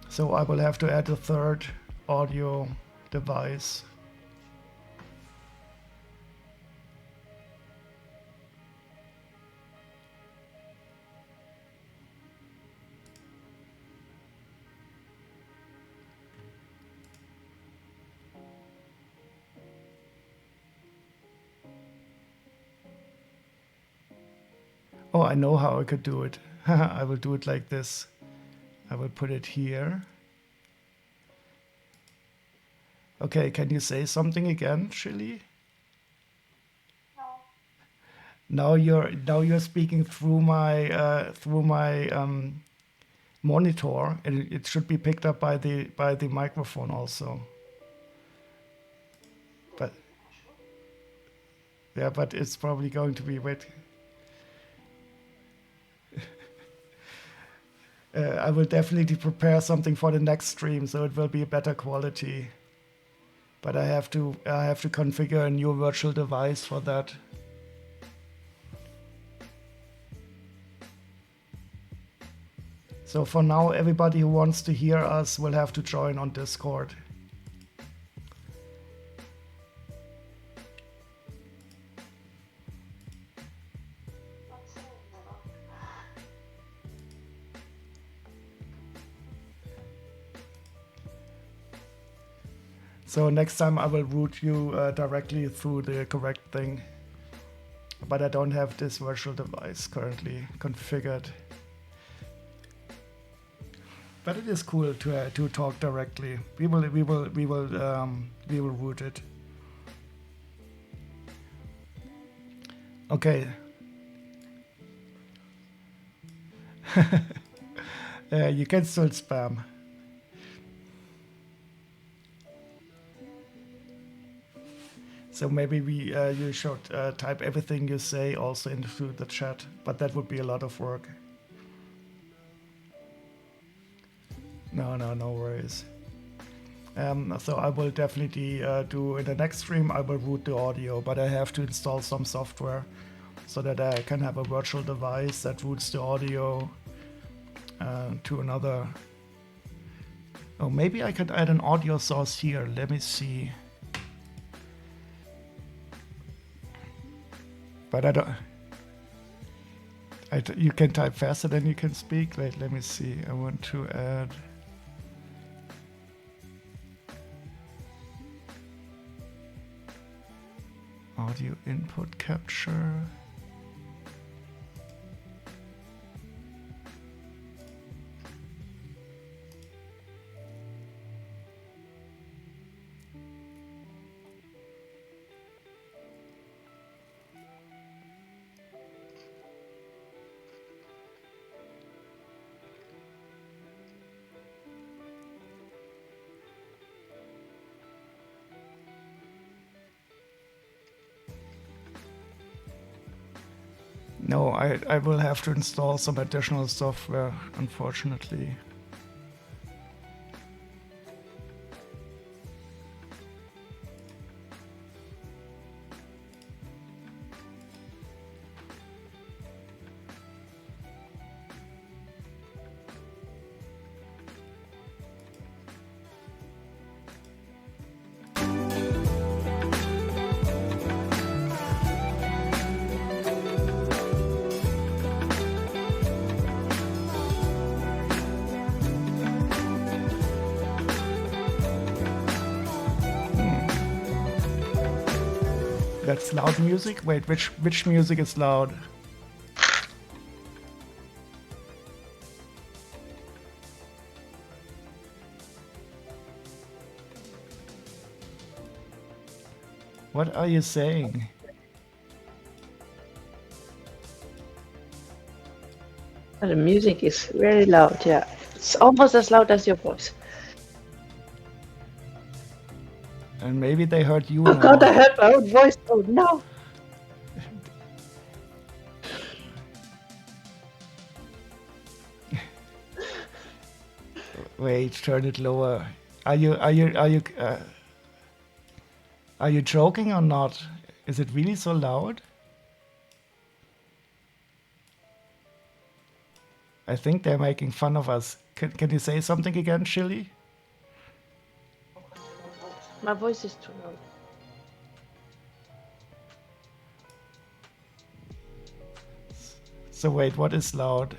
Speaker 1: So I will have to add a third audio device. Oh, I know how I could do it. I will do it like this. I will put it here. Okay, can you say something again, Chili? Now you're speaking through my monitor, and it should be picked up by the microphone also. But yeah, but it's probably going to be wait. I will definitely prepare something for the next stream, so it will be a better quality. But I have to configure a new virtual device for that. So for now, everybody who wants to hear us will have to join on Discord. So next time I will route you directly through the correct thing. But I don't have this virtual device currently configured. But it is cool to talk directly. We will route it. Okay. You can still spam. So maybe you should type everything you say also into the chat, but that would be a lot of work. No worries. So I will definitely do in the next stream. I will route the audio, but I have to install some software so that I can have a virtual device that routes the audio to another. Oh, maybe I could add an audio source here. Let me see. But I don't. You can type faster than you can speak. Wait, let me see. I want to add. Audio input capture. No, I will have to install some additional software, unfortunately. That's loud music? Wait, which music is loud? What are you saying?
Speaker 2: The music is very loud, yeah. It's almost as loud as your voice.
Speaker 1: And maybe they heard you
Speaker 2: Oh
Speaker 1: now.
Speaker 2: god, I heard my own voice. Oh no!
Speaker 1: Wait, turn it lower. Are you joking or not? Is it really so loud? I think they're making fun of us. Can you say something again, Chili?
Speaker 2: My voice is too loud.
Speaker 1: So wait, what is loud?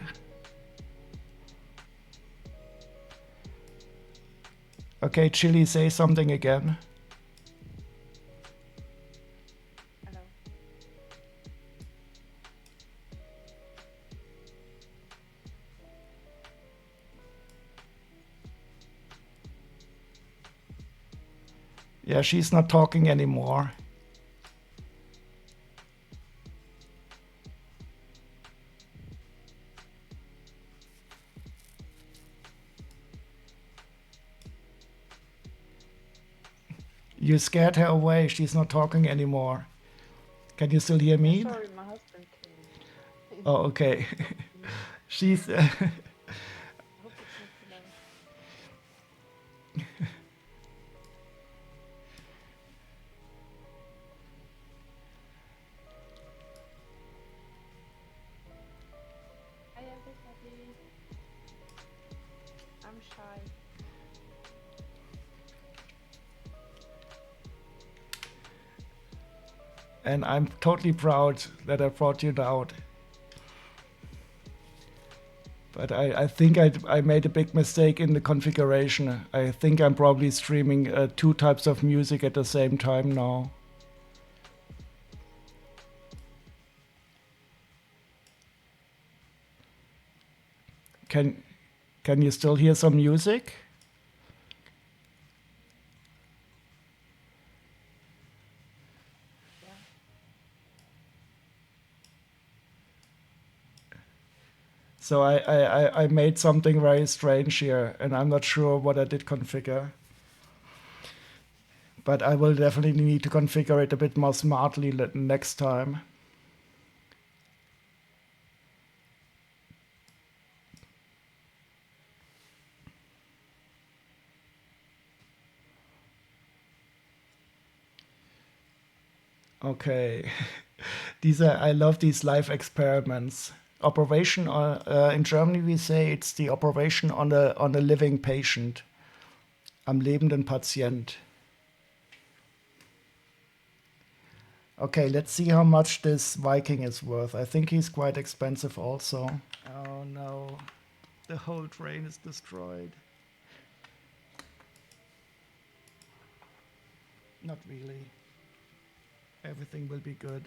Speaker 1: Okay, Chili, say something again.
Speaker 2: Hello.
Speaker 1: Yeah, she's not talking anymore. You scared her away. She's not talking anymore. Can you still hear me?
Speaker 2: Sorry, my husband came.
Speaker 1: Oh, okay. She's.
Speaker 2: I hope it's not too loud. Hi everybody. I'm shy.
Speaker 1: And I'm totally proud that I brought you out. But I think I made a big mistake in the configuration. I think I'm probably streaming two types of music at the same time now. Can can you still hear some music?
Speaker 2: Yeah.
Speaker 1: So I made something very strange here, and I'm not sure what I did configure. But I will definitely need to configure it a bit more smartly next time. Okay. I love these life experiments. Operation in Germany we say it's the operation on a living patient. Am lebenden Patient. Okay, let's see how much this Viking is worth. I think he's quite expensive also. Oh no, the whole train is destroyed. Not really. Everything will be good.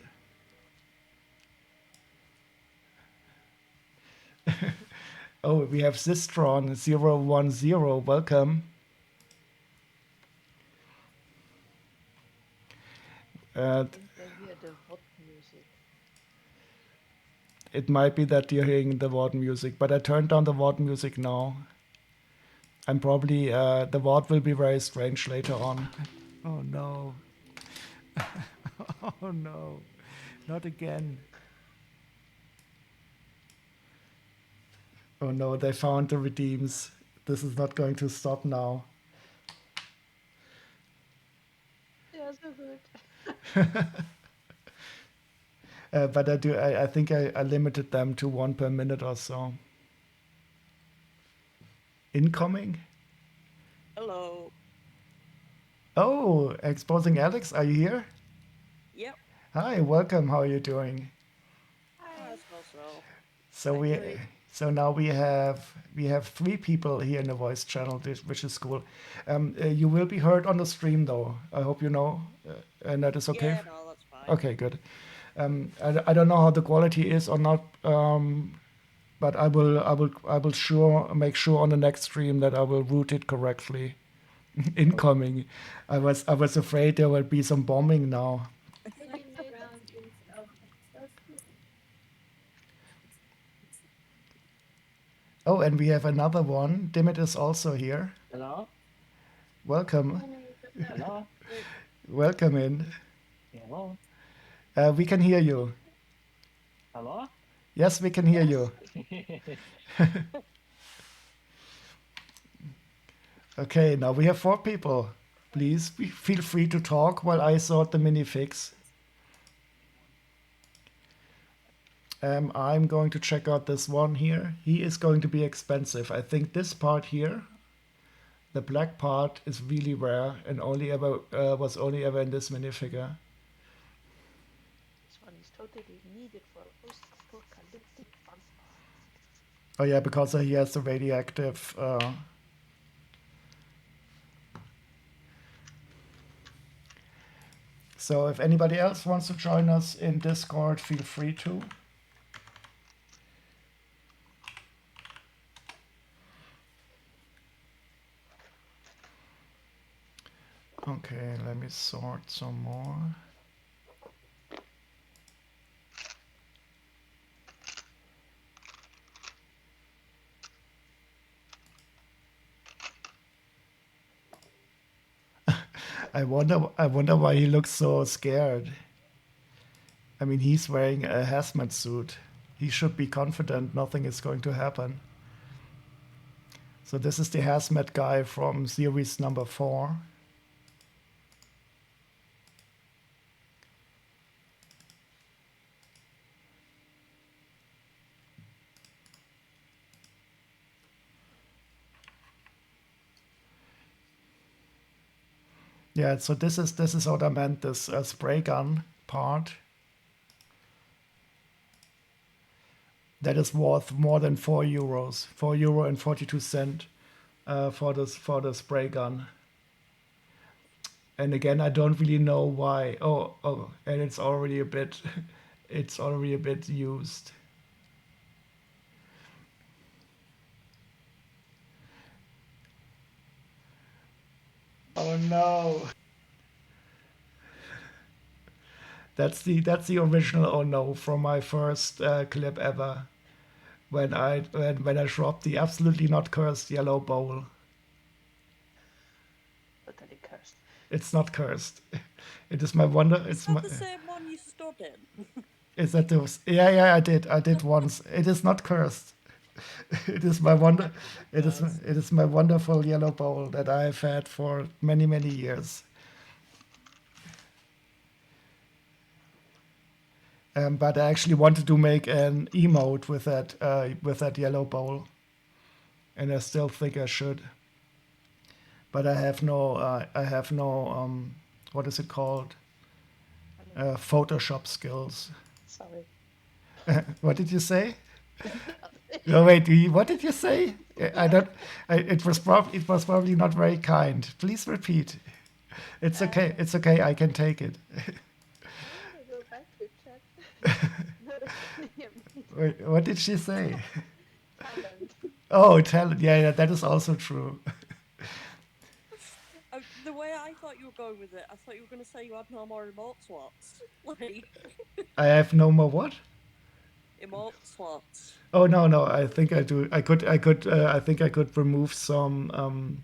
Speaker 1: Oh, we have Zistron 010. Welcome.
Speaker 2: I think they hear the hot music.
Speaker 1: It might be that you're hearing the WAD music, but I turned down the WAD music now. I'm probably the WAD will be very strange later on. Oh no. Oh no. Not again. Oh no, they found the redeems. This is not going to stop now.
Speaker 2: They are so good.
Speaker 1: But I think I limited them to one per minute or so. Incoming?
Speaker 3: Hello.
Speaker 1: Oh, exposing Alex, are you here?
Speaker 3: Yep.
Speaker 1: Hi, welcome. How are you doing?
Speaker 2: Hi.
Speaker 3: So.
Speaker 1: So
Speaker 3: Hi,
Speaker 1: we
Speaker 3: Gary.
Speaker 1: so now we have three people here in the voice channel, which is cool. You will be heard on the stream though. I hope you know, and that is okay.
Speaker 3: Yeah, no, that's fine.
Speaker 1: Okay, good. I don't know how the quality is or not, but I will sure make sure on the next stream that I will route it correctly. Incoming. I was afraid there would be some bombing now. Oh, and we have another one. Dimit is also here.
Speaker 4: Hello?
Speaker 1: Welcome.
Speaker 4: Hello?
Speaker 1: Welcome in.
Speaker 4: Hello?
Speaker 1: We can hear you.
Speaker 4: Hello?
Speaker 1: Yes, we can hear you. Okay, now we have four people. Please feel free to talk while I sort the minifigs. I'm going to check out this one here. He is going to be expensive. I think this part here, the black part, is really rare and only ever was only ever in this minifigure.
Speaker 2: This one is totally needed for post-apocalyptic fun.
Speaker 1: Oh yeah, because he has the radioactive. So if anybody else wants to join us in Discord, feel free to. Okay, let me sort some more. I wonder why he looks so scared. I mean, he's wearing a hazmat suit. He should be confident nothing is going to happen. So this is the hazmat guy from series number 4. Yeah, so this is what I meant, this spray gun part. That is worth more than €4. €4.42 for the spray gun. And again, I don't really know why. Oh, and it's already a bit it's already a bit used. Oh no. That's the original oh no from my first clip ever. When I dropped the absolutely not cursed yellow bowl.
Speaker 2: Totally cursed.
Speaker 1: It's not cursed. It is my wonder.
Speaker 3: Is
Speaker 1: It's
Speaker 3: that
Speaker 1: my.
Speaker 3: the same one you stood in?
Speaker 1: Is that those? Yeah. I did once. It is not cursed. It is my wonder. It is my wonderful yellow bowl that I have had for many many years. But I actually wanted to make an emote with that yellow bowl, and I still think I should. But I have no what is it called? Photoshop skills.
Speaker 2: Sorry.
Speaker 1: What did you say? No, wait. What did you say? I don't. It was probably not very kind. Please repeat. It's okay. It's okay. I can take it.
Speaker 2: Go back to chat.
Speaker 1: Wait, what did she say?
Speaker 2: Talent.
Speaker 1: Oh, talent. Yeah, that is also true.
Speaker 3: The way I thought you were going with it, I thought you were going to say you had no more emote slots. Like,
Speaker 1: I have no more what?
Speaker 3: emote slots.
Speaker 1: Oh no. I think I do. I think I could remove some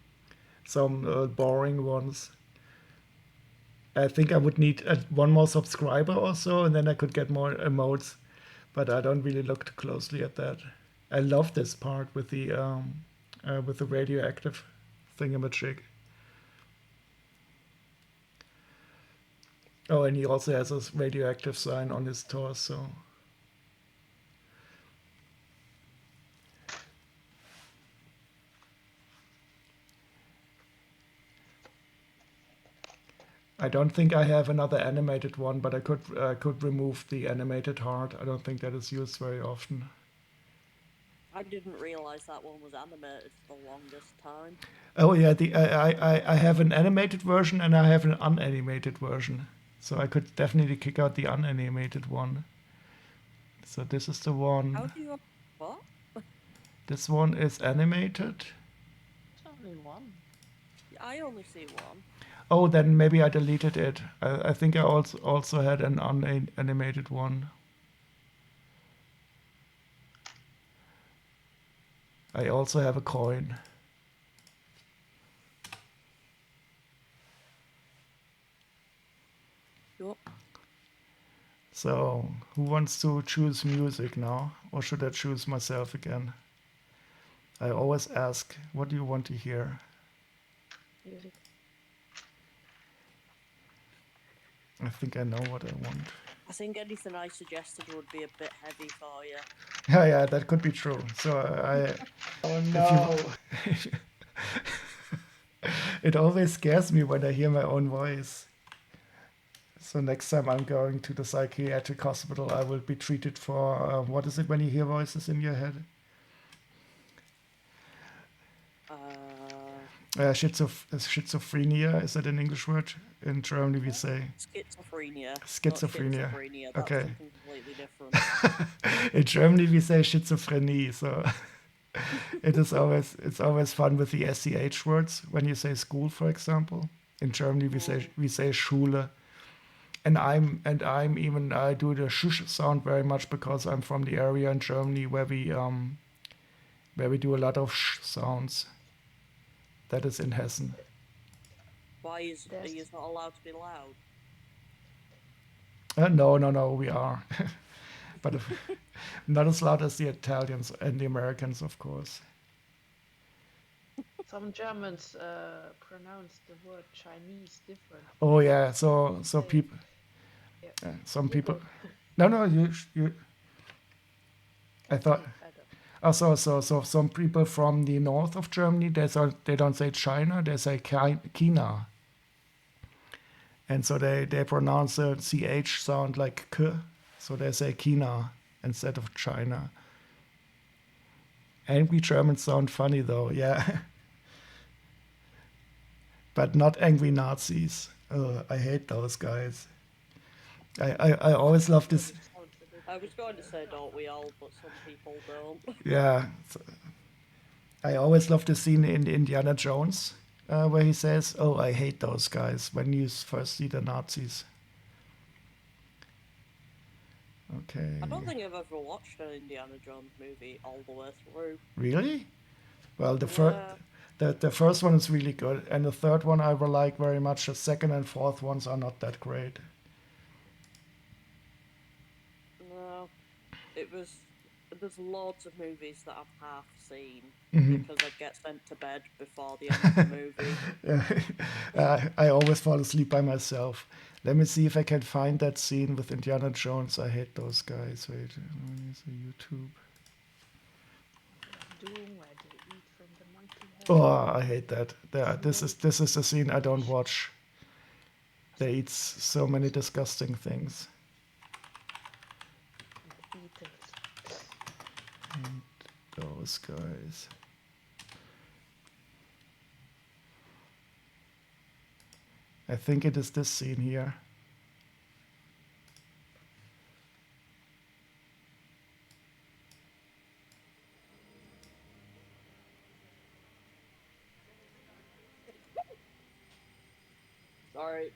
Speaker 1: boring ones. I think I would need one more subscriber or so, and then I could get more emotes. But I don't really look too closely at that. I love this part with the radioactive thingamajig. Oh, and he also has a radioactive sign on his torso. I don't think I have another animated one, but I could remove the animated heart. I don't think that is used very often.
Speaker 3: I didn't realise that one was animated for the longest time.
Speaker 1: Oh yeah, I have an animated version and I have an unanimated version. So I could definitely kick out the unanimated one. So this is the
Speaker 3: How
Speaker 1: one.
Speaker 3: do you... What?
Speaker 1: This one is animated.
Speaker 2: It's only one.
Speaker 3: I only see one.
Speaker 1: Oh, then maybe I deleted it. I think I also had an unanimated one. I also have a coin.
Speaker 3: Yup.
Speaker 1: So, who wants to choose music now? Or should I choose myself again? I always ask, what do you want to hear?
Speaker 2: Music.
Speaker 1: I think I know what I want.
Speaker 3: I think anything I suggested would be a bit heavy for you.
Speaker 1: Yeah, that could be true. So
Speaker 2: Oh
Speaker 1: no. It always scares me when I hear my own voice. So next time I'm going to the psychiatric hospital, I will be treated for, what is it when you hear voices in your head? Schizophrenia, is that an English word? In Germany we say
Speaker 3: Schizophrenia.
Speaker 1: schizophrenia.
Speaker 3: Not schizophrenia. That's
Speaker 1: Okay.
Speaker 3: something completely different.
Speaker 1: In Germany we say schizophrenie, so it's always fun with the SCH words when you say school, for example. In Germany, we say Schule. And I'm even I do the shush sound very much because I'm from the area in Germany where we do a lot of sh sounds. That is in Hessen.
Speaker 3: Why are
Speaker 2: There's
Speaker 3: you not allowed to be loud?
Speaker 1: No, we are, but not as loud as the Italians and the Americans, of course.
Speaker 2: some Germans pronounce the word Chinese different.
Speaker 1: Oh yeah, so
Speaker 2: Say,
Speaker 1: people,
Speaker 2: yeah,
Speaker 1: some
Speaker 2: you
Speaker 1: people.
Speaker 2: go.
Speaker 1: No, you. I
Speaker 2: Can
Speaker 1: thought.
Speaker 2: say it better.
Speaker 1: Oh, so some people from the north of Germany, they don't say China, they say China. And so they pronounce the CH sound like K, so they say China instead of China. Angry Germans sound funny though, yeah. But not angry Nazis. I hate those guys. I always love this.
Speaker 2: It sounds a bit
Speaker 3: I was going to
Speaker 2: better.
Speaker 3: say don't we all, but some people don't.
Speaker 1: Yeah, I always love the scene in Indiana Jones where he says, "Oh, I hate those guys," when you first see the Nazis. Okay.
Speaker 3: I don't think I've ever watched an Indiana Jones movie all the way through.
Speaker 1: Really? Well,
Speaker 3: Yeah.
Speaker 1: the first one is really good, and the third one I will like very much. The second and fourth ones are not that great.
Speaker 3: No. It was. There's loads of movies that I've half seen
Speaker 1: Mhm.
Speaker 3: because I'd get sent to bed before the end of the movie.
Speaker 1: I always fall asleep by myself. Let me see if I can find that scene with Indiana Jones. I hate those guys. Wait, where's the YouTube?
Speaker 2: Doom where they eat from the monkey head.
Speaker 1: Oh, I hate that. This is the scene I don't watch. They eat so many disgusting things.
Speaker 2: The Beatles.
Speaker 1: Those guys. I think it is this scene here.
Speaker 3: Sorry.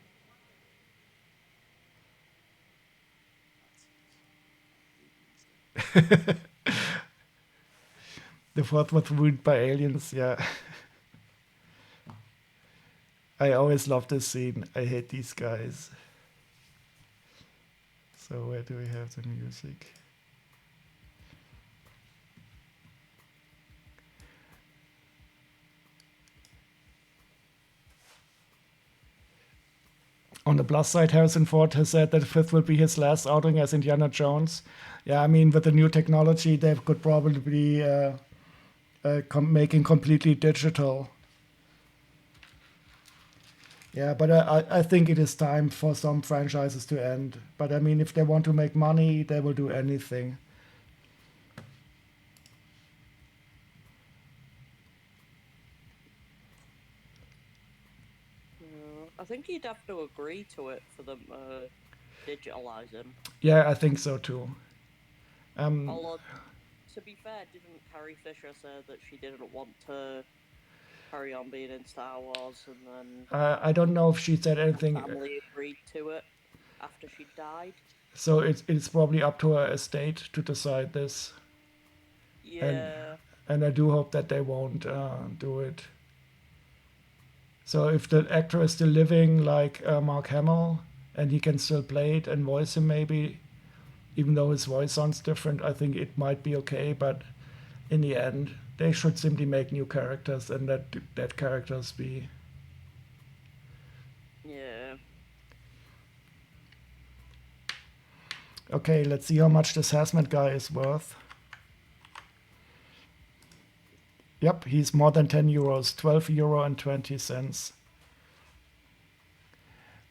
Speaker 1: The fourth was ruined by aliens, yeah. I always love this scene. I hate these guys. So where do we have the music? On the plus side, Harrison Ford has said that fifth will be his last outing as Indiana Jones. Yeah, I mean, with the new technology, they could probably be making completely digital. Yeah, but I think it is time for some franchises to end. But I mean, if they want to make money, they will do anything.
Speaker 3: I think you'd have to agree to it for them to digitalize him.
Speaker 1: Yeah, I think so too.
Speaker 3: Although, to be fair, didn't Carrie Fisher say that she didn't want to carry on being in Star Wars, and then
Speaker 1: I don't know if she said
Speaker 3: her
Speaker 1: anything.
Speaker 3: family agreed to it after she died?
Speaker 1: So it's probably up to her estate to decide this.
Speaker 3: Yeah.
Speaker 1: And I do hope that they won't do it. So if the actor is still living, like Mark Hamill, and he can still play it and voice him maybe, even though his voice sounds different, I think it might be okay. But in the end, they should simply make new characters and let characters be.
Speaker 3: Yeah.
Speaker 1: Okay, let's see how much this Hazmat guy is worth. Yep, he's more than 10 euros, 12 euro and 20 cents.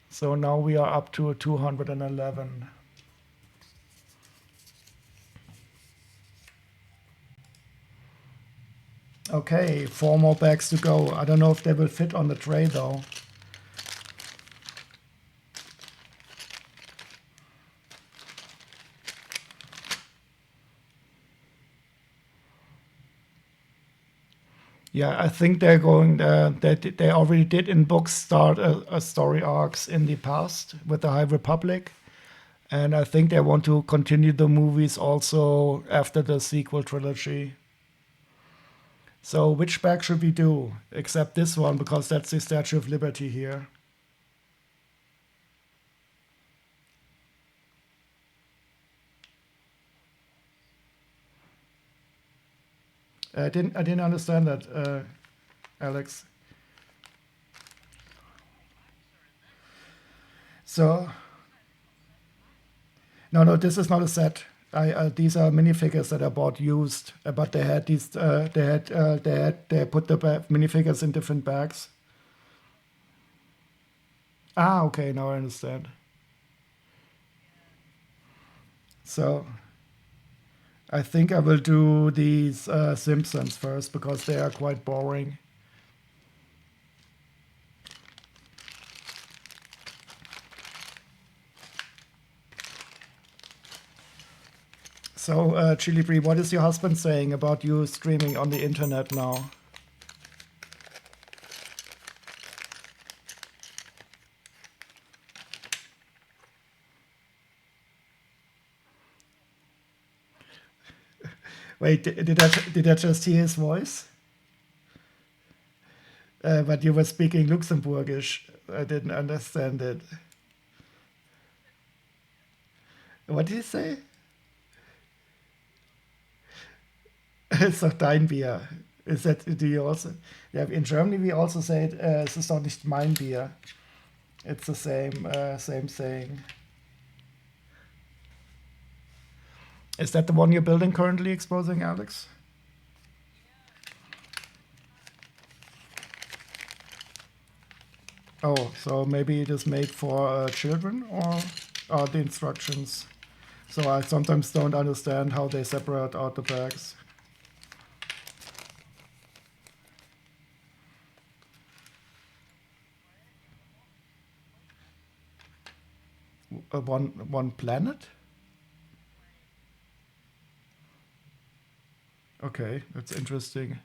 Speaker 1: So now we are up to 211. Okay, 4 more bags to go. I don't know if they will fit on the tray though. Yeah, I think they're going. They already did in books start a story arcs in the past with the High Republic, and I think they want to continue the movies also after the sequel trilogy. So which bag should we do? Except this one because that's the Statue of Liberty here. I didn't understand that, Alex. So no, this is not a set. These are minifigures that I bought used, but they had these. They put the minifigures in different bags. Ah, okay, now I understand. So I think I will do these Simpsons first because they are quite boring. So, Chili Brie, what is your husband saying about you streaming on the internet now? Wait, did I just hear his voice? But you were speaking Luxembourgish. I didn't understand it. What did you say? Ist doch dein Bier. Is that, do you also? Yeah, in Germany we also say es ist doch nicht mein Bier. It's the same saying. Is that the one you're building currently exposing, Alex? Oh, so maybe it is made for children, or are the instructions? So I sometimes don't understand how they separate out the bags. One planet? Okay, that's interesting.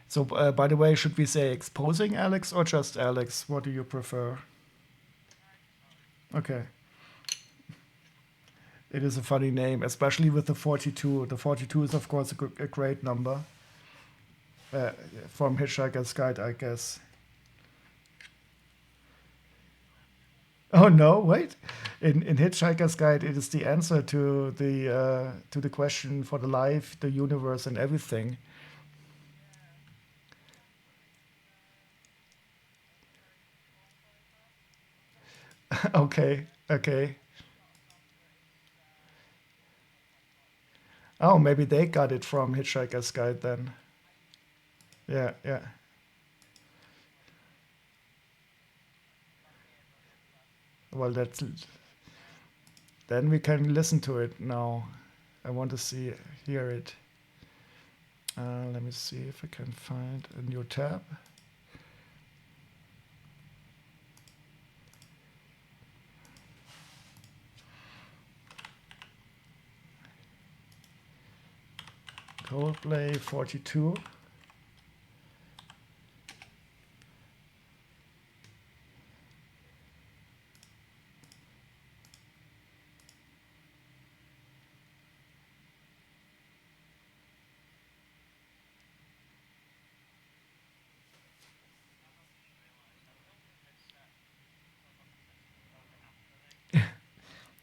Speaker 1: So, by the way, should we say exposing Alex or just Alex? What do you prefer? Okay. It is a funny name, especially with the 42. The 42 is, of course, a great number. From Hitchhiker's Guide, I guess. Oh no! Wait, in Hitchhiker's Guide, it is the answer to the question for the life, the universe, and everything. Okay, okay. Oh, maybe they got it from Hitchhiker's Guide then. Yeah, yeah. Well, that's then we can listen to it now. I want to hear it. Let me see if I can find a new tab. Coldplay 42.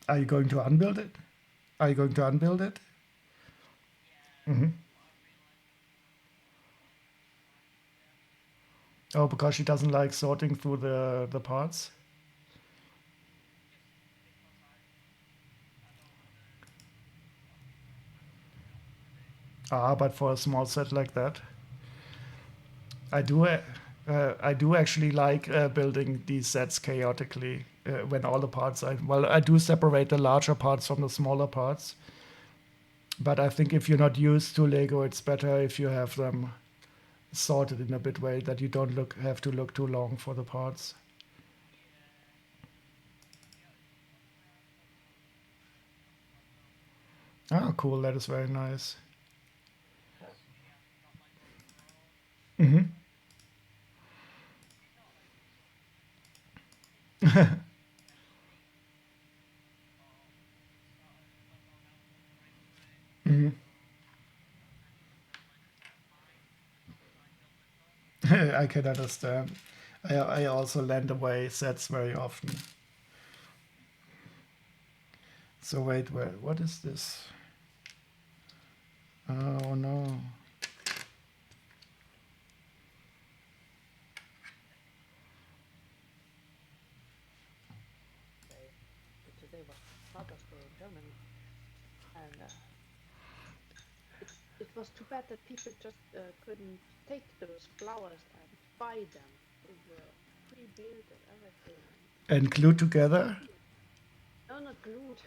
Speaker 1: Are you going to unbuild it? Are you going to unbuild it? Hmm. Oh, because she doesn't like sorting through the parts. Ah, but for a small set like that, I do. I do actually like building these sets chaotically when all the parts. I do separate the larger parts from the smaller parts. But I think if you're not used to Lego, it's better if you have them sorted in a bit way that you don't have to look too long for the parts. Oh, cool. That is very nice. Hmm. Hmm. I can understand. I also lend away sets very often. So wait, what is this? Oh no.
Speaker 2: Today was Father's Day in Germany, and it was too bad that people just couldn't take those flowers and buy them. They were pre-built and everything.
Speaker 1: And glued together?
Speaker 2: No, not glued.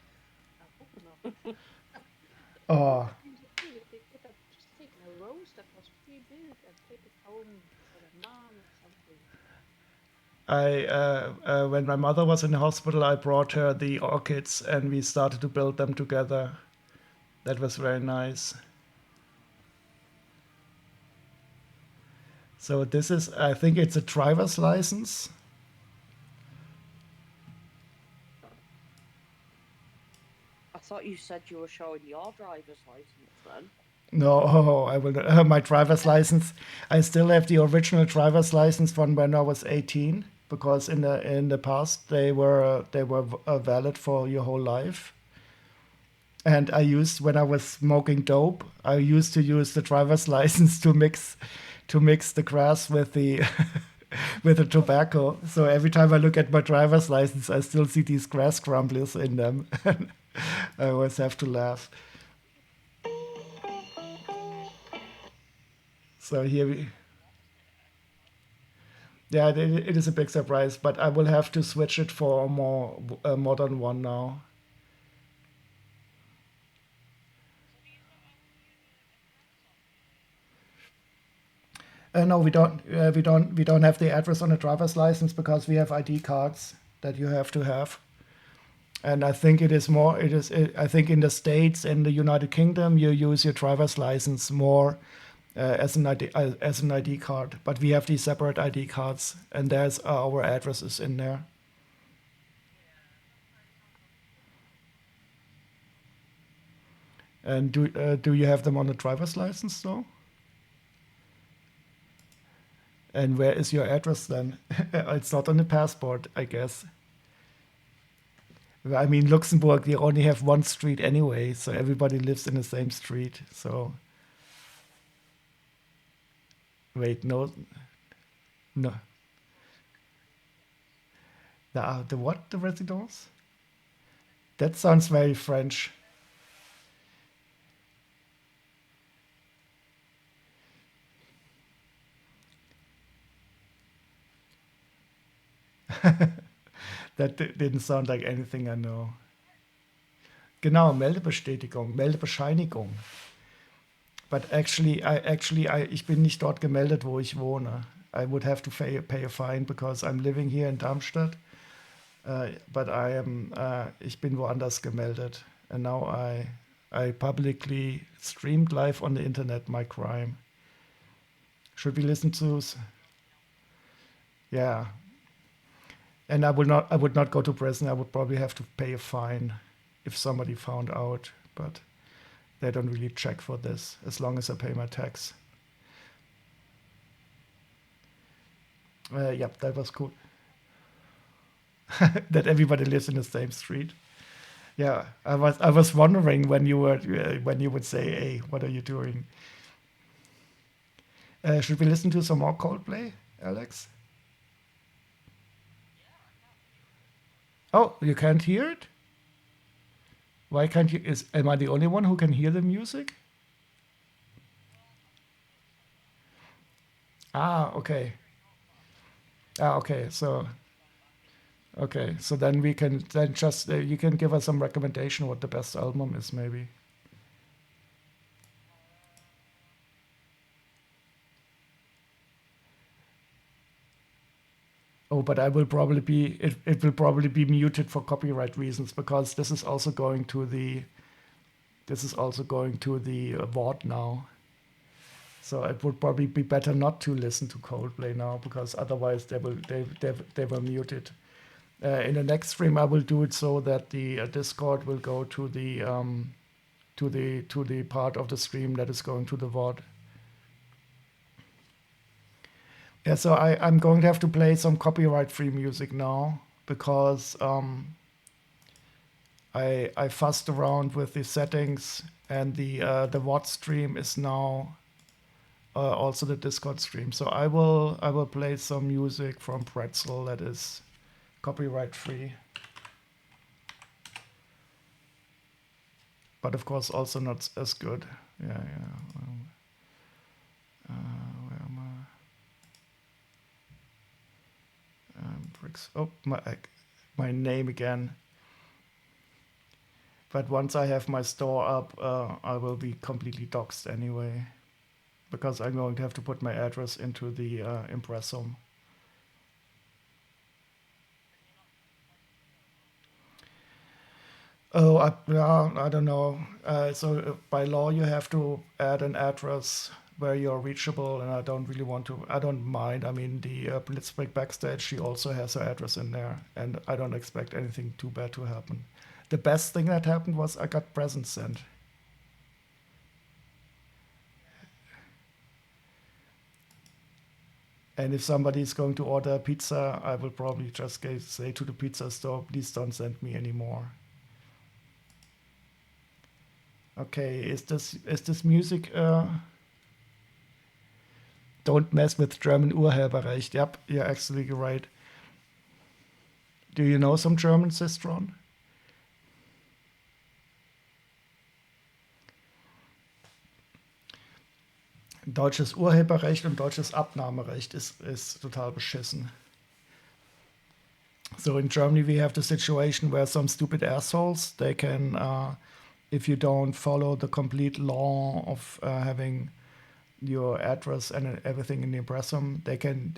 Speaker 2: I hope not. It would
Speaker 1: Oh,
Speaker 2: have been so cool if they could have just taken a rose that was pre-built and take it home for their mom or something.
Speaker 1: when my mother was in the hospital, I brought her the orchids and we started to build them together. That was very nice. So this is, I think it's a driver's license.
Speaker 3: I thought you said you were showing your driver's license then.
Speaker 1: No, I will. My driver's license. I still have the original driver's license from when I was 18 because in the past they were valid for your whole life. And I used when I was smoking dope. I used to use the driver's license to mix the grass with the with the tobacco. So every time I look at my driver's license, I still see these grass crumblers in them. I always have to laugh. So here we. Yeah, it is a big surprise, but I will have to switch it for a more modern one now. No, we don't. We don't have the address on a driver's license because we have ID cards that you have to have. And I think it is more. It is. I think in the States, in the United Kingdom, you use your driver's license more as an ID card. But we have these separate ID cards, and there's our addresses in there. And do you have them on a driver's license though? And where is your address then? It's not on the passport, I guess. I mean, Luxembourg, they only have one street anyway, so everybody lives in the same street. So, wait, no, no. The what? The residence? That sounds very French. That didn't sound like anything I know. Genau, Meldebestätigung, Meldebescheinigung. But ich bin nicht dort gemeldet, wo ich wohne. I would have to pay a fine because I'm living here in Darmstadt. But ich bin woanders gemeldet. And now I publicly streamed live on the internet my crime. Should we listen to? Yeah. And I would not go to prison. I would probably have to pay a fine if somebody found out. But they don't really check for this as long as I pay my tax. Yep, that was cool. That everybody lives in the same street. Yeah, I was wondering when you would say, "Hey, what are you doing?" Should we listen to some more Coldplay, Alex? Oh, you can't hear it? Why can't you? Am I the only one who can hear the music? Ah, okay. Okay. So then we can then just you can give us some recommendation what the best album is, maybe. Oh, but I will probably be it will probably be muted for copyright reasons because this is also going to the This is also going to the VOD now. So it would probably be better not to listen to Coldplay now, because otherwise they will mute it. In the next stream, I will do it so that the Discord will go to the part of the stream that is going to the VOD. Yeah, so I'm going to have to play some copyright-free music now, because I fussed around with the settings, and the VOD stream is now also the Discord stream. So I will play some music from Pretzel that is copyright-free, but of course also not as good. Yeah. Where am I? Bricks. Oh, my name again. But once I have my store up, I will be completely doxxed anyway, because I'm going to have to put my address into the impressum. Oh, I don't know. So by law, you have to add an address where you're reachable, and I don't really want to. I don't mind. I mean, the Blitzbreak Backstage, she also has her address in there, and I don't expect anything too bad to happen. The best thing that happened was I got presents sent. And if somebody is going to order a pizza, I will probably just say to the pizza store, please don't send me anymore. Okay, is this music? Don't mess with German Urheberrecht. Yep, you're absolutely right. Do you know some German, Sistron? Deutsches Urheberrecht und deutsches Abnahmerecht ist total beschissen. So in Germany we have the situation where some stupid assholes, they can, if you don't follow the complete law of having your address and everything in the impressum, they can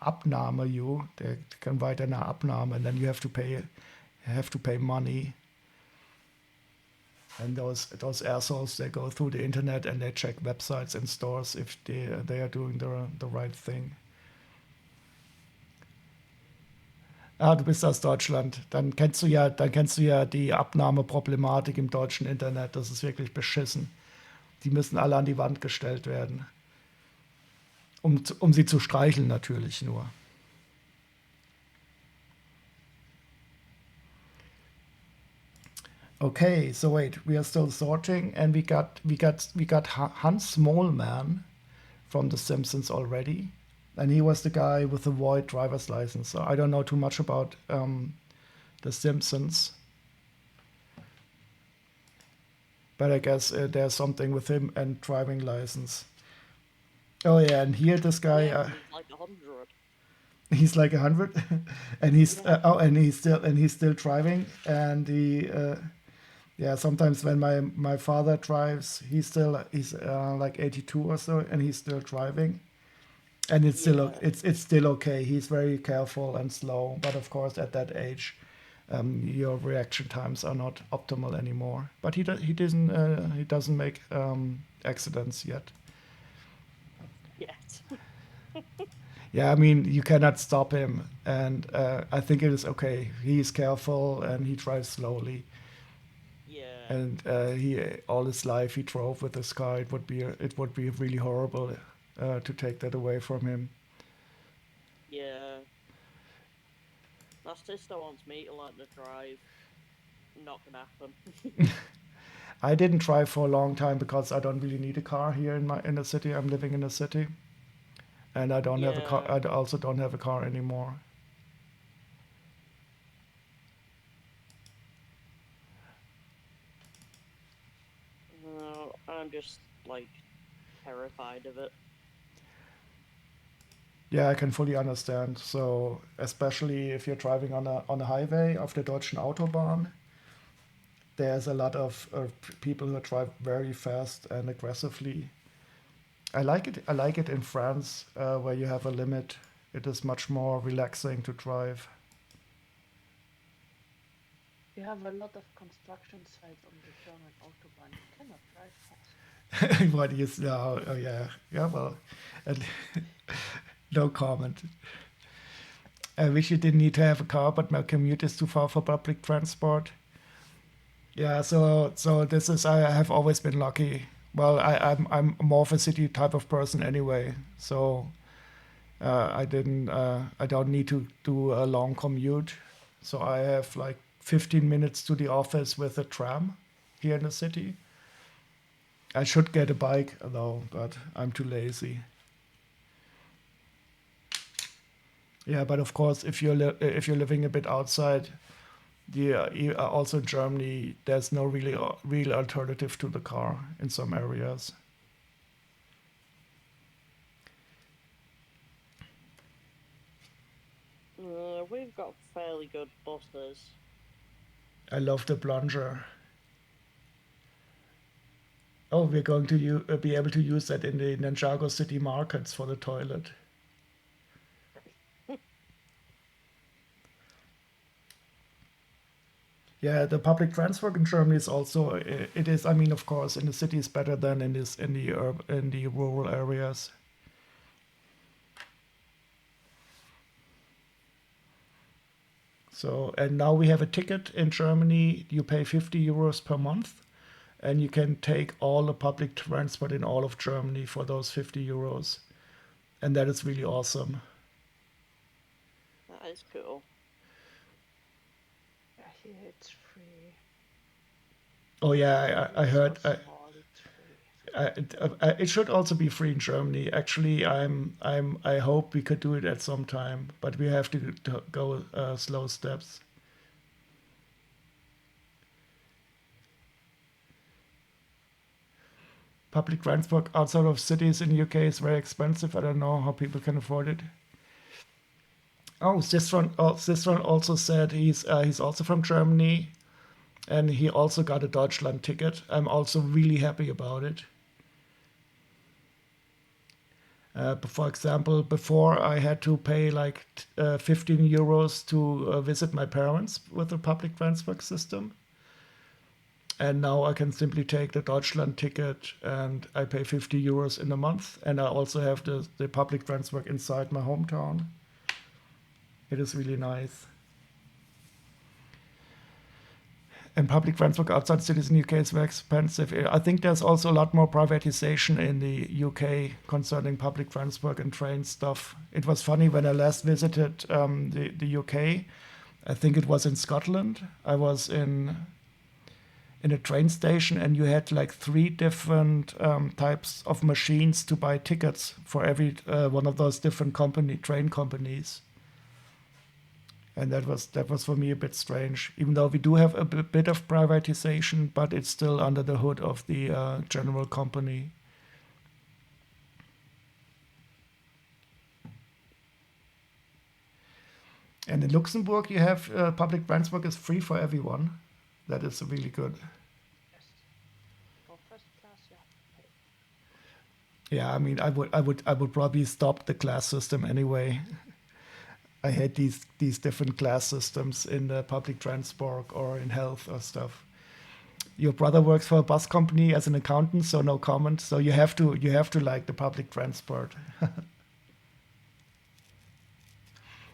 Speaker 1: Abnahme you. They can write eine Abnahme, and then you have to pay money. And those assholes, they go through the internet and they check websites and stores if they are doing the right thing. Ah, du bist aus Deutschland. Dann kennst du ja die Abnahmeproblematik im deutschen Internet. Das ist wirklich beschissen. Die müssen alle an die Wand gestellt werden. Um sie zu streicheln natürlich nur. Okay, so wait, we are still sorting, and we got Hans Moleman from The Simpsons already, and he was the guy with the void driver's license. So I don't know too much about The Simpsons, but I guess there's something with him and driving license. Oh yeah, and here this guy.
Speaker 3: Yeah, he's like 100.
Speaker 1: He's like 100, and he's still driving, and yeah, sometimes when my father drives, he's like 82 or so, and he's still driving, and it's still okay. He's very careful and slow, but of course at that age, your reaction times are not optimal anymore. But he doesn't make accidents yet.
Speaker 3: Yet.
Speaker 1: Yeah, I mean, you cannot stop him, and I think it is okay. He is careful and he drives slowly.
Speaker 3: Yeah.
Speaker 1: And he all his life he drove with this car. It would be really horrible to take that away from him.
Speaker 3: Yeah. My sister wants me to learn to drive. Not gonna happen.
Speaker 1: I didn't drive for a long time because I don't really need a car here in the city. I'm living in the city, and I don't have a car. I also don't have a car anymore.
Speaker 3: No, I'm just like terrified of it.
Speaker 1: Yeah, I can fully understand. So especially if you're driving on a highway of the Deutschen Autobahn, there's a lot of people who drive very fast and aggressively. I like it in France where you have a limit. It is much more relaxing to drive.
Speaker 2: You have a lot of construction sites on the German autobahn. You cannot drive fast.
Speaker 1: What is now? Oh yeah. Well, at- no comment. I wish you didn't need to have a car, but my commute is too far for public transport. Yeah, so this is I have always been lucky. Well, I'm more of a city type of person anyway, so I don't need to do a long commute. So I have like 15 minutes to the office with a tram here in the city. I should get a bike though, but I'm too lazy. Yeah, but of course, if you're living a bit outside, also in Germany, there's no really real alternative to the car in some areas.
Speaker 3: We've got fairly good buses.
Speaker 1: I love the plunger. Oh, we're going to be able to use that in the Ninjago city markets for the toilet. Yeah, the public transport in Germany is also it is. I mean, of course, in the cities better than in the rural areas. So, and now we have a ticket in Germany. You pay 50 euros per month, and you can take all the public transport in all of Germany for those 50 euros. And that is really awesome.
Speaker 3: That is cool.
Speaker 2: Yeah, here it's free.
Speaker 1: Oh yeah, I
Speaker 2: It's
Speaker 1: heard.
Speaker 2: so small, it's free.
Speaker 1: It should also be free in Germany. Actually, I hope we could do it at some time, but we have to go slow steps. Public transport outside of cities in UK is very expensive. I don't know how people can afford it. Oh, this one also said he's also from Germany, and he also got a Deutschland ticket. I'm also really happy about it. For example, before I had to pay like 15 euros to visit my parents with the public transport system. And now I can simply take the Deutschland ticket and I pay 50 euros in a month. And I also have the public transport inside my hometown. It is really nice. And public transport outside cities in the UK is very expensive. I think there's also a lot more privatization in the UK concerning public transport and train stuff. It was funny when I last visited the UK. I think it was in Scotland. I was in a train station, and you had like 3 different types of machines to buy tickets for every one of those different train companies. And that was for me a bit strange, even though we do have a bit of privatization, but it's still under the hood of the general company. And in Luxembourg, you have public transport is free for everyone. That is really good.
Speaker 2: Yes. For first class, you have to pay.
Speaker 1: Yeah, I mean, I would probably stop the class system anyway. I hate these different class systems in the public transport or in health or stuff. Your brother works for a bus company as an accountant, so no comment. So you have to like the public transport.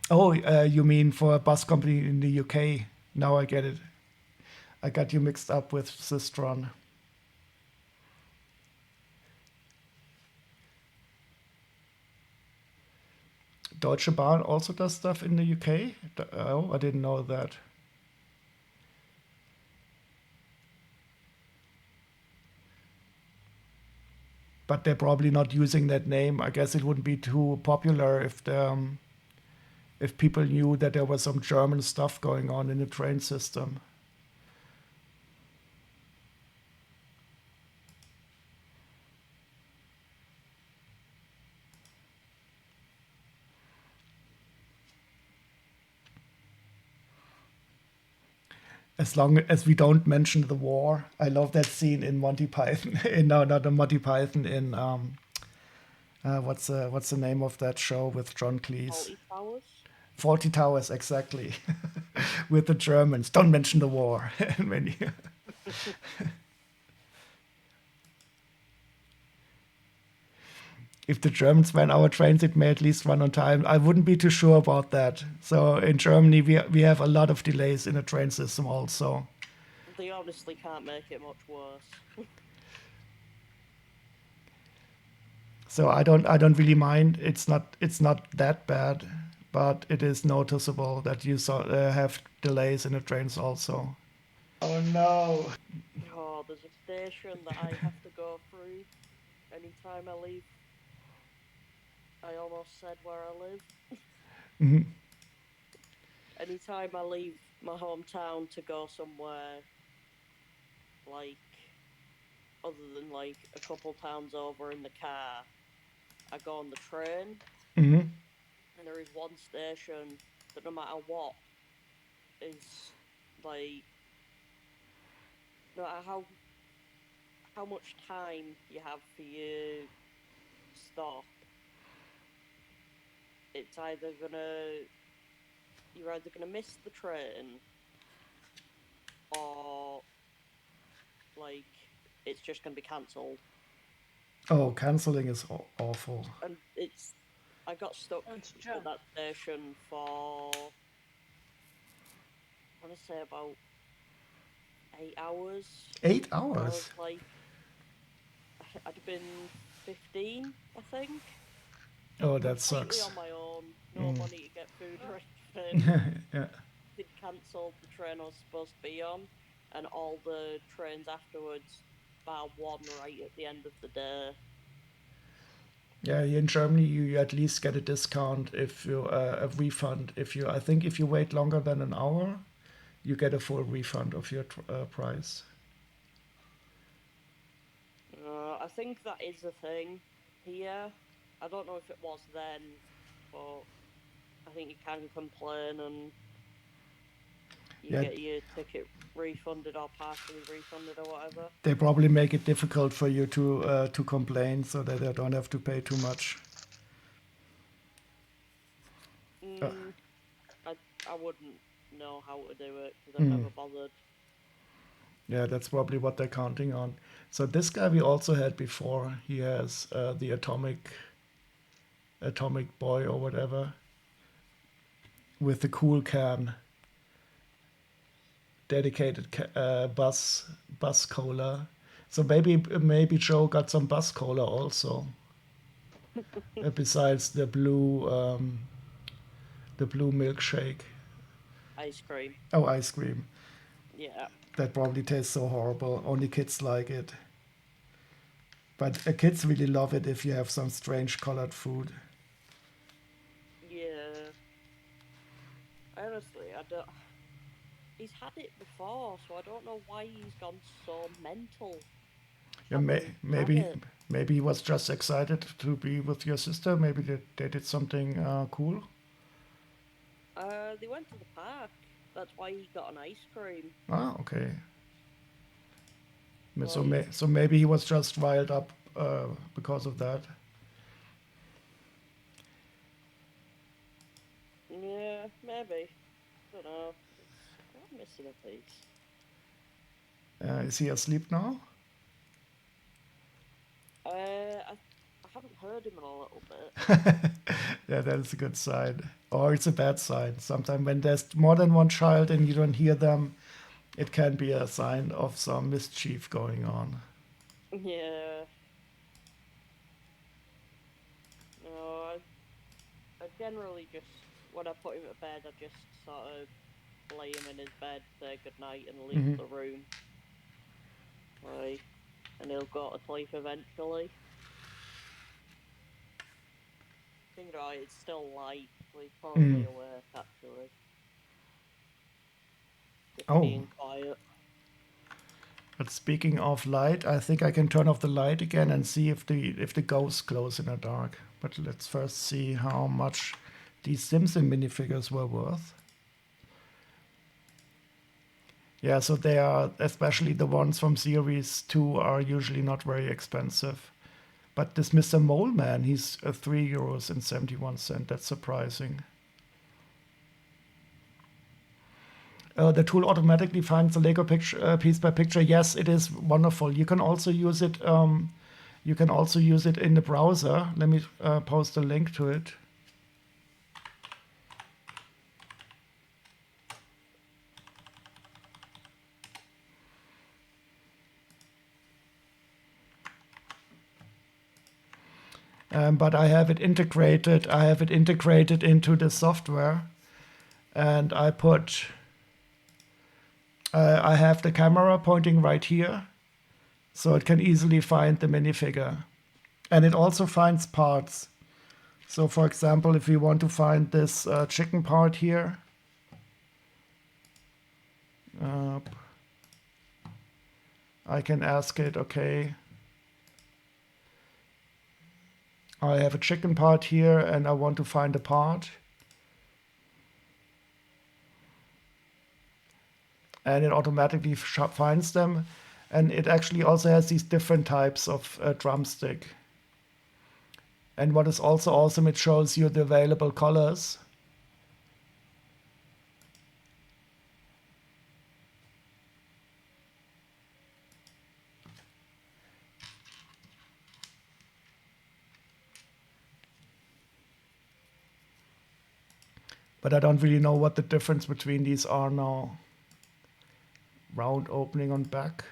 Speaker 1: Oh, you mean for a bus company in the UK? Now I get it. I got you mixed up with Sistron. Deutsche Bahn also does stuff in the UK? Oh, I didn't know that. But they're probably not using that name. I guess it wouldn't be too popular if people knew that there was some German stuff going on in the train system. As long as we don't mention the war. I love that scene in Monty Python. No, not in Monty Python. In what's the name of that show with John Cleese?
Speaker 3: Alty Towers?
Speaker 1: 40 towers, exactly. With the Germans. Don't mention the war. And when you- if the Germans ran our trains, it may at least run on time. I wouldn't be too sure about that. So in Germany, we have a lot of delays in the train system also.
Speaker 3: They honestly can't make it much worse.
Speaker 1: So I don't really mind. It's not that bad, but it is noticeable that you have delays in the trains also. Oh no.
Speaker 3: Oh, there's a station that I have to go through anytime I leave. I almost said where I live.
Speaker 1: Mhm.
Speaker 3: Anytime I leave my hometown to go somewhere, like, other than like a couple towns over in the car, I go on the train,
Speaker 1: Mhm.
Speaker 3: and there is one station that no matter what is like, no matter how much time you have for your stop, it's either gonna you're either gonna miss the train or like it's just gonna be cancelled.
Speaker 1: Oh, canceling is awful.
Speaker 3: And I got stuck
Speaker 2: That's
Speaker 3: at
Speaker 2: John.
Speaker 3: that station for I want to say about 8 hours.
Speaker 1: 8 hours.
Speaker 3: I was like, I'd been 15, I think.
Speaker 1: Oh, that
Speaker 3: Completely
Speaker 1: sucks.
Speaker 3: on my own, no
Speaker 1: Mm.
Speaker 3: money to get food or anything.
Speaker 1: Yeah.
Speaker 3: They'd cancelled the train I was supposed to be on, and all the trains afterwards, bar one right at the end of the day.
Speaker 1: Yeah, here in Germany, you at least get a discount if you a refund. I think if you wait longer than an hour, you get a full refund of your price.
Speaker 3: I think that is a thing here. I don't know if it was then, but I think you can complain and you
Speaker 1: Yeah,
Speaker 3: get your ticket refunded or partially refunded or whatever.
Speaker 1: they probably make it difficult for you to complain so that they don't have to pay too much. Uh,
Speaker 3: Mm, I wouldn't know how to do it because I've
Speaker 1: mm,
Speaker 3: never bothered.
Speaker 1: yeah, that's probably what they're counting on. So this guy we also had before. He has the atomic boy or whatever with the cool can, dedicated bus cola. So maybe Joe got some bus cola also, besides the blue milkshake.
Speaker 3: Ice cream.
Speaker 1: Oh, ice cream.
Speaker 3: Yeah.
Speaker 1: That probably tastes so horrible. Only kids like it. But kids really love it if you have some strange colored food.
Speaker 3: Yeah. Honestly, I don't. He's had it before, so I don't know why he's gone so mental
Speaker 1: Yeah,
Speaker 3: having had
Speaker 1: maybe
Speaker 3: it.
Speaker 1: maybe he was just excited to be with your sister. Maybe they did something cool.
Speaker 3: They went to the park. That's why he got an ice cream.
Speaker 1: Ah, okay.
Speaker 3: Like,
Speaker 1: So maybe he was just riled up because of that.
Speaker 3: yeah, maybe. Don't know. I'm missing a piece.
Speaker 1: Is he asleep now?
Speaker 3: I haven't heard him in a little bit.
Speaker 1: Yeah, that is a good sign. Or it's a bad sign. Sometimes when there's more than one child and you don't hear them, it can be a sign of some mischief going on.
Speaker 3: Yeah. No, I generally just when I put him to bed, I just sort of lay him in his bed, say goodnight, and leave
Speaker 1: Hmm.
Speaker 3: the room. Like, and he'll go to sleep eventually. Think about it, it's still light, so he's probably
Speaker 1: Mm.
Speaker 3: awake actually. Just
Speaker 1: Oh,
Speaker 3: being quiet.
Speaker 1: but speaking of light, I think I can turn off the light again and see if the ghosts glows in the dark. But let's first see how much these Simpson minifigures were worth. Yeah, so they are, especially the ones from Series 2, are usually not very expensive. But this Mr. Mole Man, he's €3.71. That's surprising. The tool automatically finds the Lego picture, piece by picture. Yes, it is wonderful. You can also use it. You can also use it in the browser. Let me post a link to it. But I have it integrated. I have it integrated into the software, and I put. I have the camera pointing right here, so it can easily find the minifigure, and it also finds parts. So, for example, if we want to find this chicken part here, I can ask it, okay, I have a chicken part here and I want to find a part. And it automatically finds them. And it actually also has these different types of drumstick. And what is also awesome, it shows you the available colors. But I don't really know what the difference between these are now. Round opening on back.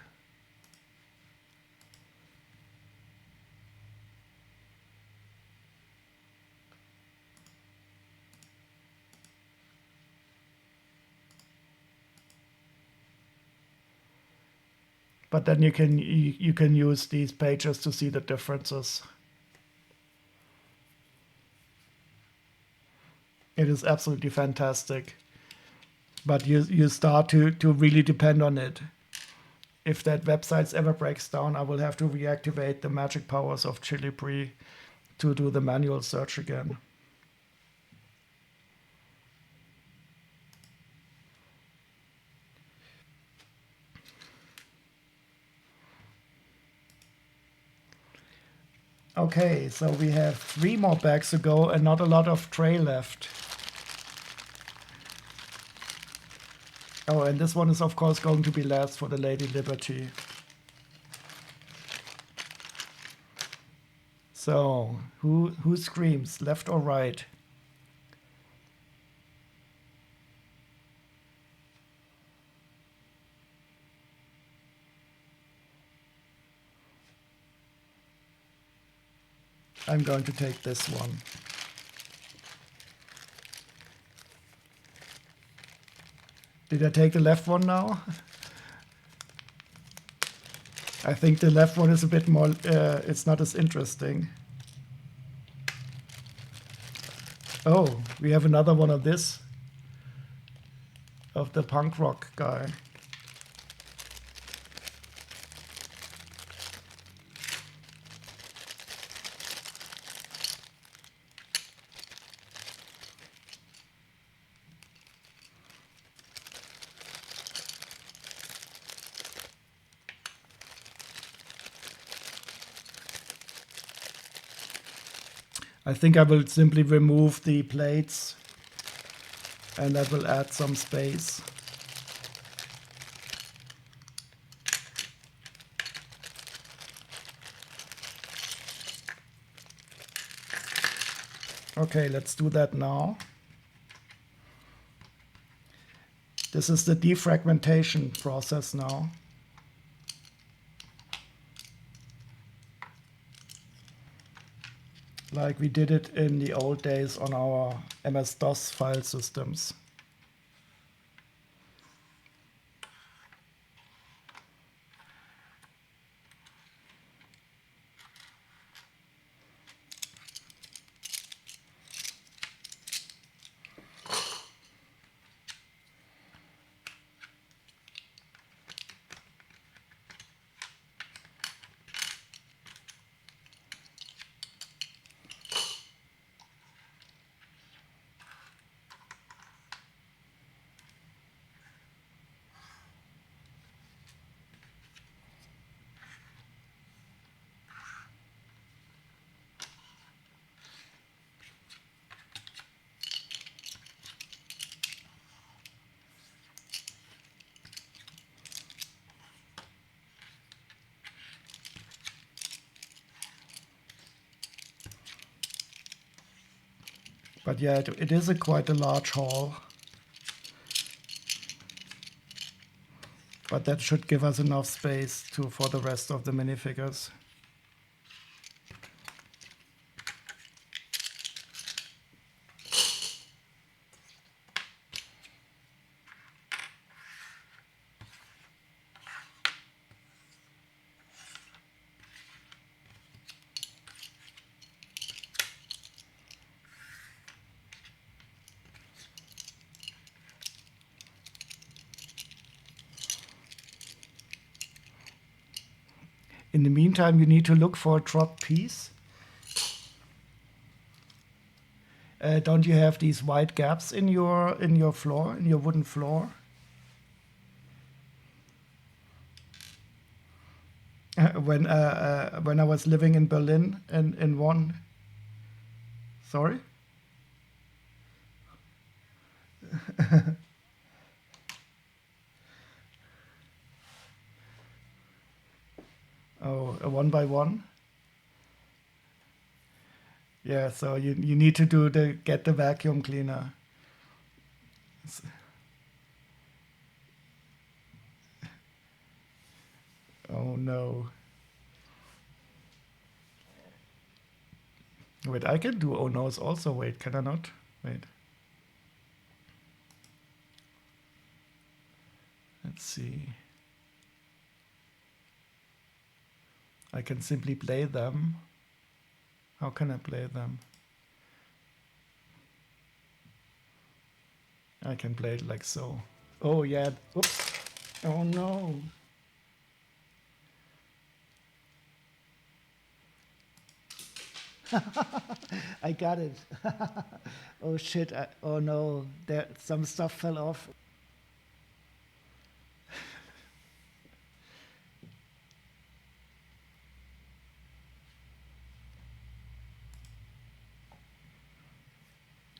Speaker 1: But then you can use these pages to see the differences. It is absolutely fantastic. But you start to really depend on it. If that website ever breaks down, I will have to reactivate the magic powers of Chilibri to do the manual search again. Okay, so we have 3 more bags to go and not a lot of tray left. Oh, and this one is of course going to be last for the Lady Liberty. So, who screams, left or right? I'm going to take this one. Did I take the left one now? I think the left one is a bit more, it's not as interesting. Oh, we have another one of this. Of the punk rock guy. I think I will simply remove the plates and that will add some space. Okay, let's do that now. This is the defragmentation process now. Like we did it in the old days on our MS-DOS file systems. But yeah, it is quite a large haul. But that should give us enough space for the rest of the minifigures. In the meantime, you need to look for a dropped piece. Don't you have these white gaps in your floor, in your wooden floor? When I was living in Berlin in one. Sorry. Oh, a one by one. Yeah, so you need to get the vacuum cleaner. Oh no. Wait, I can do oh no's also. Wait, can I not? Wait. Let's see. I can simply play them. How can I play them? I can play it like so. Oh yeah. Oops. Oh no. I got it. Oh shit. Oh no. There, some stuff fell off.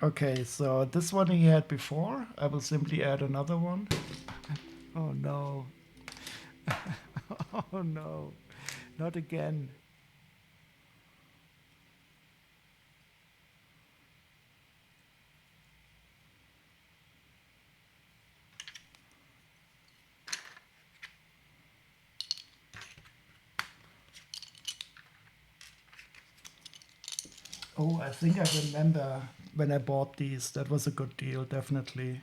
Speaker 1: Okay, so this one he had before. I will simply add another one. Oh no. Oh no. Not again. Oh, I think I remember when I bought these. That was a good deal, definitely.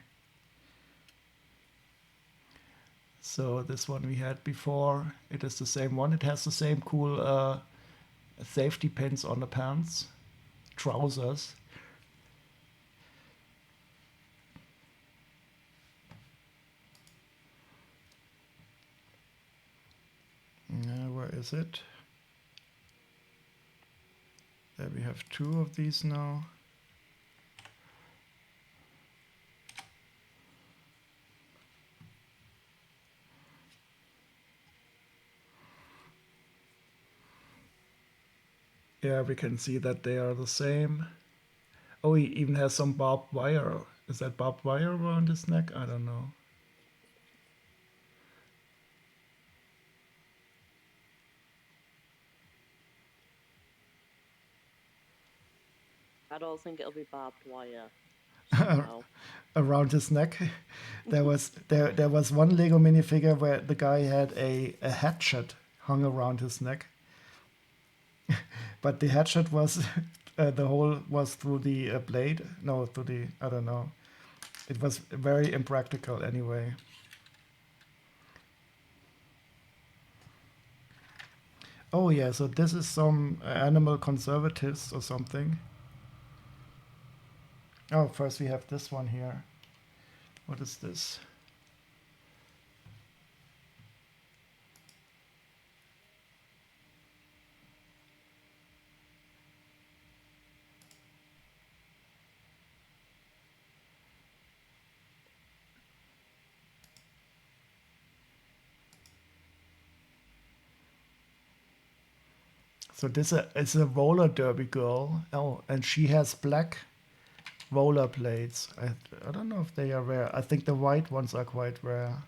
Speaker 1: So this one we had before, it is the same one. It has the same cool safety pins on the pants, trousers. Where is it? There we have two of these now. Yeah, we can see that they are the same. Oh, he even has some barbed wire. Is that barbed wire around his neck? I don't know.
Speaker 3: I don't think it'll be barbed wire. Somehow.
Speaker 1: Around his neck. There was one Lego minifigure where the guy had a hatchet hung around his neck. But the hatchet was the hole was through the blade. No, through the I don't know. It was very impractical anyway. Oh yeah, so this is some animal conservatives or something. Oh, first we have this one here. What is this? So this is a roller derby girl. Oh, and she has black roller blades. I don't know if they are rare. I think the white ones are quite rare.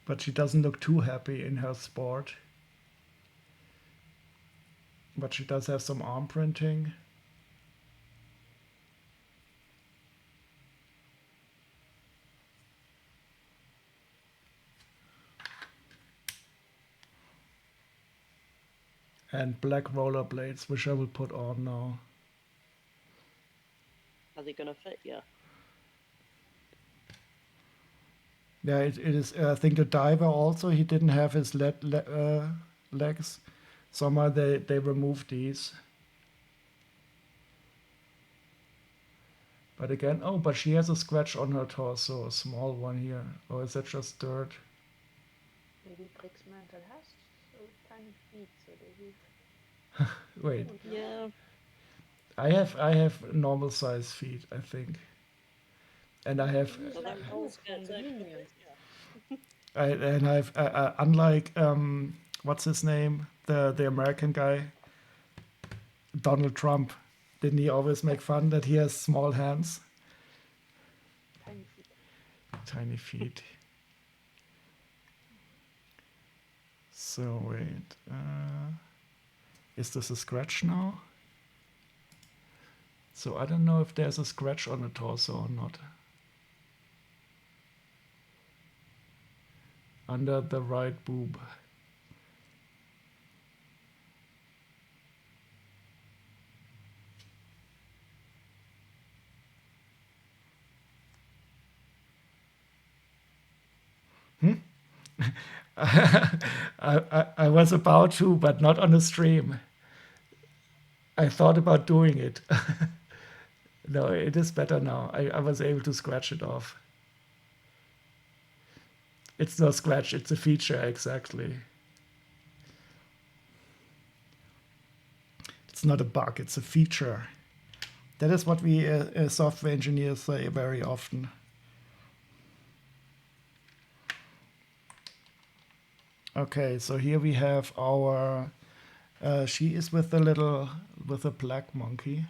Speaker 1: But she doesn't look too happy in her sport. But she does have some arm printing. And black rollerblades, which I will put on now.
Speaker 3: Are they gonna fit you?
Speaker 1: Yeah, it is. I think the diver also, he didn't have his legs. Somehow they removed these. But again, oh, but she has a scratch on her torso, a small one here. Or is that just dirt?
Speaker 2: Maybe Briggs Mantle has so tiny feet, so they will.
Speaker 1: Wait,
Speaker 3: Yeah.
Speaker 1: I have normal size feet, I think. And I have
Speaker 2: He's
Speaker 3: Well,
Speaker 2: like
Speaker 3: then
Speaker 2: Hulk
Speaker 3: let's
Speaker 2: from the
Speaker 3: get
Speaker 2: Minions.
Speaker 1: unlike what's his name, the American guy, Donald Trump. Didn't he always make fun that he has small hands,
Speaker 2: Tiny feet.
Speaker 1: tiny feet? So wait, is this a scratch now? So I don't know if there's a scratch on the torso or not. Under the right boob. I was about to, but not on a stream. I thought about doing it. No, it is better now. I was able to scratch it off. It's no scratch, it's a feature, exactly. It's not a bug, it's a feature. That is what we software engineers say very often. Okay, so here we have our... she is with with a black monkey.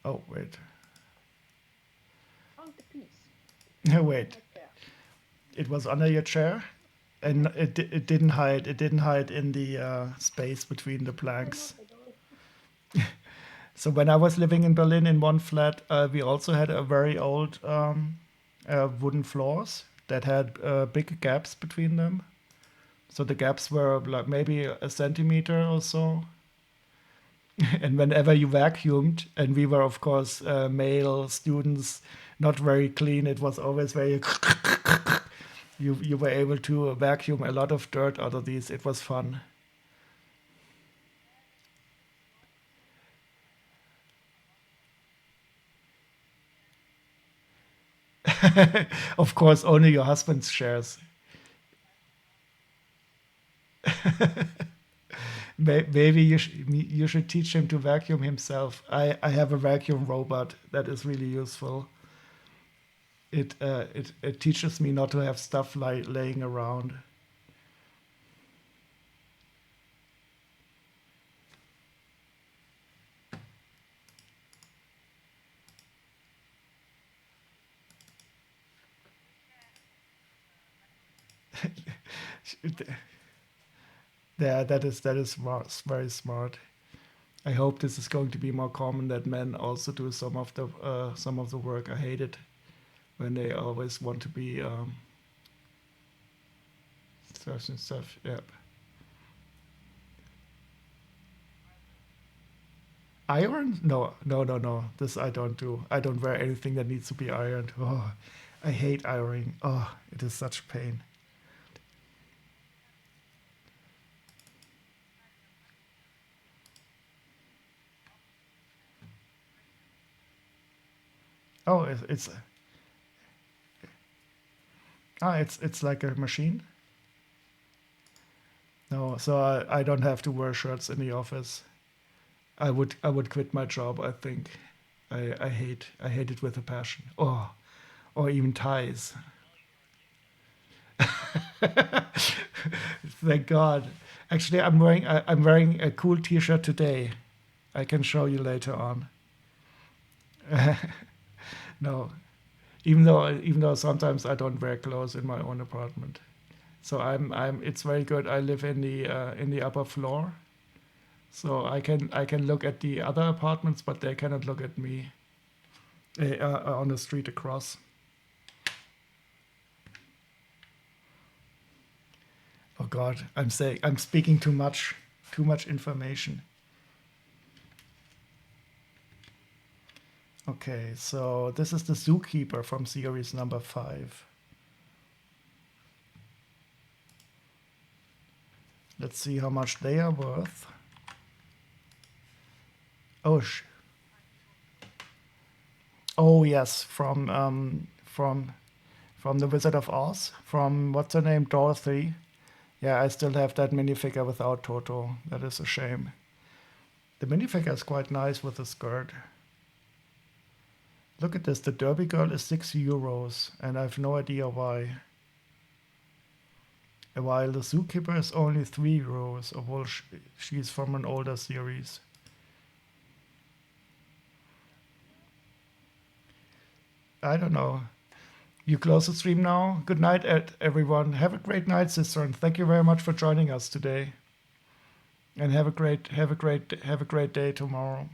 Speaker 1: Oh, wait.
Speaker 2: Found the piece.
Speaker 1: No, wait.
Speaker 2: Right there.
Speaker 1: It was under your chair? And it didn't hide. It didn't hide in the space between the planks.
Speaker 2: Not at all.
Speaker 1: So when I was living in Berlin in one flat, we also had a very old wooden floors that had big gaps between them. So the gaps were like maybe a centimeter or so. And whenever you vacuumed, and we were of course male students, not very clean, it was always very. You were able to vacuum a lot of dirt out of these. It was fun. Of course, only your husband's shares. Maybe you should teach him to vacuum himself. I have a vacuum robot that is really useful. It teaches me not to have stuff laying around. Yeah, that is very smart. I hope this is going to be more common that men also do some of the work. I hate it when they always want to be stuff and stuff. Yep. Iron? No, no, no, no. This I don't do. I don't wear anything that needs to be ironed. Oh, I hate ironing. Oh, it is such a pain. Oh, it's like a machine. No, so I don't have to wear shirts in the office. I would quit my job, I think. I hate it with a passion. Oh, or even ties. Thank God. Actually, I'm wearing a cool T-shirt today. I can show you later on. No, even though sometimes I don't wear clothes in my own apartment. So I'm it's very good. I live in the upper floor, so I can look at the other apartments, but they cannot look at me on the street across. Oh God, I'm speaking too much information. Okay, so this is the zookeeper from series number 5. Let's see how much they are worth. Oh, oh yes, from the Wizard of Oz, from what's her name, Dorothy. Yeah, I still have that minifigure without Toto. That is a shame. The minifigure is quite nice with the skirt. Look at this. The Derby Girl is €6, and I have no idea why. While the Zookeeper is only €3, although she's from an older series. I don't know. You close the stream now. Good night, everyone. Have a great night, sister, and thank you very much for joining us today. And have a great day tomorrow.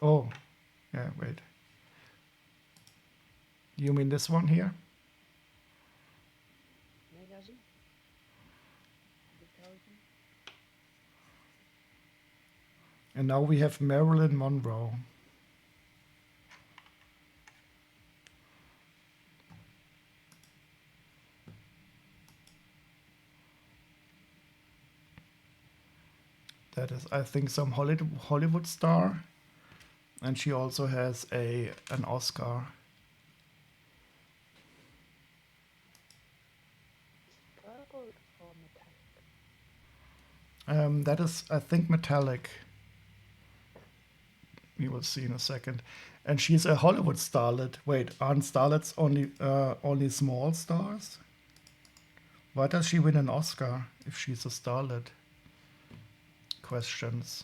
Speaker 1: Oh, yeah. Wait. You mean this one here?
Speaker 2: Magazine? 2000?
Speaker 1: And now we have Marilyn Monroe. That is, I think, some Hollywood star. And she also has an Oscar.
Speaker 2: Purple or metallic?
Speaker 1: That is, I think, metallic. You will see in a second. And she's a Hollywood starlet. Wait, aren't starlets only small stars? Why does she win an Oscar if she's a starlet? Questions.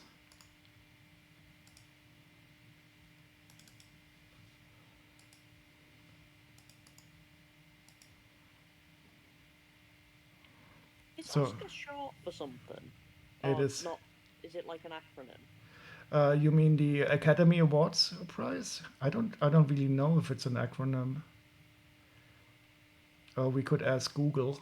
Speaker 3: Is
Speaker 1: So-
Speaker 3: Oscar short for something?
Speaker 1: It
Speaker 3: Or
Speaker 1: is.
Speaker 3: Not, is it like an acronym?
Speaker 1: You mean the Academy Awards prize? I don't really know if it's an acronym. We could ask Google.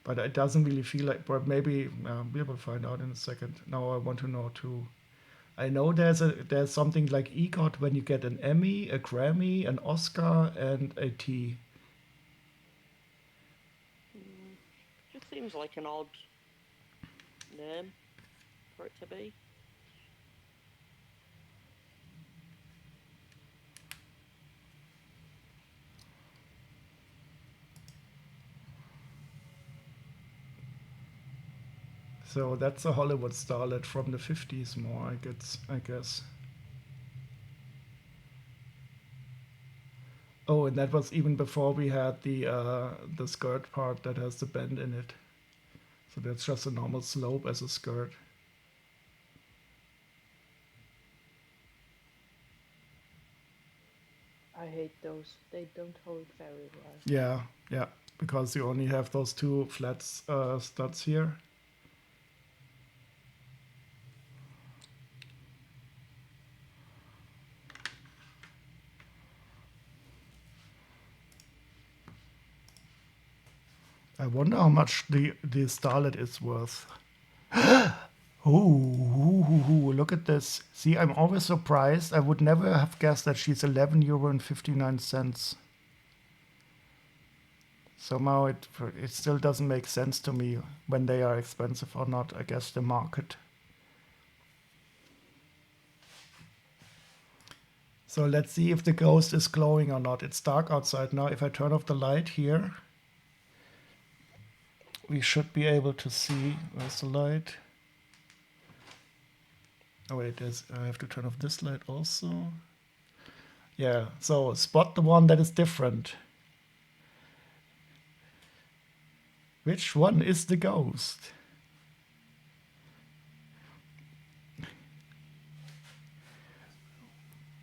Speaker 1: But it doesn't really feel like, but maybe we will find out in a second. Now I want to know too. I know there's something like EGOT when you get an Emmy, a Grammy, an Oscar, and a T.
Speaker 3: Just seems like an odd name for it to be.
Speaker 1: So that's a Hollywood starlet from the 50s more, I guess. Oh, and that was even before we had the skirt part that has the bend in it. So that's just a normal slope as a skirt.
Speaker 2: I hate those. They don't hold very well.
Speaker 1: Yeah, because you only have those two flat studs here. I wonder how much the starlet is worth. Ooh, look at this. See, I'm always surprised. I would never have guessed that she's €11.59. Somehow it still doesn't make sense to me when they are expensive or not. I guess the market. So let's see if the ghost is glowing or not. It's dark outside now. If I turn off the light here, we should be able to see. Where's the light? Oh wait, I have to turn off this light also. Yeah, so spot the one that is different. Which one is the ghost?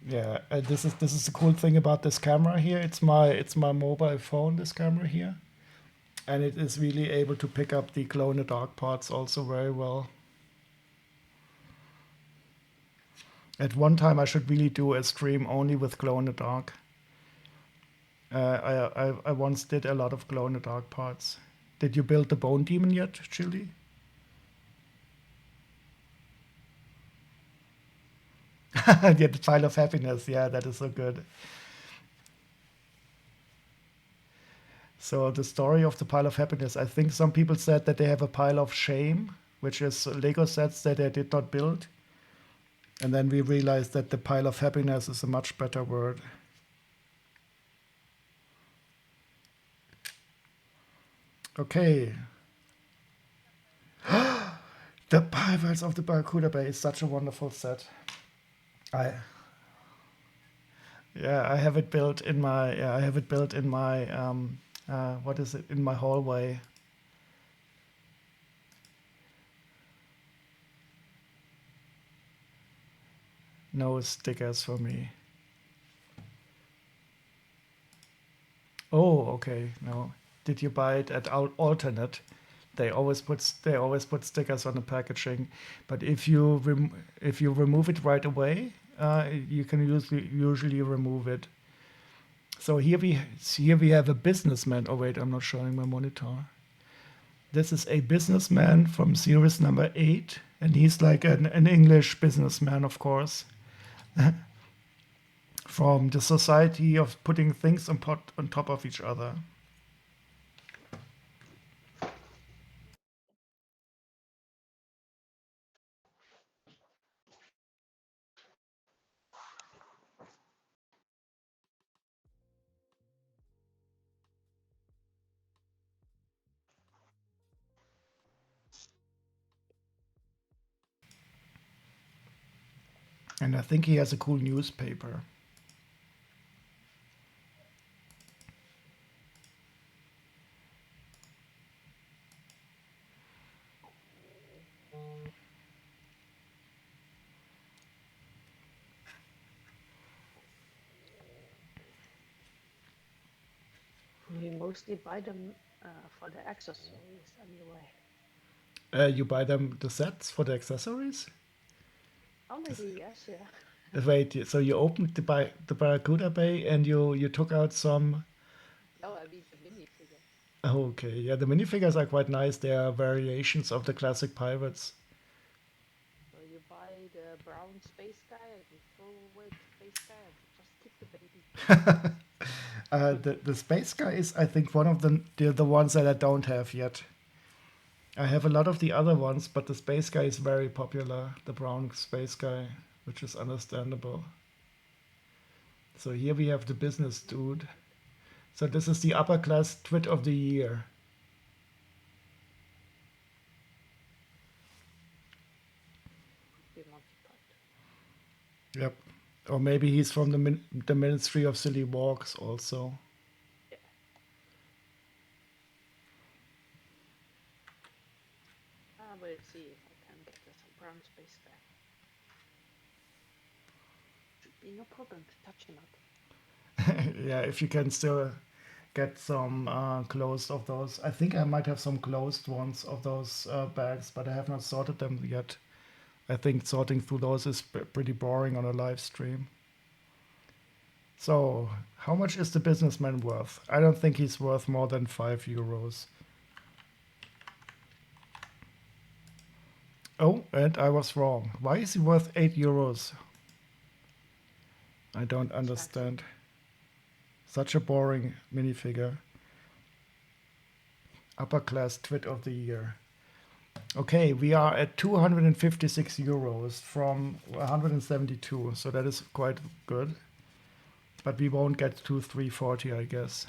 Speaker 1: Yeah, this is the cool thing about this camera here. It's my mobile phone, this camera here, and it is really able to pick up the glow in the dark parts also very well. At one time, I should really do a stream only with glow in the dark. I once did a lot of glow in the dark parts. Did you build the bone demon yet, Chili? Yeah, the pile of happiness. Yeah, that is so good. So the story of the pile of happiness. I think some people said that they have a pile of shame, which is Lego sets that they did not build. And then we realized that the pile of happiness is a much better word. Okay. The Pirates of the Barracuda Bay is such a wonderful set. I Yeah, I have it built in my what is it, in my hallway. No stickers for me. Oh, okay. No. Did you buy it at alternate? They always put stickers on the packaging, but if you remove it right away, you can usually remove it. So here we have a businessman. Oh wait, I'm not showing my monitor. This is a businessman from series number 8, and he's like an English businessman, of course, from the society of putting things on top of each other. And I think he has a cool newspaper.
Speaker 2: We mostly buy them for the accessories anyway.
Speaker 1: You buy them the sets for the accessories?
Speaker 2: Oh, maybe yes, yeah.
Speaker 1: Wait, so you opened the Barracuda Bay and you took out some.
Speaker 2: No, I mean the minifigure.
Speaker 1: Oh, okay, yeah, the minifigures are quite nice. They are variations of the classic pirates.
Speaker 2: So you buy the brown space guy and you throw away the space guy and you just keep the baby.
Speaker 1: The space guy is, I think, one of the ones that I don't have yet. I have a lot of the other ones, but the space guy is very popular. The brown space guy, which is understandable. So here we have the business dude. So this is the upper class twit of the year.
Speaker 2: Could be Monty Python.
Speaker 1: Yep. Or maybe he's from the Ministry of Silly Walks also.
Speaker 2: Yeah. We'll see if I can get this brown space guy. Should be no problem to touch him up.
Speaker 1: Yeah, if you can still get some closed of those. I think I might have some closed ones of those bags, but I have not sorted them yet. I think sorting through those is pretty boring on a live stream. So, how much is the businessman worth? I don't think he's worth more than €5. Oh, and I was wrong. Why is he worth €8? I don't understand. Such a boring minifigure. Upper class twit of the year. Okay, we are at €256 from 172, so that is quite good. But we won't get to 340, I guess.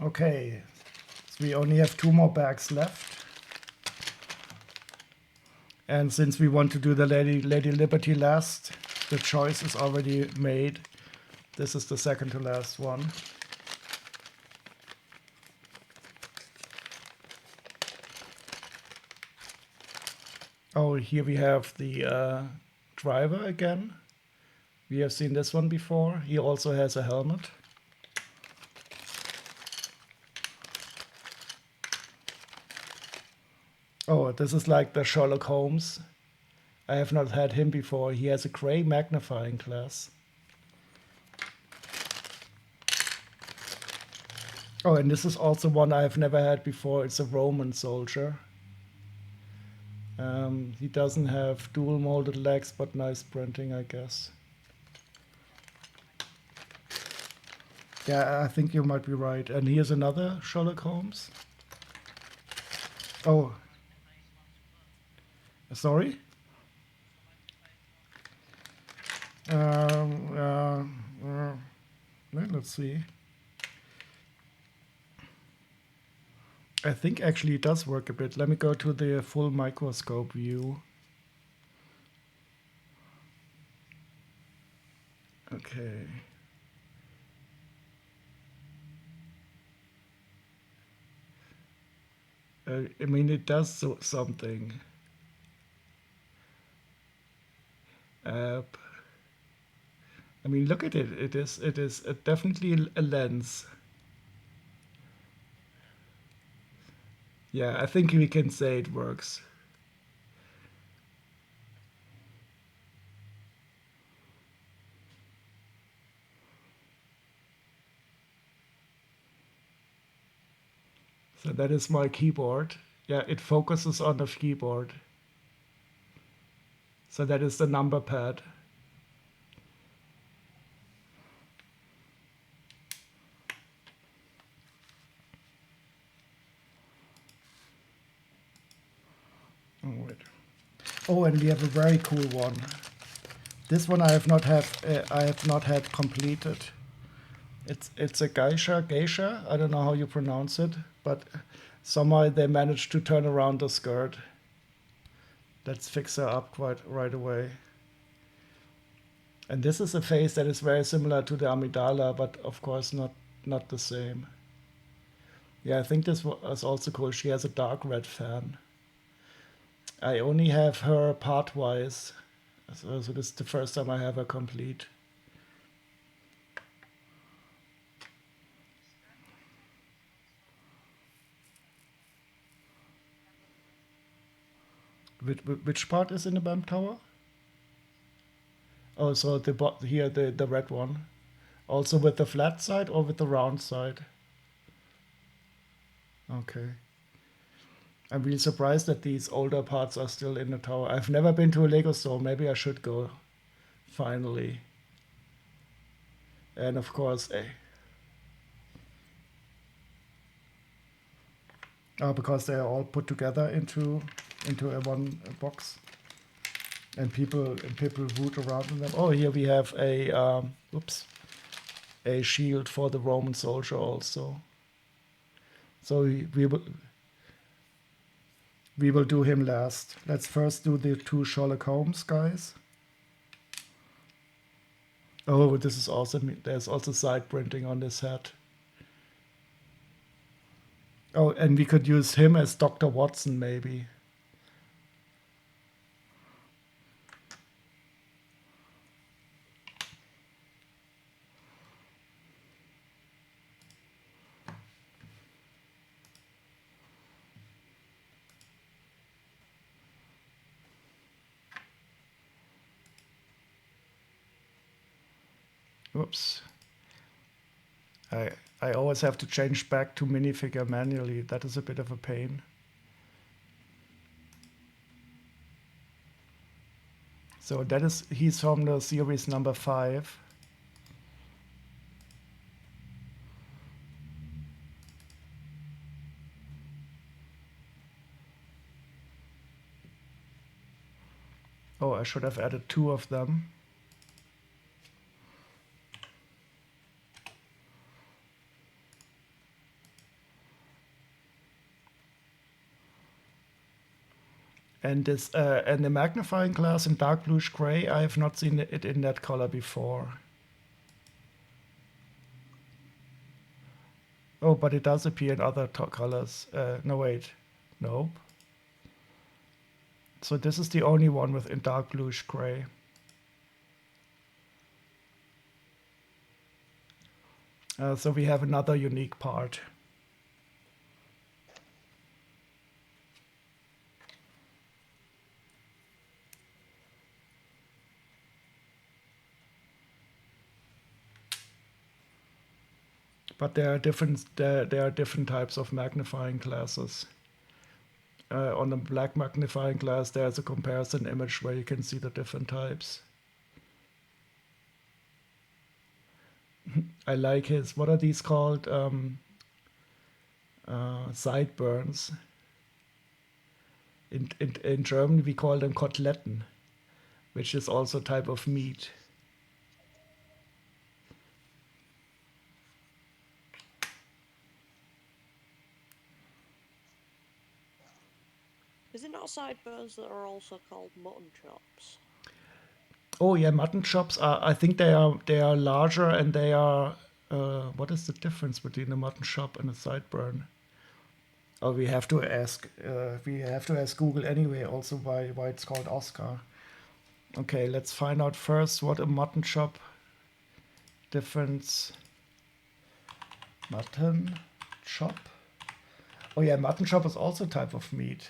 Speaker 1: Okay, so we only have 2 more bags left. And since we want to do the Lady Liberty last, the choice is already made. This is the second to last one. Oh, here we have the driver again. We have seen this one before. He also has a helmet. Oh, this is like the Sherlock Holmes. I have not had him before. He has a gray magnifying glass. Oh, and this is also one I have never had before. It's a Roman soldier. He doesn't have dual molded legs, but nice printing, I guess. Yeah, I think you might be right. And here's another Sherlock Holmes. Oh. Sorry? Let's see. I think actually it does work a bit. Let me go to the full microscope view. Okay. I mean, it does something. I mean, look at it. It is definitely a lens. Yeah, I think we can say it works. So that is my keyboard. Yeah, it focuses on the keyboard. So that is the number pad. Oh, wait. Oh, and we have a very cool one. This one I have not had completed. It's a geisha. I don't know how you pronounce it, but somehow they managed to turn around the skirt. Let's fix her up quite right away. And this is a face that is very similar to the Amidala, but of course not the same. Yeah, I think this is also cool. She has a dark red fan. I only have her part-wise, so this is the first time I have her complete. Which part is in the BAM tower? Oh, so here the red one. Also with the flat side or with the round side? Okay. I'm really surprised that these older parts are still in the tower. I've never been to a Lego store. Maybe I should go. Finally. And of course, because they are all put together into a one box, and people root around in them. Oh, here we have a a shield for the Roman soldier also. So we will do him last. Let's first do the 2 Sherlock Holmes guys. Oh, this is awesome. There's also side printing on this hat. Oh, and we could use him as Dr. Watson, maybe. Whoops. I always have to change back to minifigure manually. That is a bit of a pain. So he's from the series number 5. Oh, I should have added 2 of them. And this and the magnifying glass in dark bluish gray, I have not seen it in that color before. Oh, but it does appear in other colors. No, wait. Nope. So this is the only one with in dark bluish gray. So we have another unique part. But there are different types of magnifying glasses. On the black magnifying glass, there's a comparison image where you can see the different types. I like his, what are these called? Sideburns. In German, we call them Koteletten, which is also a type of meat.
Speaker 3: Is it not sideburns that are also called mutton chops?
Speaker 1: Oh yeah, mutton chops are. I think they are larger and they are. What is the difference between a mutton chop and a sideburn? Oh, we have to ask. We have to ask Google anyway. Also, why it's called Oscar. Okay, let's find out first what a mutton chop difference. Mutton chop. Oh yeah, mutton chop is also a type of meat.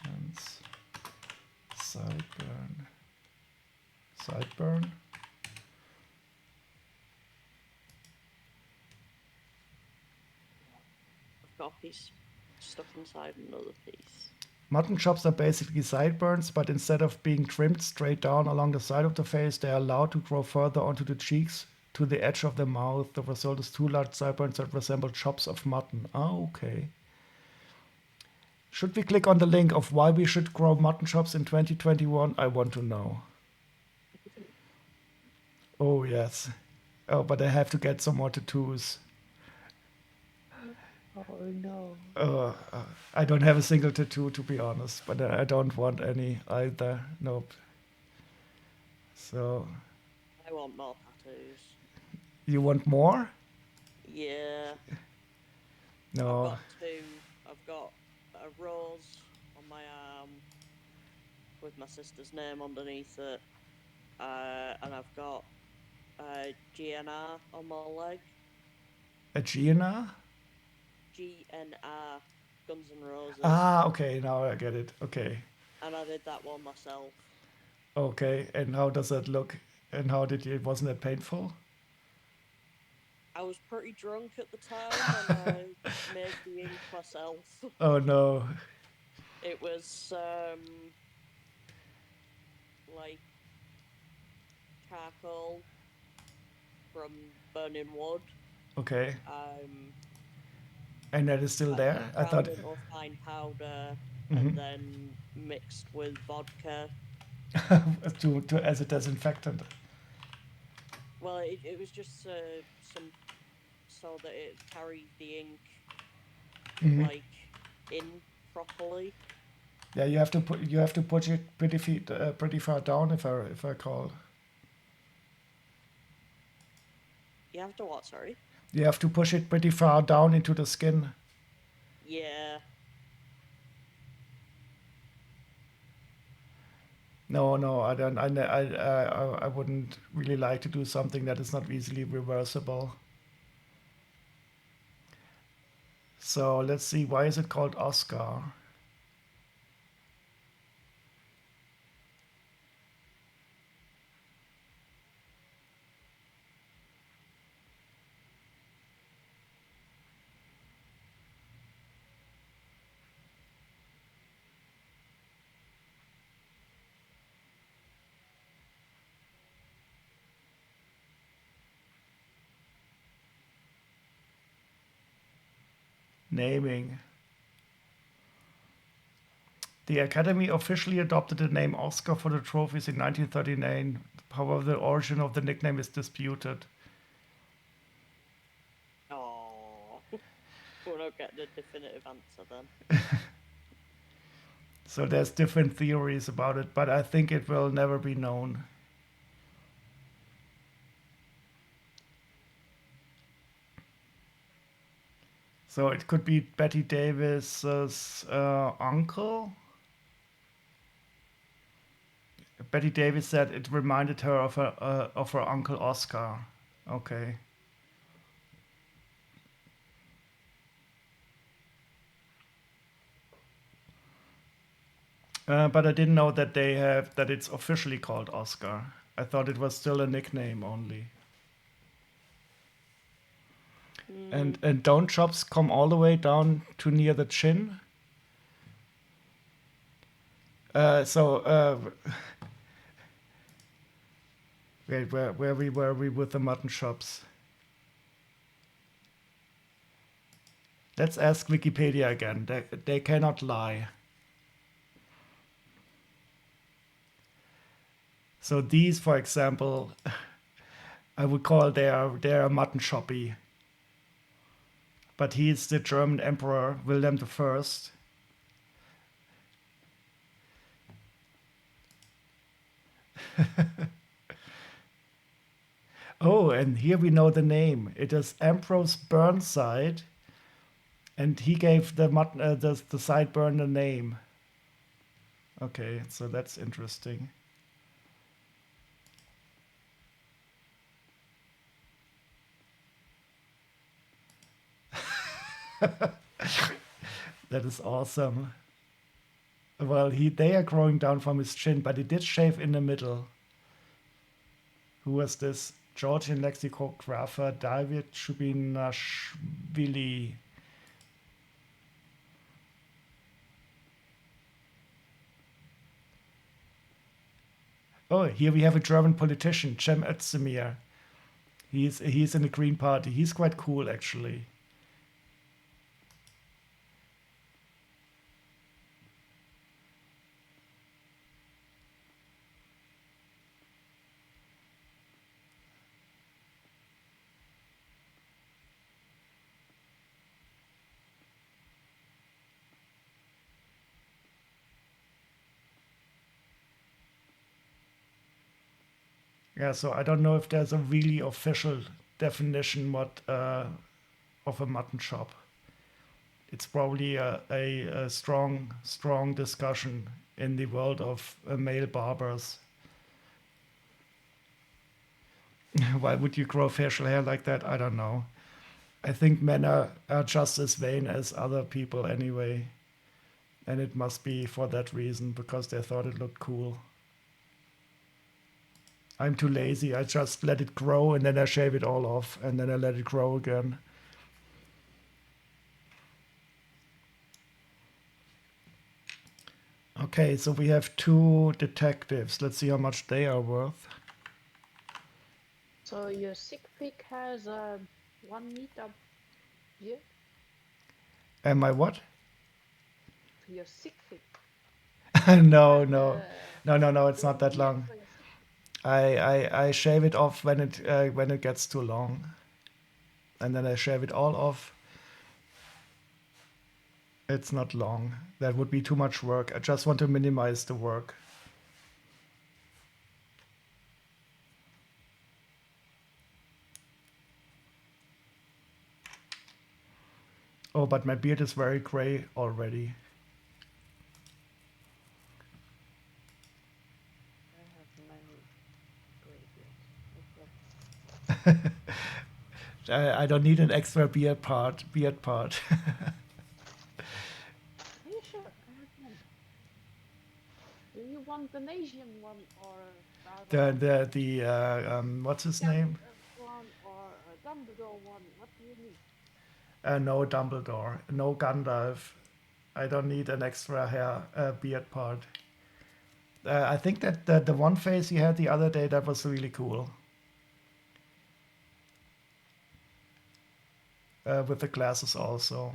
Speaker 1: And sideburn. Sideburn.
Speaker 3: I've got a piece stuck inside another piece.
Speaker 1: Mutton chops are basically sideburns, but instead of being trimmed straight down along the side of the face, they are allowed to grow further onto the cheeks to the edge of the mouth. The result is two large sideburns that resemble chops of mutton. Oh, okay. Should we click on the link of why we should grow mutton chops in 2021? I want to know. Oh, yes. Oh, but I have to get some more tattoos.
Speaker 3: Oh no.
Speaker 1: I don't have a single tattoo, to be honest, but I don't want any either. Nope. So,
Speaker 3: I want more tattoos.
Speaker 1: you want more?
Speaker 3: Yeah. I've
Speaker 1: No.
Speaker 3: got two. I've got a rose on my arm with my sister's name underneath it. And I've got GNR on my leg.
Speaker 1: A GNR?
Speaker 3: GNR, Guns N' Roses.
Speaker 1: Ah, okay, now I get it. Okay.
Speaker 3: And I did that one myself.
Speaker 1: Okay, and how does that look? And how did you, wasn't it painful?
Speaker 3: I was pretty drunk at the time and I made the ink myself.
Speaker 1: Oh no.
Speaker 3: It was like charcoal from burning wood.
Speaker 1: Okay. And that is still there? I thought.
Speaker 3: Ground into a fine powder
Speaker 1: Mhm.
Speaker 3: and then mixed with vodka.
Speaker 1: to as a disinfectant.
Speaker 3: Well, it was just some so that it carried the ink
Speaker 1: Mhm.
Speaker 3: like in properly.
Speaker 1: Yeah, you have to push it pretty far down if I recall.
Speaker 3: You have to what? Sorry.
Speaker 1: You have to push it pretty far down into the skin.
Speaker 3: Yeah.
Speaker 1: No, I don't. I wouldn't really like to do something that is not easily reversible. So let's see. Why is it called Oscar? Naming. The Academy officially adopted the name Oscar for the trophies in 1939. However, the origin of the nickname is disputed.
Speaker 3: Oh. We're not getting a definitive answer then.
Speaker 1: So there's different theories about it, but I think it will never be known. So it could be Betty Davis's uncle. Betty Davis said it reminded her of her uncle Oscar. Okay. But I didn't know that that it's officially called Oscar. I thought it was still a nickname only. And don't chops come all the way down to near the chin? Wait, where were we with the mutton chops? Let's ask Wikipedia again. They cannot lie. So these, for example, I would call they are mutton choppy. But he is the German Emperor Wilhelm I. Oh, and here we know the name. It is Ambrose Burnside, and he gave the sideburn a name. Okay, so that's interesting. That is awesome. Well, they are growing down from his chin, but he did shave in the middle. Who was this? Georgian lexicographer David Shubinashvili. Oh, here we have a German politician, Cem Özdemir. He's in the Green Party. He's quite cool, actually. Yeah, so I don't know if there's a really official definition of a mutton chop. It's probably a strong discussion in the world of male barbers. Why would you grow facial hair like that? I don't know. I think men are just as vain as other people anyway. And it must be for that reason, because they thought it looked cool. I'm too lazy. I just let it grow and then I shave it all off and then I let it grow again. Okay, so we have 2 detectives. Let's see how much they are worth.
Speaker 2: So your sick pig has 1 meter beard?
Speaker 1: Am I what?
Speaker 2: Your sick pig.
Speaker 1: No,
Speaker 2: And,
Speaker 1: no. No, it's not that long.
Speaker 2: for your sick
Speaker 1: I shave it off when it gets too long. And then I shave it all off. It's not long. That would be too much work. I just want to minimize the work. Oh, but my beard is very gray already.
Speaker 2: I have many gray beards. No problem.
Speaker 1: I don't need an extra beard part.
Speaker 2: Are you sure? I have many. Do you want an Asian one or
Speaker 1: What's his name?
Speaker 2: one or a Dumbledore one? What do you need?
Speaker 1: No Dumbledore, no Gandalf. I don't need an extra hair beard part. I think that the one face he had the other day, that was really cool. With the glasses also.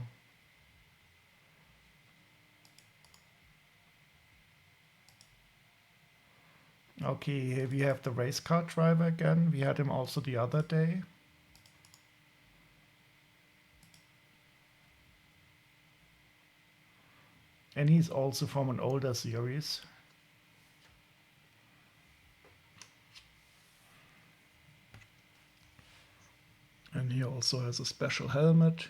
Speaker 1: Okay, here we have the race car driver again. We had him also the other day. And he's also from an older series. And he also has a special helmet.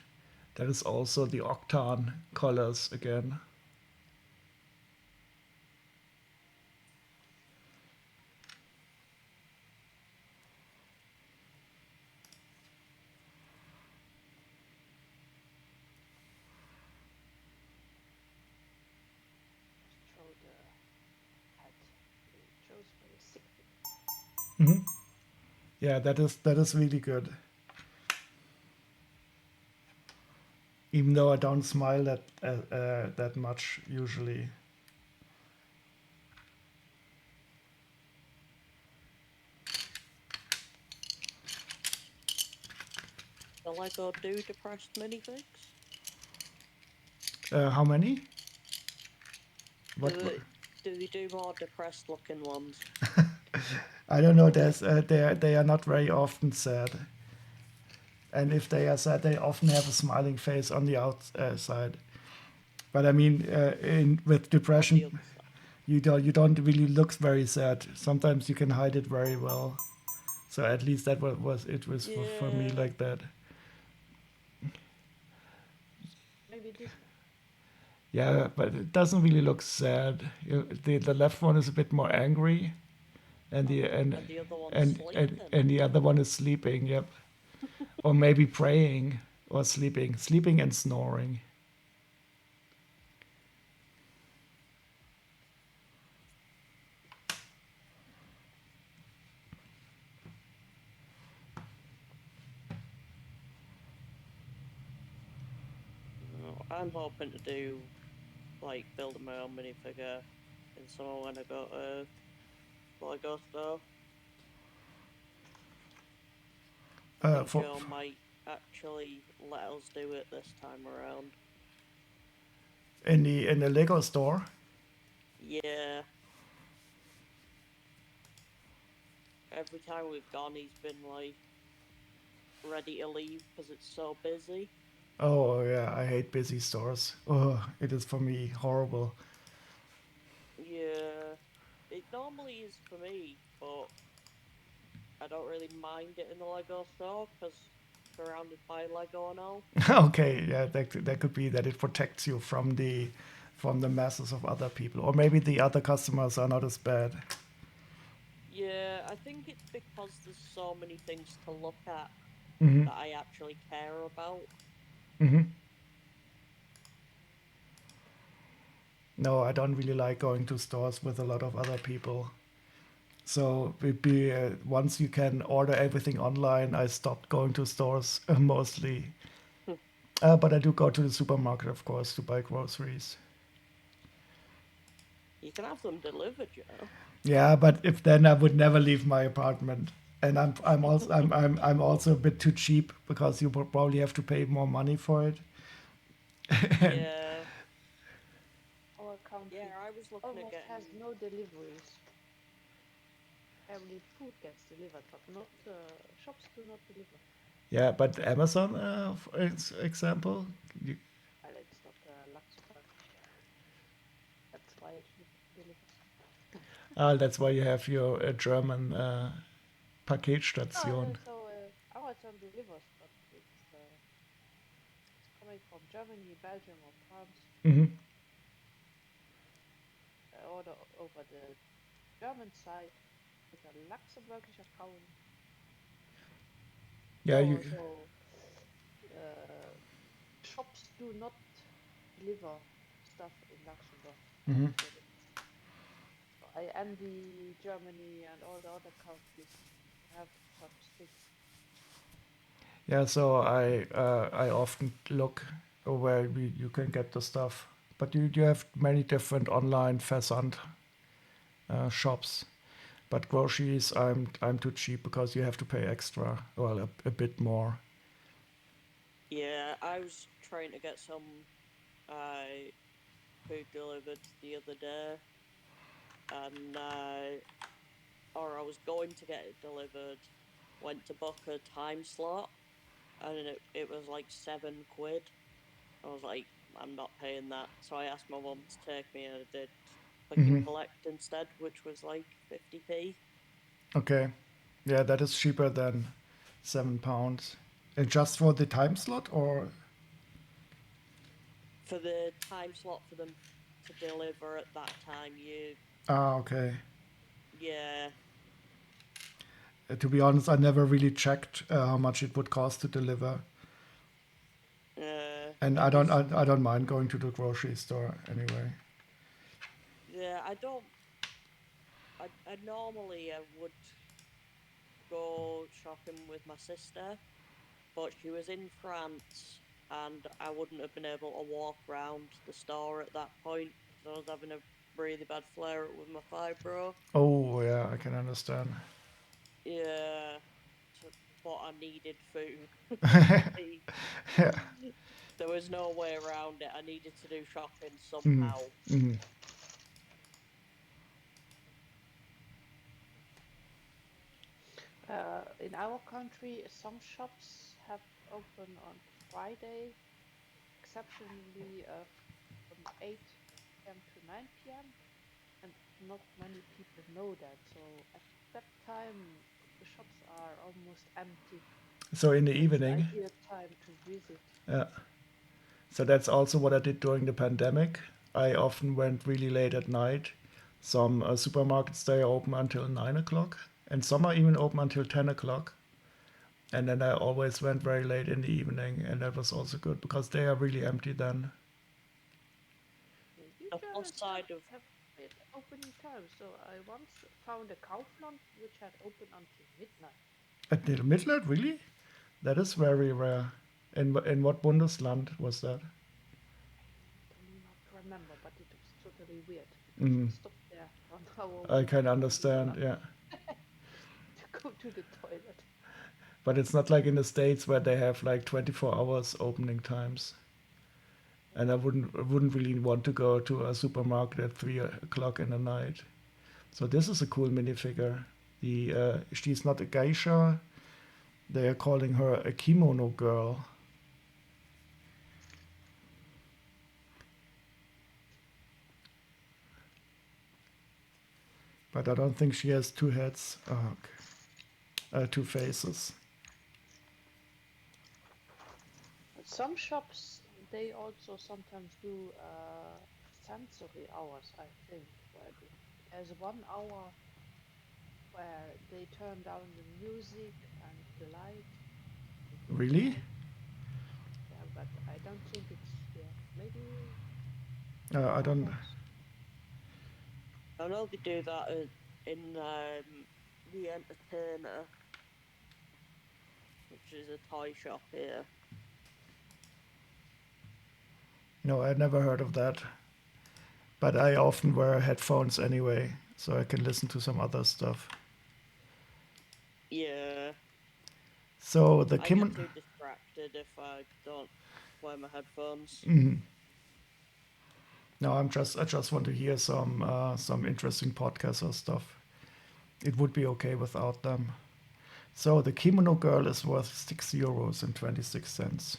Speaker 1: That is also the Octan colors again.
Speaker 2: Just show the head. It shows very sick.
Speaker 1: Hmm. Yeah, that is really good. Even though I don't smile that much usually.
Speaker 3: The Lego do depressed minifigs?
Speaker 1: How many?
Speaker 3: Do they do more depressed looking ones?
Speaker 1: I don't know. They are not very often sad, and if they are sad, they often have a smiling face on the outside. But I mean, with
Speaker 3: On the
Speaker 1: depression,
Speaker 3: other side.
Speaker 1: you don't really look very sad. Sometimes you can hide it very well. So at least that was for me
Speaker 3: Yeah.
Speaker 1: like that.
Speaker 2: Maybe this one.
Speaker 1: Yeah, but it doesn't really look sad. The left one is a bit more angry, and the
Speaker 3: And the other one's sleeping.
Speaker 1: and the other one is sleeping. Yep, or maybe praying or sleeping and snoring.
Speaker 3: I'm hoping to do like building my own minifigure in summer when I go to Lego store. I think
Speaker 1: For
Speaker 3: Joe might actually let us do it this time around.
Speaker 1: in the Lego store.
Speaker 3: Yeah. Every time we've gone, he's been like ready to leave because it's so busy.
Speaker 1: Oh yeah, I hate busy stores. Oh, it is for me horrible.
Speaker 3: Yeah. It normally is for me, but I don't really mind it in the Lego store because surrounded by Lego and all.
Speaker 1: Okay, yeah, that could be that it protects you from the masses of other people, or maybe the other customers are not as bad.
Speaker 3: Yeah, I think it's because there's so many things to look at
Speaker 1: Hmm.
Speaker 3: that I actually care about.
Speaker 1: Hmm. No, I don't really like going to stores with a lot of other people. So once you can order everything online, I stopped going to stores mostly. But I do go to the supermarket, of course, to buy groceries.
Speaker 3: You can have them delivered, you know.
Speaker 1: Yeah, but if then I would never leave my apartment. And I'm also a bit too cheap because you would probably have to pay more money for it. And
Speaker 3: Yeah,
Speaker 2: Our
Speaker 3: yeah.
Speaker 2: country
Speaker 3: I was looking at
Speaker 2: almost
Speaker 3: getting.
Speaker 2: has no deliveries. Only food gets delivered, but not shops do not deliver.
Speaker 1: yeah, but Amazon, for example, you,
Speaker 2: Well, it's not Luxembourg. That's why it delivers.
Speaker 1: that's why you have your German
Speaker 2: Oh,
Speaker 1: Paketstation.
Speaker 2: so Amazon delivers, but it's coming from Germany, Belgium, or France.
Speaker 1: Hmm.
Speaker 2: Order over the German side with a Luxembourgish account.
Speaker 1: Yeah,
Speaker 2: No, so uh, shops do not deliver stuff in Luxembourg.
Speaker 1: mhm.
Speaker 2: So I envy Germany and all the other countries have such things.
Speaker 1: Yeah, so I often look where you can get the stuff, but you have many different online Versand shops. But groceries, I'm too cheap because you have to pay extra, well, a bit more.
Speaker 3: Yeah, I was trying to get some uh, food delivered the other day, and or I was going to get it delivered. Went to book a time slot, and it was like £7. I was like, I'm not paying that. So I asked my mum to take me, and I did click and
Speaker 1: Mhm.
Speaker 3: collect instead, which was like 50p.
Speaker 1: Okay. Yeah, that is cheaper than £7. And just for the time slot, or
Speaker 3: For the time slot for them to deliver at that time,
Speaker 1: okay.
Speaker 3: yeah.
Speaker 1: To be honest, I never really checked how much it would cost to deliver, and
Speaker 3: It was,
Speaker 1: I don't mind going to the grocery store anyway.
Speaker 3: yeah, I normally would go shopping with my sister, but she was in France and I wouldn't have been able to walk around the store at that point because I was having a really bad flare up with my fibro.
Speaker 1: Oh yeah, I can understand.
Speaker 3: Yeah, so, but I needed food.
Speaker 1: Yeah.
Speaker 3: There was no way around it. I needed to do shopping
Speaker 1: Mhm.
Speaker 3: somehow.
Speaker 1: Mhm.
Speaker 2: In our country, some shops have open on Friday, exceptionally from 8 p.m. to 9 p.m. And not many people know that. So at that time, the shops are almost empty.
Speaker 1: So in the
Speaker 2: So it's the
Speaker 1: evening,
Speaker 2: ideal time to visit.
Speaker 1: yeah. So that's also what I did during the pandemic. I often went really late at night. Some supermarkets they are open until 9 o'clock, and some are even open until 10 o'clock. And then I always went very late in the evening, and that was also good because they are really empty then.
Speaker 2: You
Speaker 3: The plus
Speaker 2: Germans
Speaker 3: side of
Speaker 2: have it opening times. So I once found a Kaufland which had open until midnight.
Speaker 1: At the midnight, really? That is very rare. In what Bundesland was that?
Speaker 2: Do not remember, but it was totally weird because I
Speaker 1: Mm,
Speaker 2: stopped there 1 hour
Speaker 1: I
Speaker 2: waiting
Speaker 1: can
Speaker 2: for the
Speaker 1: understand, yeah.
Speaker 2: to go to the toilet.
Speaker 1: But it's not like in the States where they have like 24 hours opening times. And I wouldn't really want to go to a supermarket at 3 o'clock in the night. So this is a cool minifigure. She's not a geisha. They are calling her a kimono girl. But I don't think she has two heads. Oh, okay. Two faces.
Speaker 2: Some shops they also sometimes do sensory hours. I think where there's 1 hour where they turn down the music and the light. They do it
Speaker 1: Really?
Speaker 2: night. Yeah, but I don't think it's here. Maybe
Speaker 1: I don't.
Speaker 2: Starbucks.
Speaker 3: I know they do that in the Entertainer, which is a toy shop here.
Speaker 1: No, I never heard of that. But I often wear headphones anyway, so I can listen to some other stuff.
Speaker 3: Yeah,
Speaker 1: So the
Speaker 3: I get
Speaker 1: kimono.
Speaker 3: too distracted if I don't wear my headphones.
Speaker 1: Mhm. No, I just want to hear some interesting podcasts or stuff. It would be okay without them. So the kimono girl is worth €6.26.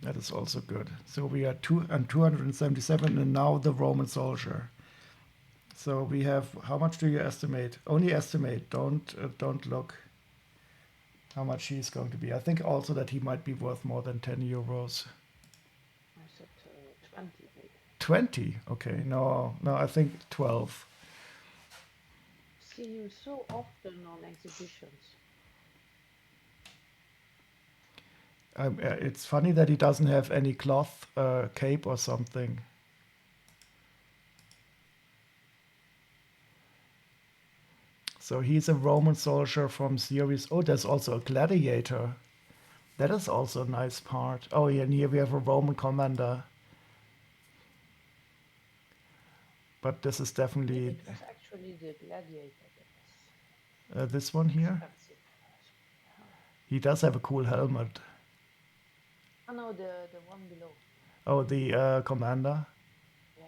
Speaker 1: That is also good. So we are 277, and now the Roman soldier. So we have, how much do you estimate? Only estimate. Don't look how much he's going to be. I think also that he might be worth more than €10.
Speaker 2: I said 20 maybe.
Speaker 1: 20. Okay. No, no, I think 12.
Speaker 2: See him so often on exhibitions.
Speaker 1: It's funny that he doesn't have any cloth cape or something. So he's a Roman soldier from series. Oh, there's also a gladiator. That is also a nice part. Oh, yeah, and here we have a Roman commander. But this is
Speaker 2: Maybe
Speaker 1: definitely
Speaker 2: it was actually the gladiator that was
Speaker 1: this one here.
Speaker 2: expensive.
Speaker 1: He does have a cool helmet.
Speaker 2: Oh no, the one below.
Speaker 1: Oh, the commander.
Speaker 2: Yeah,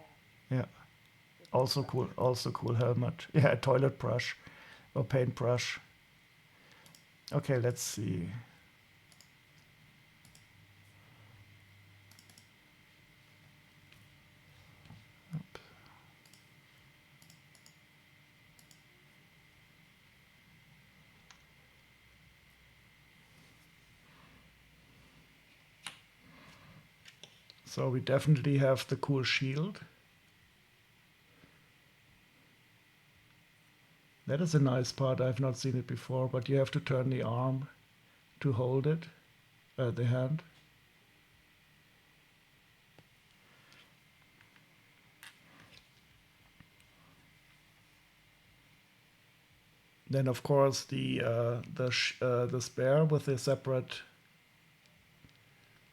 Speaker 1: Yeah,
Speaker 2: with the
Speaker 1: also cool.
Speaker 2: brush.
Speaker 1: Also cool helmet. Yeah, toilet brush or paintbrush. Okay, let's see. So we definitely have the cool shield. That is a nice part. I've not seen it before, but you have to turn the arm to hold it, the hand. Then of course the spare with the separate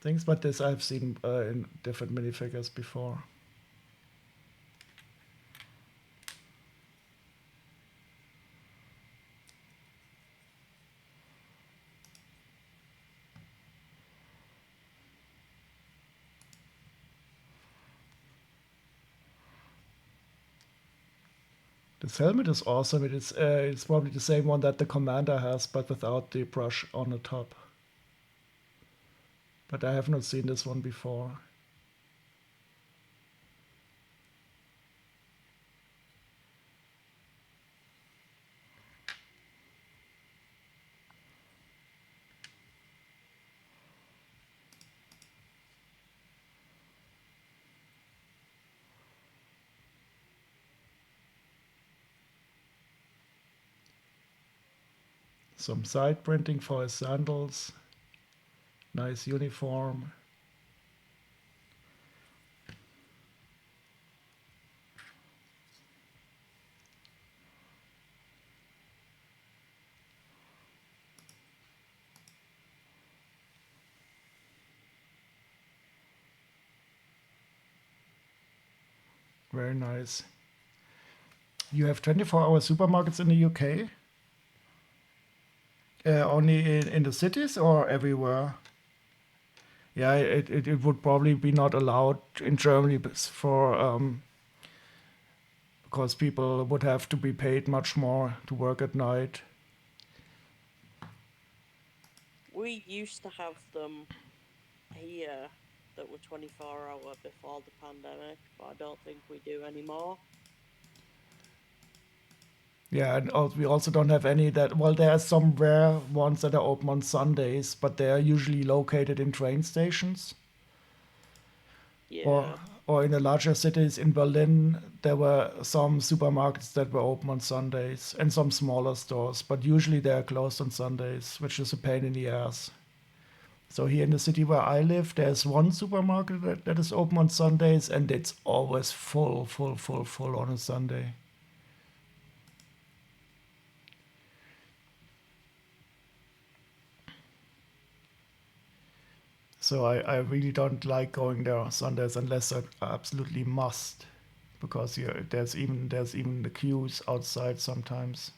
Speaker 1: things, but this I've seen in different minifigures before. This helmet is awesome. It's probably the same one that the commander has, but without the brush on the top. But I have not seen this one before. Some side printing for his sandals. Nice uniform. Very nice. You have 24-hour supermarkets in the UK? Only in the cities or everywhere? Yeah, it would probably be not allowed in Germany because people would have to be paid much more to work at night.
Speaker 3: We used to have them here that were 24-hour before the pandemic, but I don't think we do anymore.
Speaker 1: Yeah, and we also don't have any that. Well, there are some rare ones that are open on Sundays, but they are usually located in train stations.
Speaker 3: Yeah.
Speaker 1: Or in the larger cities. In Berlin, there were some supermarkets that were open on Sundays and some smaller stores, but usually they are closed on Sundays, which is a pain in the ass. So here in the city where I live, there's one supermarket that is open on Sundays, and it's always full on a Sunday. So I really don't like going there on Sundays unless I absolutely must, because there's even the queues outside sometimes.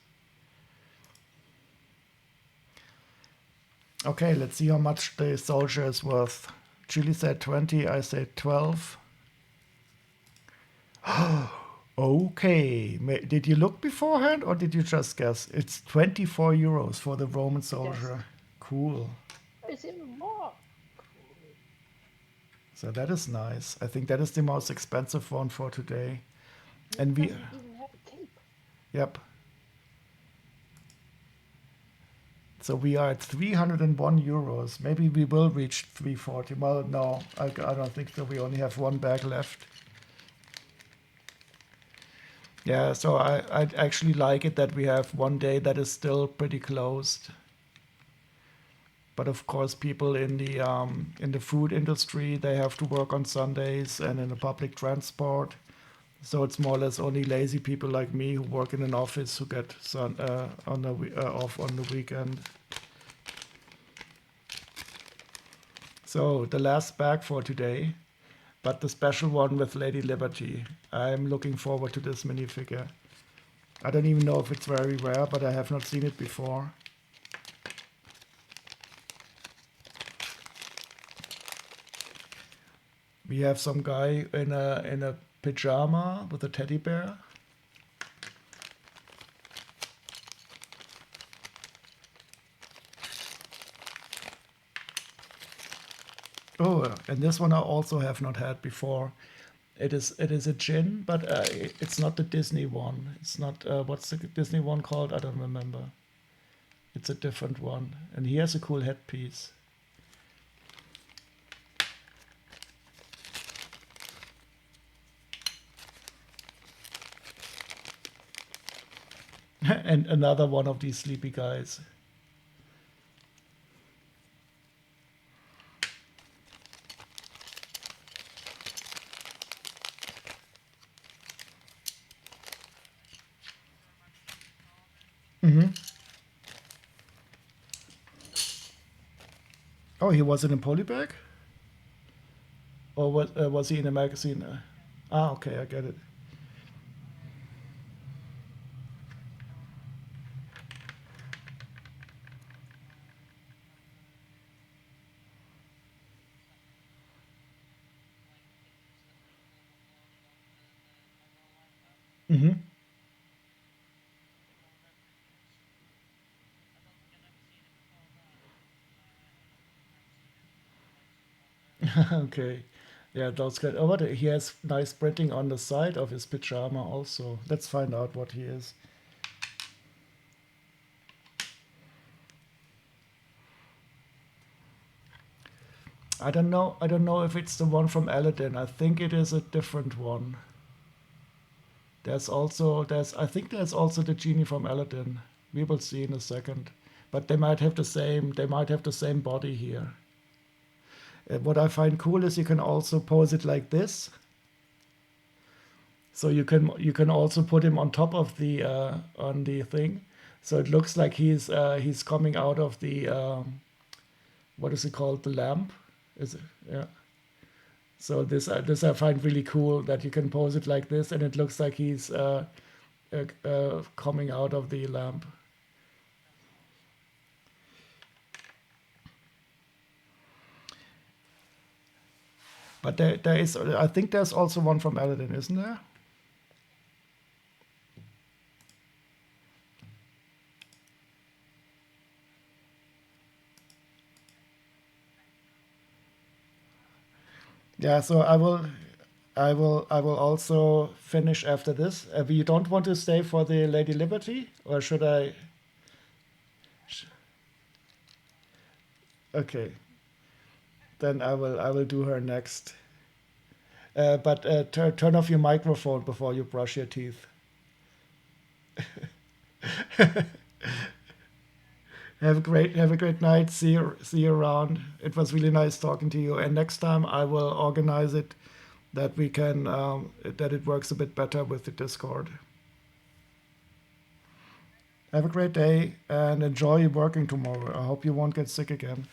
Speaker 1: Okay, let's see how much the soldier is worth. Julie said 20, I said 12. Okay, did you look beforehand or did you just guess? It's 24 euros for the Roman soldier. Cool.
Speaker 2: It's even more cool.
Speaker 1: So that is nice. I think that is the most expensive one for today.
Speaker 2: It
Speaker 1: And we,
Speaker 2: doesn't even have a cape.
Speaker 1: yep. So we are at 301 euros. Maybe we will reach 340. Well, no, I don't think so. We only have one bag left. Yeah, so I actually like it that we have one day that is still pretty closed. But of course, people in the food industry, they have to work on Sundays and in the public transport. So it's more or less only lazy people like me who work in an office who get off on the weekend. So the last bag for today, but the special one with Lady Liberty. I'm looking forward to this minifigure. I don't even know if it's very rare, but I have not seen it before. We have some guy in a pajama with a teddy bear. Oh, and this one I also have not had before. It is a gin, but it's not the Disney one. It's not what's the Disney one called? I don't remember. It's a different one, and he has a cool headpiece. And another one of these sleepy guys. Hmm. Oh, he was in a polybag? Or was he in a magazine? Okay, I get it. Hmm. Okay. Yeah, those good. Oh, but he has nice printing on the side of his pajama also. Let's find out what he is. I don't know. I don't know if it's the one from Aladdin. I think it is a different one. I think there's also the genie from Aladdin. We will see in a second. But they might have the same body here. What I find cool is you can also pose it like this. So you can also put him on top of the on the thing. So it looks like he's coming out of the what is it called? The lamp? Is it? Yeah. So this I find really cool that you can pose it like this, and it looks like he's coming out of the lamp. But there is, I think there's also one from Aladdin, isn't there? Yeah. So I will also finish after this. You don't want to stay for the Lady Liberty, or should I? Okay, then I will do her next. But turn off your microphone before you brush your teeth. Have a great night. See you around. It was really nice talking to you. And next time I will organize it that we can that it works a bit better with the Discord. Have a great day and enjoy working tomorrow. I hope you won't get sick again.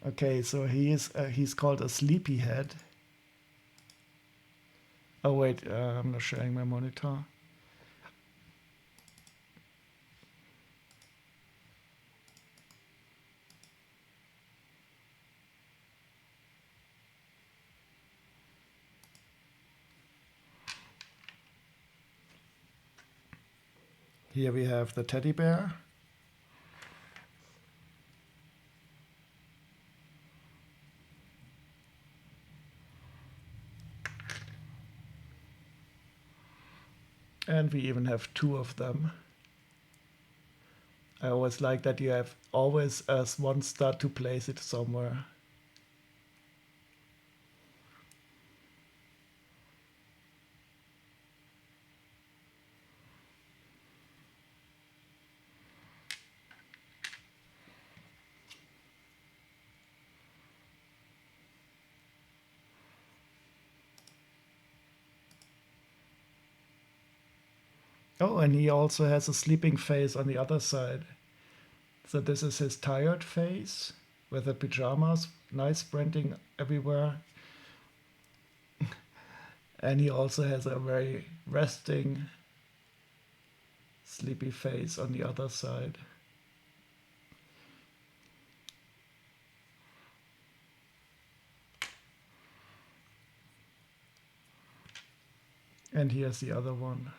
Speaker 1: Okay, so he's called a sleepyhead. Oh wait, I'm not sharing my monitor. Here we have the teddy bear. And we even have two of them. I always like that you have always as one stud to place it somewhere. Oh, and he also has a sleeping face on the other side. So this is his tired face with the pajamas, nice printing everywhere. And he also has a very resting, sleepy face on the other side. And here's the other one.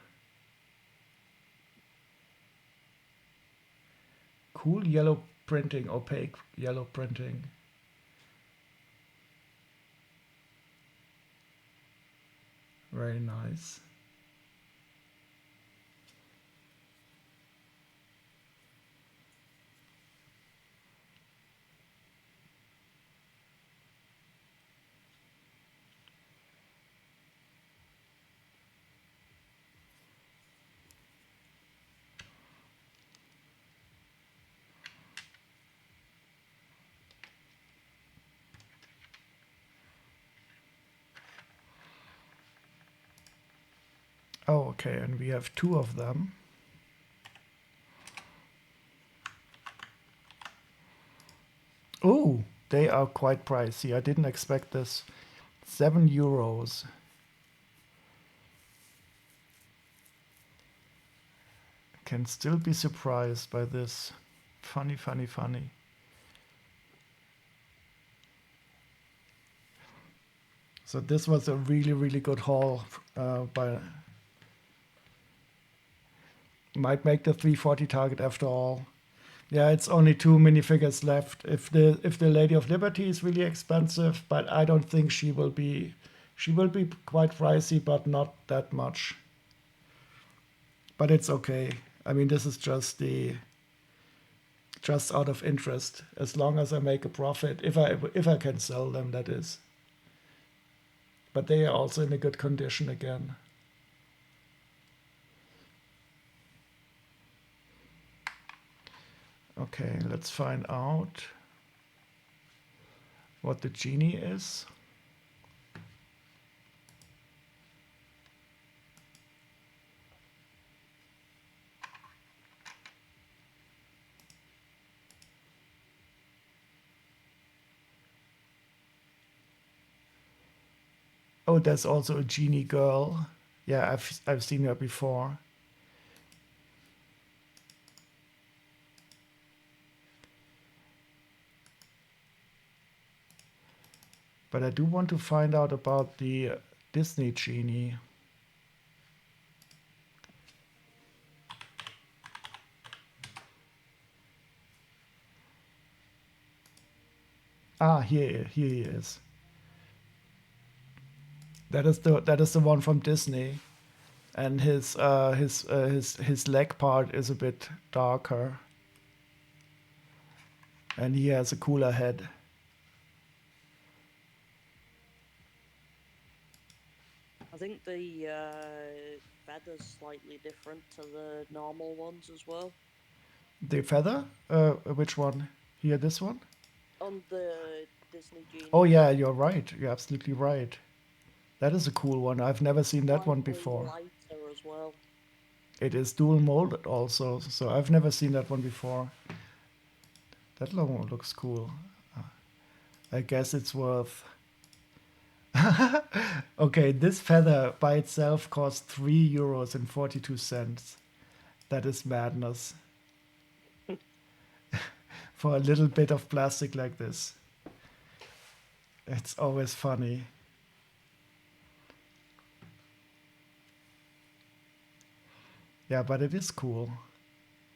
Speaker 1: Cool yellow printing, opaque yellow printing. Very nice. Oh, okay, and we have 2 of them. Oh, they are quite pricey. I didn't expect this. €7. Can still be surprised by this. Funny, funny, funny. So this was a really, really good haul. By might make the 340 target after all. Yeah, it's only 2 minifigures left. If the Lady of Liberty is really expensive, but I don't think she will be. She will be quite pricey, but not that much. But it's okay. I mean, this is just out of interest. As long as I make a profit, if I can sell them, that is. But they are also in a good condition again. Okay, let's find out what the genie is. Oh, there's also a genie girl. Yeah, I've seen her before. But I do want to find out about the Disney genie. Ah, here he is. That is the one from Disney, and his leg part is a bit darker, and he has a cooler head.
Speaker 3: I think the feather's slightly different to the normal ones as well.
Speaker 1: The feather? Which one? Here, this one?
Speaker 3: On the Disney genie.
Speaker 1: Oh yeah, you're right. You're absolutely right. That is a cool one. I've never seen that one
Speaker 3: Slightly
Speaker 1: before.
Speaker 3: lighter as well.
Speaker 1: It is dual molded also, so I've never seen that one before. That logo looks cool. I guess it's worth. Okay, this feather by itself costs €3.42. That is madness. For a little bit of plastic like this. It's always funny. Yeah, but it is cool.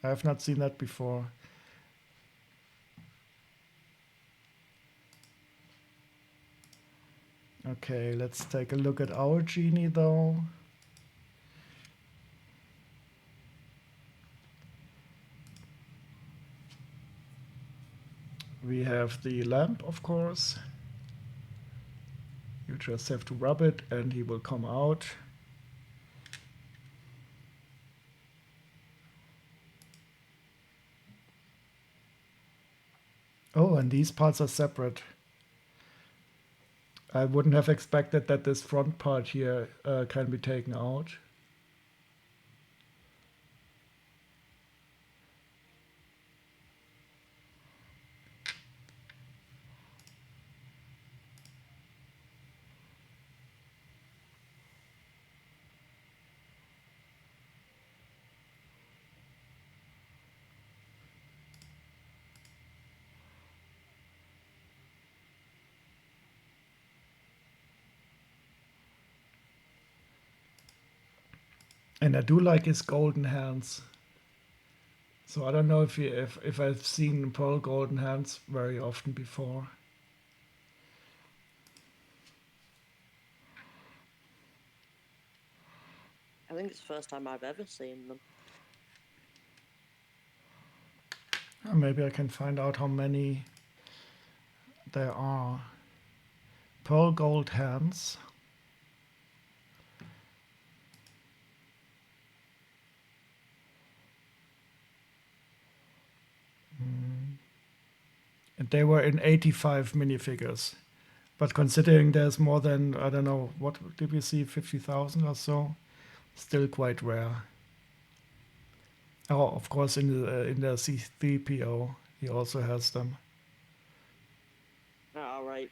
Speaker 1: I have not seen that before. Okay, let's take a look at our genie though. We have the lamp, of course. You just have to rub it and he will come out. Oh, and these parts are separate. I wouldn't have expected that this front part here can be taken out. And I do like his golden hands. So I don't know if I've seen pearl golden hands very often before.
Speaker 3: I think it's the first time I've ever seen them.
Speaker 1: Maybe I can find out how many there are. Pearl gold hands. And they were in 85 minifigures. But considering there's more than, I don't know, what did we see, 50,000 or so? Still quite rare. Oh, of course, in the C3PO, he also has them.
Speaker 3: All right.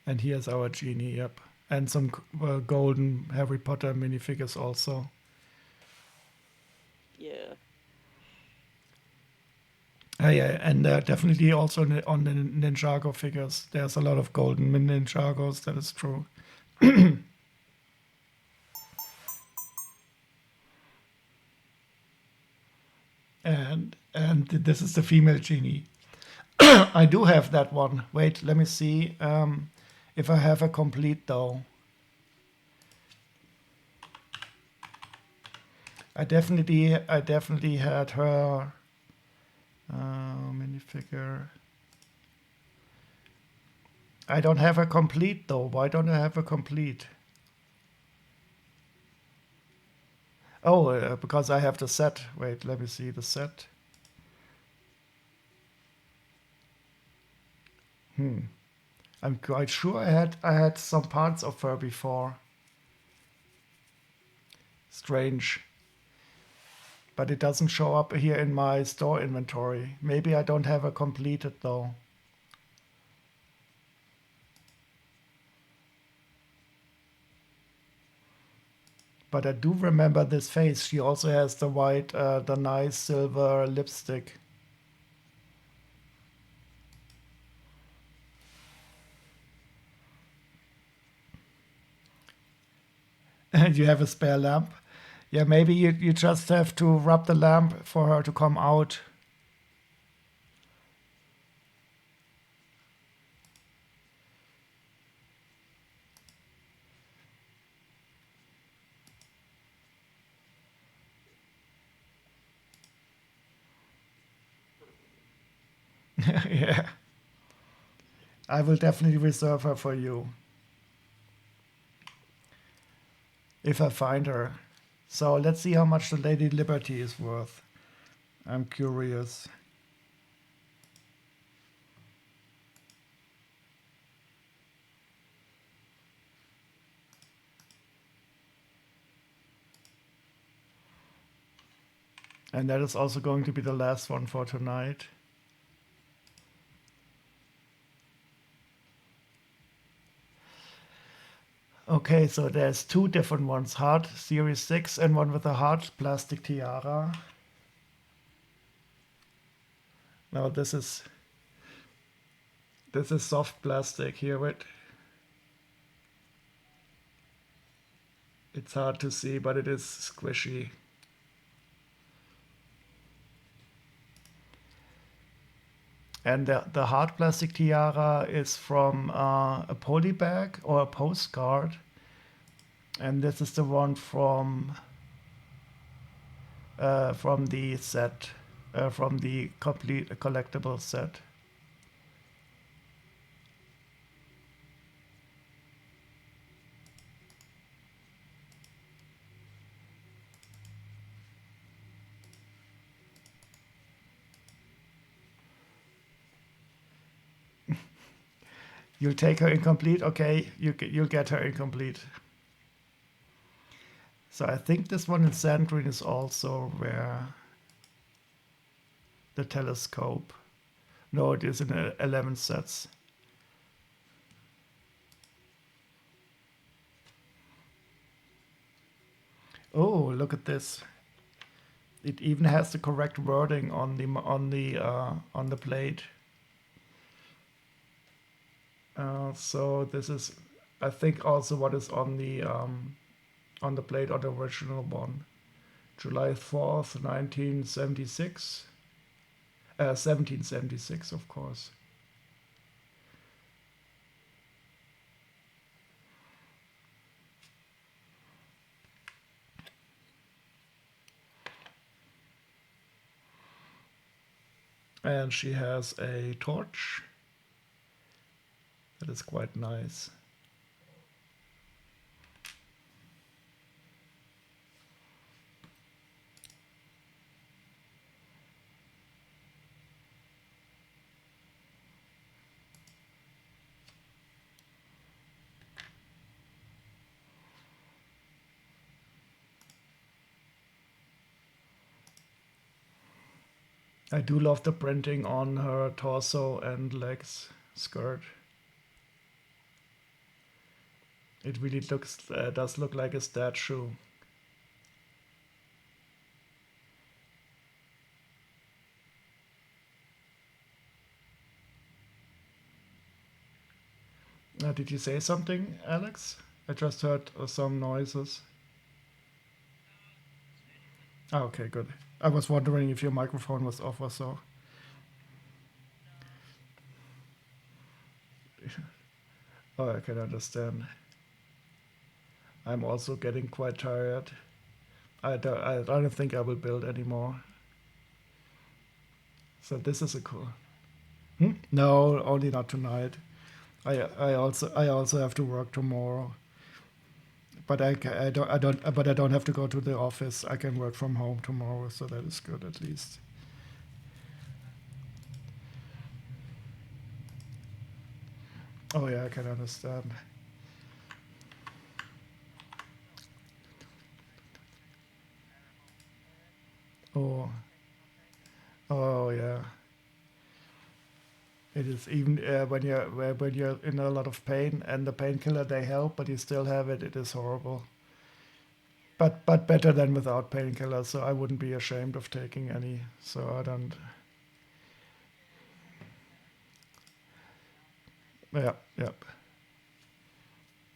Speaker 1: And here's our genie, yep. And some golden Harry Potter minifigures also.
Speaker 3: Yeah.
Speaker 1: Yeah, and definitely also on the Ninjago figures. There's a lot of golden Ninjagos, that is true. and this is the female genie. I do have that one. Wait, let me see if I have a complete though. I definitely had her minifigure. I don't have a complete though. Why don't I have a complete? Oh, because I have the set. Wait, let me see the set. I'm quite sure I had some parts of her before. Strange. But it doesn't show up here in my store inventory. Maybe I don't have a completed though. But I do remember this face. She also has the white, the nice silver lipstick. And you have a spare lamp. Yeah, maybe you just have to rub the lamp for her to come out. Yeah. I will definitely reserve her for you. If I find her. So let's see how much the Lady Liberty is worth. I'm curious. And that is also going to be the last one for tonight. Okay, so there's two different ones, hard Series 6 and one with a hard plastic tiara. Now this is soft plastic here, but it's hard to see, but it is squishy. And the hard plastic tiara is from a poly bag or a postcard. And this is the one from the set, from the complete collectible set. You'll take her incomplete? Okay, you'll get her incomplete. So I think this one in sand green is also rare. The telescope. No, it is in 11 sets. Oh, look at this! It even has the correct wording on the plate. So this is, I think, also what is on the plate on the original one. July 4th, 1976. 1776, of course. And she has a torch. That is quite nice. I do love the printing on her torso and legs skirt. It really does look like a statue. Did you say something, Alex? I just heard some noises. Oh, okay, good. I was wondering if your microphone was off or so. Oh, I can understand. I'm also getting quite tired. I don't think I will build anymore. So this is a cool. No, only not tonight. I also have to work tomorrow. But I don't have to go to the office. I can work from home tomorrow, so that is good at least. Oh yeah, I can understand. Oh, oh yeah. It is even when you're in a lot of pain and the painkiller they help, but you still have it. It is horrible. But better than without painkillers. So I wouldn't be ashamed of taking any. So I don't. Yeah, yeah.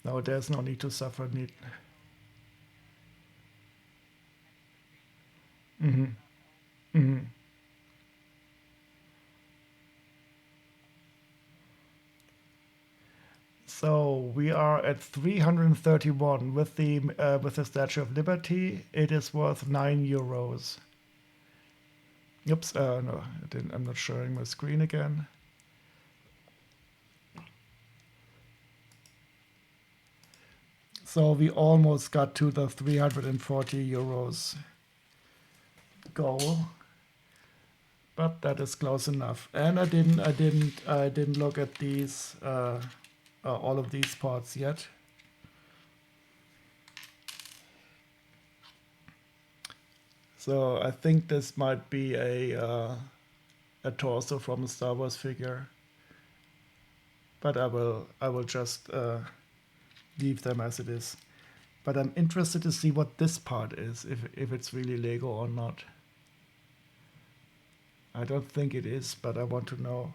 Speaker 1: No, there's no need to suffer. Need. Mm-hmm. Mm-hmm. So we are at 331 with the Statue of Liberty. It is worth €9. Oops, no, I'm not showing my screen again. So we almost got to the €340 goal, but that is close enough. And I didn't look at these all of these parts yet. So I think this might be a torso from a Star Wars figure, but I will just leave them as it is. But I'm interested to see what this part is, if it's really Lego or not. I don't think it is, but I want to know.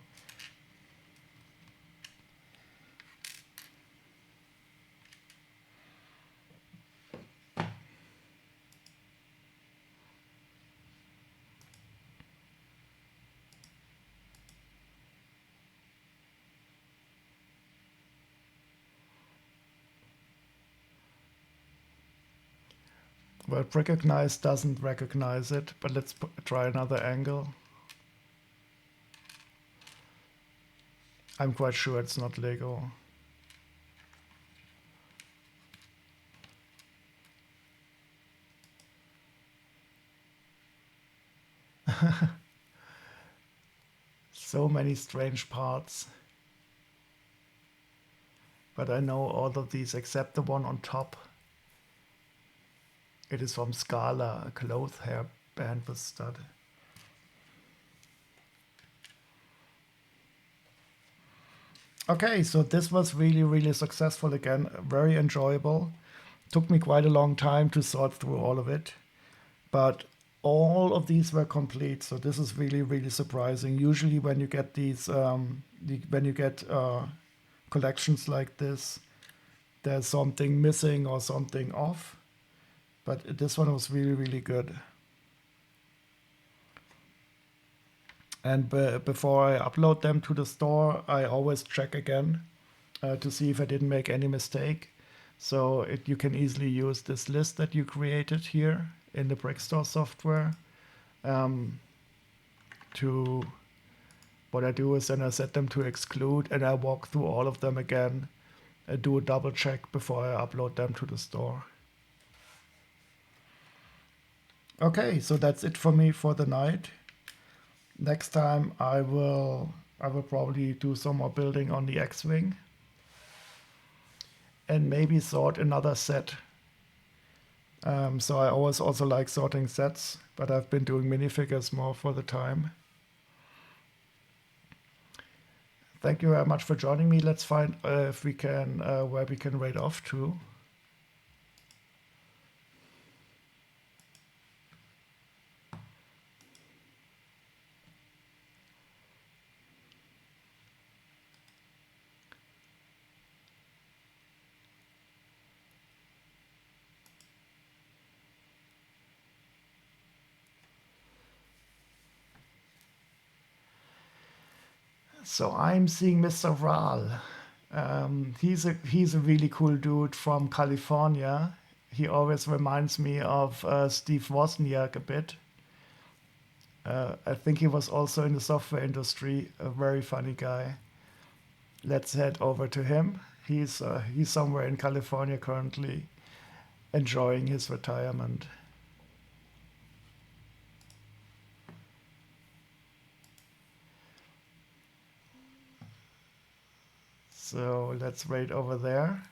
Speaker 1: Well, recognize doesn't recognize it, but let's try another angle. I'm quite sure it's not Lego. So many strange parts. But I know all of these except the one on top. It is from Scala, a cloth hair band with stud. Okay, so this was really, really successful again. Very enjoyable. Took me quite a long time to sort through all of it. But all of these were complete, so this is really, really surprising. Usually when you get these, when you get collections like this, there's something missing or something off. But this one was really, really good. And before I upload them to the store, I always check again to see if I didn't make any mistake. So you can easily use this list that you created here in the Brickstore software. What I do is then I set them to exclude and I walk through all of them again and do a double check before I upload them to the store. Okay, so that's it for me for the night. Next time I will probably do some more building on the X-Wing and maybe sort another set. So I always also like sorting sets, but I've been doing minifigures more for the time. Thank you very much for joining me. Let's find if we can where we can raid off to. So I'm seeing Mr. Ral. He's a really cool dude from California. He always reminds me of Steve Wozniak a bit. I think he was also in the software industry. A very funny guy. Let's head over to him. He's somewhere in California currently, enjoying his retirement. So let's raid over there.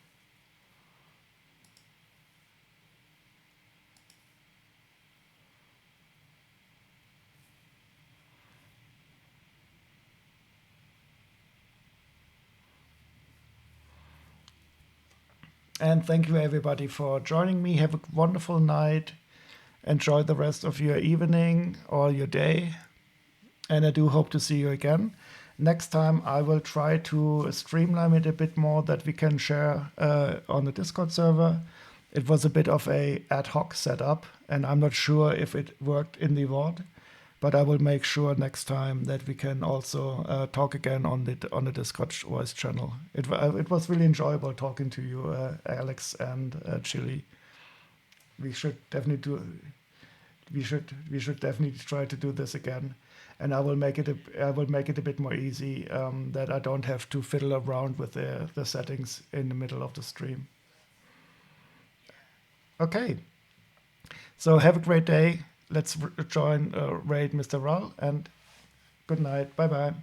Speaker 1: And thank you everybody for joining me. Have a wonderful night. Enjoy the rest of your evening or your day. And I do hope to see you again. Next time I will try to streamline it a bit more that we can share on the Discord server. It was a bit of a ad hoc setup, and I'm not sure if it worked in the VOD, but I will make sure next time that we can also talk again on the Discord voice channel. It was really enjoyable talking to you, Alex and Chili. We should definitely try to do this again, and I will make it a bit more easy that I don't have to fiddle around with the settings in the middle of the stream. Okay, so have a great day. Let's join raid Mr. Ral, and good night. Bye bye.